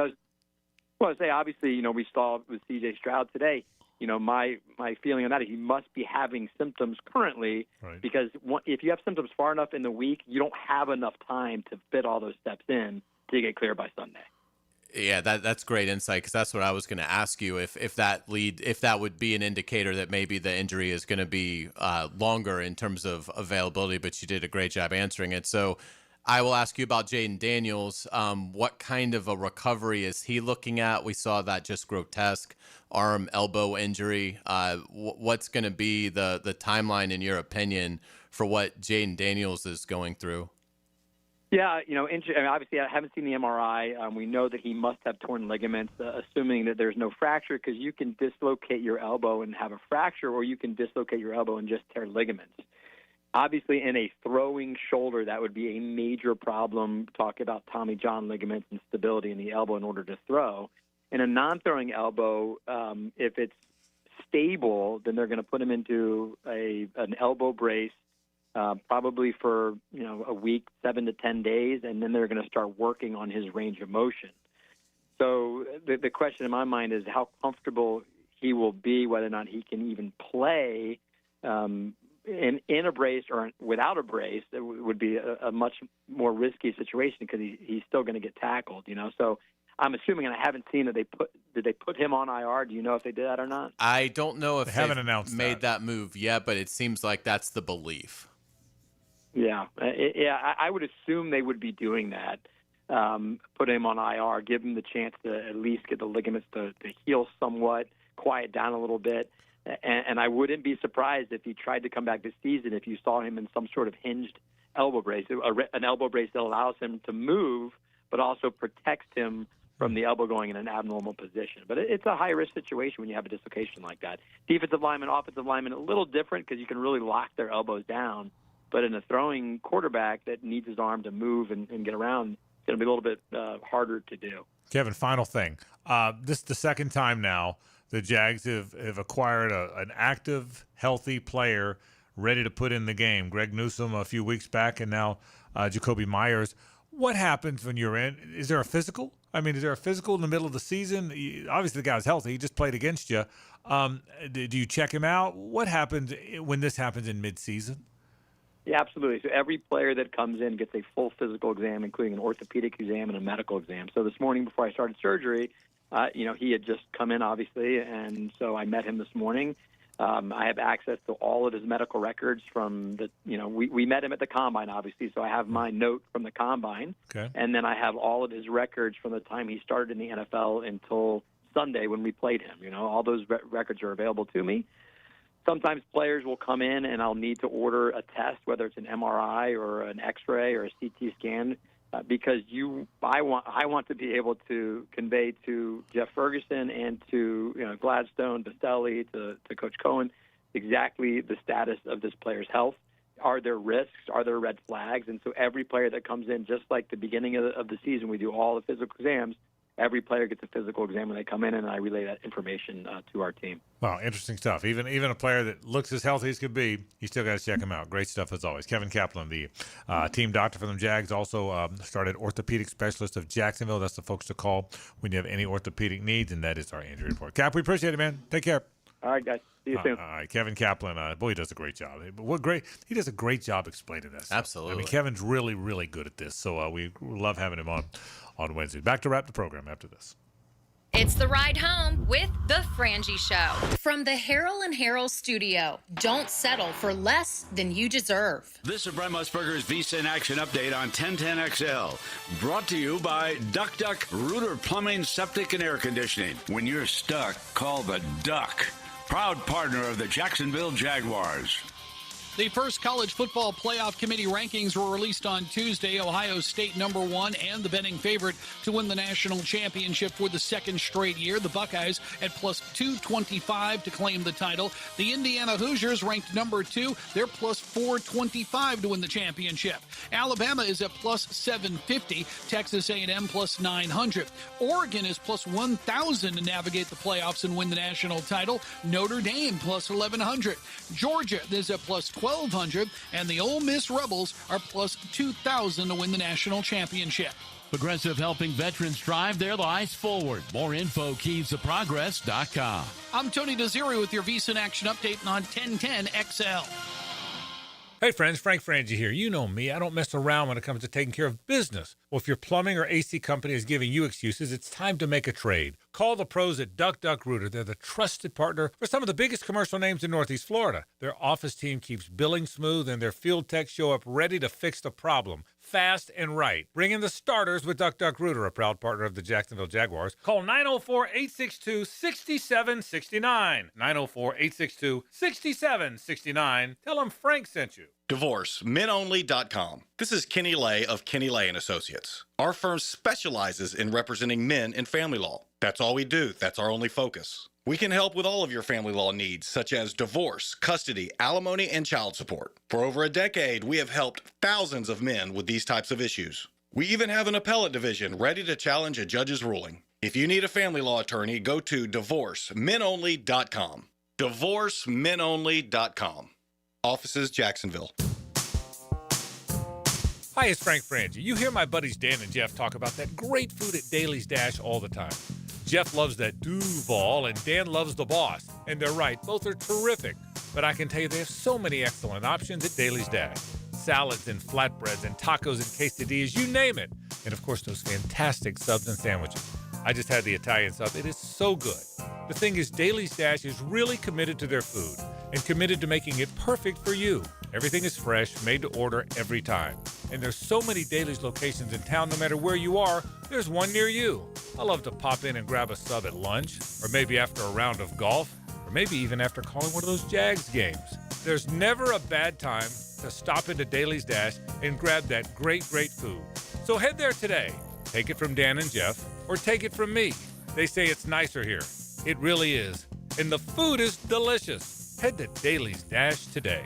Well, I say, obviously, we saw with C.J. Stroud today, my feeling on that is he must be having symptoms currently, because if you have symptoms far enough in the week, you don't have enough time to fit all those steps in to get clear by Sunday. Yeah, that's great insight, because that's what I was going to ask you, if that would be an indicator that maybe the injury is going to be longer in terms of availability, but you did a great job answering it. So I will ask you about Jaden Daniels. What kind of a recovery is he looking at? We saw that just grotesque arm, elbow injury. What's going to be the timeline, in your opinion, for what Jaden Daniels is going through? Yeah, obviously I haven't seen the MRI. We know that he must have torn ligaments, assuming that there's no fracture, because you can dislocate your elbow and have a fracture, or you can dislocate your elbow and just tear ligaments. Obviously, in a throwing shoulder, that would be a major problem. Talk about Tommy John ligaments and stability in the elbow in order to throw. In a non-throwing elbow, if it's stable, then they're going to put him into an elbow brace, probably for a week, 7 to 10 days, and then they're going to start working on his range of motion. So the question in my mind is how comfortable he will be, whether or not he can even play in a brace or without a brace. It would be a much more risky situation, because he's still going to get tackled. So I'm assuming, and I haven't seen that did they put him on IR? Do you know if they did that or not? I don't know if they haven't announced made that move yet, but it seems like that's the belief. Yeah, I would assume they would be doing that. Put him on IR, give him the chance to at least get the ligaments to heal somewhat, quiet down a little bit. And I wouldn't be surprised if he tried to come back this season if you saw him in some sort of hinged elbow brace, an elbow brace that allows him to move but also protects him from the elbow going in an abnormal position. But it's a high-risk situation when you have a dislocation like that. Defensive lineman, offensive lineman, a little different, because you can really lock their elbows down. But in a throwing quarterback that needs his arm to move and get around, it's going to be a little bit harder to do. Kevin, final thing. This is the second time now the Jags have acquired an active, healthy player ready to put in the game. Greg Newsome a few weeks back, and now Jacoby Myers. What happens when you're in? Is there a physical? I mean, is there a physical in the middle of the season? Obviously, the guy's healthy. He just played against you. Do you check him out? What happens when this happens in midseason? Yeah, absolutely. So every player that comes in gets a full physical exam, including an orthopedic exam and a medical exam. So this morning before I started surgery, he had just come in, obviously, and so I met him this morning. I have access to all of his medical records from we met him at the Combine, obviously, so I have my note from the Combine. Okay. And then I have all of his records from the time he started in the NFL until Sunday when we played him. All those records are available to me. Sometimes players will come in and I'll need to order a test, whether it's an MRI or an X-ray or a CT scan, because I want to be able to convey to Jeff Ferguson and to Gladstone, Bastelli, to Coach Cohen exactly the status of this player's health. Are there risks? Are there red flags? And so every player that comes in, just like the beginning of the season, we do all the physical exams. Every player gets a physical exam when they come in, and I relay that information to our team. Wow, interesting stuff. Even a player that looks as healthy as could be, you still got to check him out. Great stuff as always. Kevin Kaplan, the team doctor for the Jags, also started orthopedic specialist of Jacksonville. That's the folks to call when you have any orthopedic needs, and that is our injury report. Cap, we appreciate it, man. Take care. All right, guys. See you soon. All right, Kevin Kaplan. Boy, he does a great job. He does a great job explaining this. Absolutely. I mean, Kevin's really, really good at this. So we love having him on Wednesday. Back to wrap the program after this. It's the ride home with the Frangie Show. From the Harrell and Harrell studio. Don't settle for less than you deserve. This is Brent Musburger's Visa in Action update on 1010XL. Brought to you by Duck Duck Rooter Plumbing, Septic, and Air Conditioning. When you're stuck, call the Duck. Proud partner of the Jacksonville Jaguars. The first college football playoff committee rankings were released on Tuesday. Ohio State #1 and the betting favorite to win the national championship for the second straight year. The Buckeyes at plus 225 to claim the title. The Indiana Hoosiers ranked #2. They're plus 425 to win the championship. Alabama is at plus 750. Texas A&M plus 900. Oregon is plus 1,000 to navigate the playoffs and win the national title. Notre Dame plus 1,100. Georgia is at plus 1,200, and the Ole Miss Rebels are plus 2,000 to win the national championship. Progressive helping veterans drive their lives forward. More info, KeysToProgress.com. I'm Tony Desiri with your Visa in Action update on 1010XL. Hey friends, Frank Frangie here. You know me. I don't mess around when it comes to taking care of business. Well, if your plumbing or AC company is giving you excuses, it's time to make a trade. Call the pros at Duck Duck Rooter. They're the trusted partner for some of the biggest commercial names in Northeast Florida. Their office team keeps billing smooth, and their field techs show up ready to fix the problem fast and right. Bring in the starters with Duck Duck Rooter, a proud partner of the Jacksonville Jaguars. Call 904-862-6769. 904-862-6769. Tell them Frank sent you. DivorceMenOnly.com. This is Kenny Lay of Kenny Lay & Associates. Our firm specializes in representing men in family law. That's all we do. That's our only focus. We can help with all of your family law needs, such as divorce, custody, alimony, and child support. For over a decade, we have helped thousands of men with these types of issues. We even have an appellate division ready to challenge a judge's ruling. If you need a family law attorney, go to DivorceMenOnly.com. DivorceMenOnly.com. Offices, Jacksonville. Hi, it's Frank Frangie. You hear my buddies Dan and Jeff talk about that great food at Daly's Dash all the time. Jeff loves that Duval, and Dan loves the Boss. And they're right, both are terrific. But I can tell you they have so many excellent options at Daly's Dash. Salads and flatbreads and tacos and quesadillas, you name it. And of course, those fantastic subs and sandwiches. I just had the Italian sub. It is so good. The thing is, Daly's Dash is really committed to their food and committed to making it perfect for you. Everything is fresh, made to order every time. And there's so many Daly's locations in town, no matter where you are, there's one near you. I love to pop in and grab a sub at lunch, or maybe after a round of golf, or maybe even after calling one of those Jags games. There's never a bad time to stop into Daly's Dash and grab that great, great food. So head there today. Take it from Dan and Jeff, or take it from me. They say it's nicer here. It really is. And the food is delicious. Head to Daly's Dash today.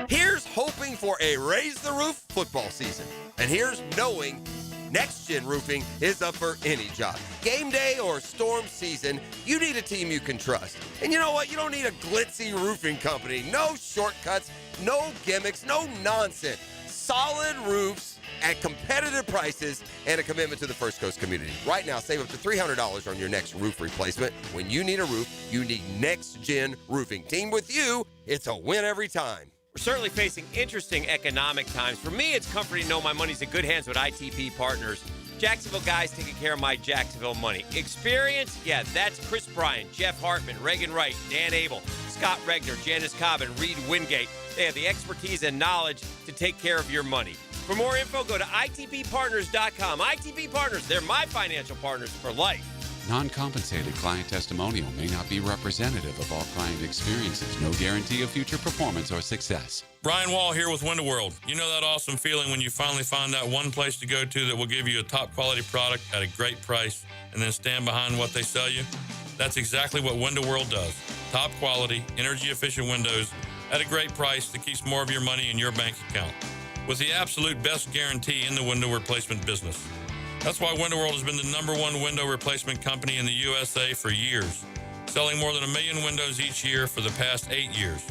Here's hoping for a Raise the Roof football season. And here's knowing Next Gen Roofing is up for any job. Game day or storm season, you need a team you can trust. And you know what? You don't need a glitzy roofing company. No shortcuts, no gimmicks, no nonsense. Solid roofs at competitive prices and a commitment to the First Coast community. Right now, save up to $300 on your next roof replacement. When you need a roof, you need Next Gen Roofing. Team with you, it's a win every time. We're certainly facing interesting economic times. For me, it's comforting to know my money's in good hands with ITP Partners. Jacksonville guys taking care of my Jacksonville money. Experience? Yeah, that's Chris Bryan, Jeff Hartman, Reagan Wright, Dan Abel, Scott Regner, Janice Cobb, and Reed Wingate. They have the expertise and knowledge to take care of your money. For more info, go to ITPPartners.com. ITP Partners, they're my financial partners for life. Non-compensated client testimonial may not be representative of all client experiences. No guarantee of future performance or success. Brian Wall here with Window World. You know that awesome feeling when you finally find that one place to go to that will give you a top quality product at a great price and then stand behind what they sell you? That's exactly what Window World does. Top quality, energy efficient windows at a great price that keeps more of your money in your bank account. With the absolute best guarantee in the window replacement business. That's why Window World has been the #1 window replacement company in the USA for years, selling more than 1 million windows each year for the past 8 years.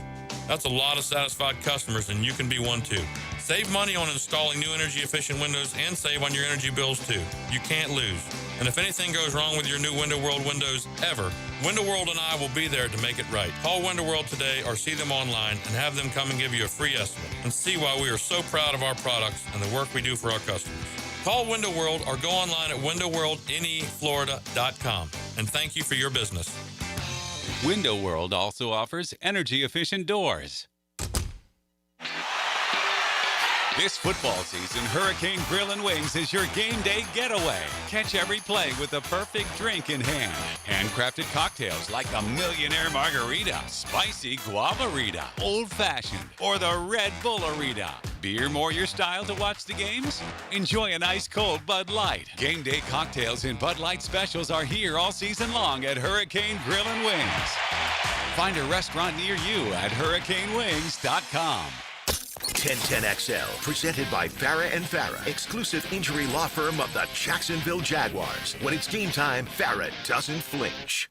That's a lot of satisfied customers, and you can be one too. Save money on installing new energy-efficient windows and save on your energy bills too. You can't lose. And if anything goes wrong with your new Window World windows ever, Window World and I will be there to make it right. Call Window World today or see them online and have them come and give you a free estimate and see why we are so proud of our products and the work we do for our customers. Call Window World or go online at windowworldneflorida.com. And thank you for your business. Window World also offers energy-efficient doors. This football season, Hurricane Grill and Wings is your game day getaway. Catch every play with the perfect drink in hand. Handcrafted cocktails like the Millionaire Margarita, Spicy Guavarita, Old Fashioned, or the Red Bullerita. Beer more your style to watch the games? Enjoy an ice cold Bud Light. Game day cocktails and Bud Light specials are here all season long at Hurricane Grill and Wings. Find a restaurant near you at hurricanewings.com. 1010XL, presented by Farah & Farah, exclusive injury law firm of the Jacksonville Jaguars. When it's game time, Farah doesn't flinch.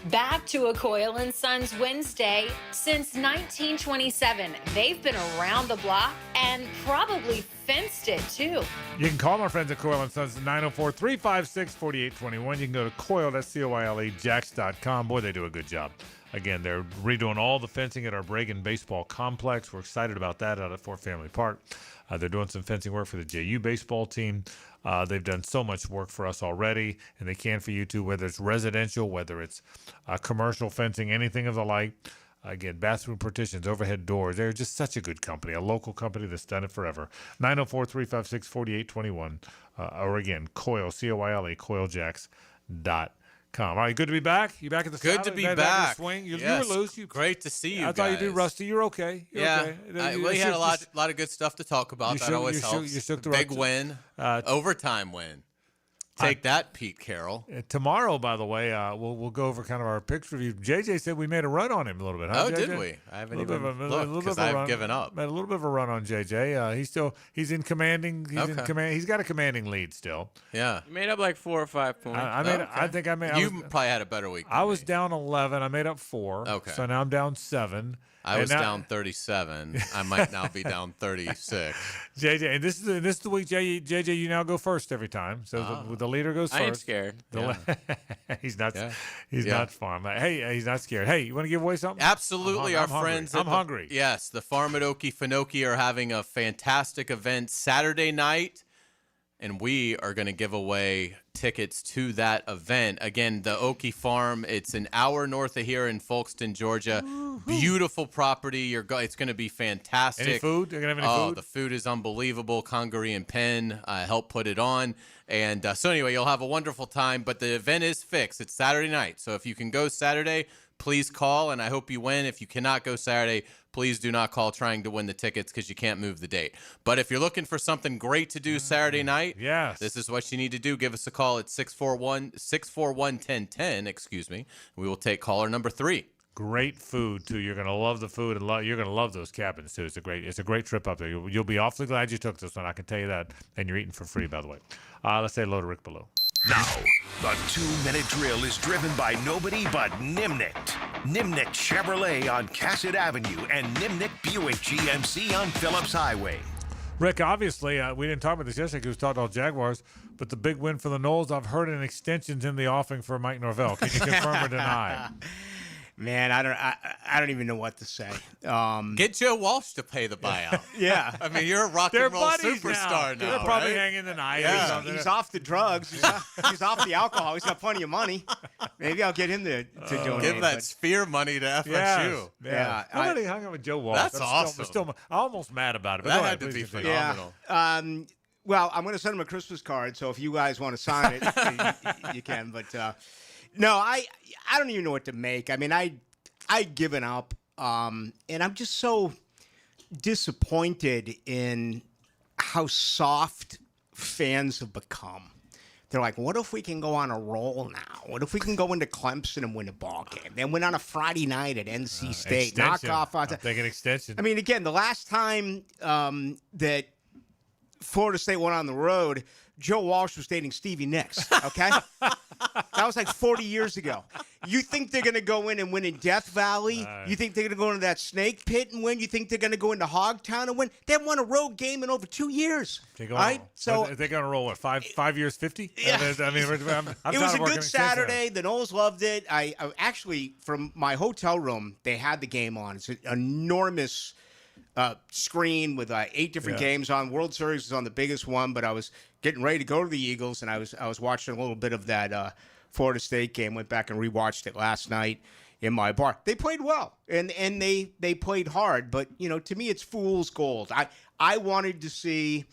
Back to a Coyle & Sons Wednesday. Since 1927, they've been around the block and probably fenced it, too. You can call our friends at Coyle & Sons at 904-356-4821. You can go to Coyle, that's C-O-I-L-E, Jacks.com. Boy, they do a good job. Again, they're redoing all the fencing at our Bregan Baseball Complex. We're excited about that out at Fort Family Park. They're doing some fencing work for the JU baseball team. They've done so much work for us already, and they can for you too, whether it's residential, whether it's commercial fencing, anything of the like. Again, bathroom partitions, overhead doors. They're just such a good company, a local company that's done it forever. 904-356-4821. Or again, Coyle, C-O-I-L-E, CoyleJacks.com. All right, good to be back. You back at the Good to be back. Swing. You Yes. were loose. Great to see you. I thought you did, Rusty. You're okay. Yeah, okay. we had a lot of good stuff to talk about. That always helps. You shook the big rock. win, overtime win. Take that, Pete Carroll. Tomorrow, by the way, we'll go over kind of our picks review. JJ said we made a run on him a little bit. Huh, Oh, JJ? did we? I haven't even looked because I've given up. Made a little bit of a run on JJ. He's in commanding. He's in command. He's got a commanding lead still. Yeah. You made up like 4 or 5 points. I think I made. You probably had a better week. I was down 11. I made up 4. Okay. So now I'm down 7. I was down 37. I might now be down 36. JJ, and this is the week. JJ, you now go first every time. So the leader goes first. I ain't scared. He's not. He's not fun. Hey, he's not scared. Hey, you want to give away something? Absolutely, I'm our friends. I'm hungry. Yes, the Farm at Okefenokee are having a fantastic event Saturday night, and we are going to give away tickets to that event. Again, the Okie Farm, it's an hour north of here in Folkston, Georgia. Beautiful property. It's going to be fantastic. Any food? They're going to have any food? The food is unbelievable. Congaree and Penn helped put it on. And so anyway, you'll have a wonderful time, but the event is fixed. It's Saturday night. So if you can go Saturday, please call, and I hope you win. If you cannot go Saturday, please do not call trying to win the tickets because you can't move the date. But if you're looking for something great to do Saturday night, yes, this is what you need to do. Give us a call at 641-1010, excuse me. We will take caller number 3. Great food too. You're gonna love the food, and you're gonna love those cabins too. It's a great trip up there. You'll be awfully glad you took this one. I can tell you that. And you're eating for free, by the way. Let's say hello to Rick Below. Now, the 2-minute drill is driven by nobody but Nimnicht. Nimnicht Chevrolet on Cassett Avenue and Nimnicht Buick GMC on Phillips Highway. Rick, obviously, we didn't talk about this yesterday because we talked about Jaguars, but the big win for the Noles, I've heard an extension's in the offing for Mike Norvell. Can you confirm or deny? Man, I don't even know what to say. Get Joe Walsh to pay the buyout. Yeah. I mean, you're a rock and roll superstar now. They're probably right? hanging the night. Yeah. He's off the drugs. He's off the alcohol. He's got plenty of money. Maybe I'll get him to donate. Give that Sphere money to FSU. Yes. Yeah. Nobody hung out with Joe Walsh. That's awesome. I'm almost mad about it. But that go had ahead, to be continue. phenomenal. Yeah. Well, I'm going to send him a Christmas card, so if you guys want to sign it, you can. But no, I don't even know what to make. I mean, I'd given up, and I'm just so disappointed in how soft fans have become. They're like, what if we can go on a roll now? What if we can go into Clemson and win a ball game? Then win on a Friday night at NC State. Knock off. I'm thinking extension. I mean, again, the last time that Florida State went on the road, Joe Walsh was dating Stevie Nicks, okay? That was like 40 years ago. You think they're going to go in and win in Death Valley? You think they're going to go into that snake pit and win? You think they're going to go into Hogtown and win? They haven't won a road game in over 2 years. Right? So they're going to roll, what, five years, 50? Yeah. I mean, I'm it was a working good Saturday. The Knowles loved it. I actually, from my hotel room, they had the game on. It's an enormous screen with 8 different games on. World Series was on the biggest one, but I was getting ready to go to the Eagles, and I was watching a little bit of that Florida State game. Went back and rewatched it last night in my bar. They played well, and they played hard, but to me it's fool's gold. I wanted to see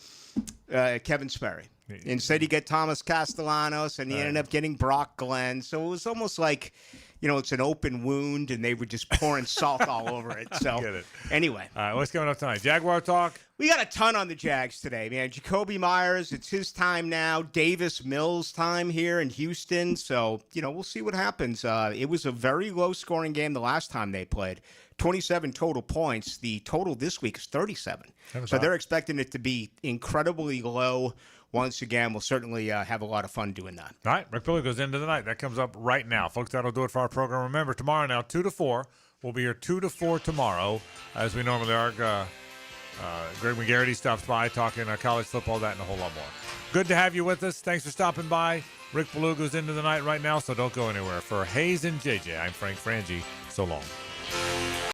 Kevin Sperry. Instead, you get Thomas Castellanos, and he ended up getting Brock Glenn. So it was almost like, it's an open wound, and they were just pouring salt all over it. So Get it. Anyway. All right, what's coming up tonight? Jaguar talk? We got a ton on the Jags today, man. Jacoby Myers, it's his time now. Davis Mills' time here in Houston. So, we'll see what happens. It was a very low-scoring game the last time they played. 27 total points. The total this week is 37. So they're expecting it to be incredibly low. Once again, we'll certainly have a lot of fun doing that. All right, Rick Billy goes into the night. That comes up right now. Folks, that'll do it for our program. Remember, tomorrow now, 2 to 4. We'll be here 2 to 4 tomorrow, as we normally are. Greg McGarity stops by talking college football, that, and a whole lot more. Good to have you with us. Thanks for stopping by. Rick Ballou goes into the night right now, so don't go anywhere. For Hayes and JJ, I'm Frank Frangie. So long.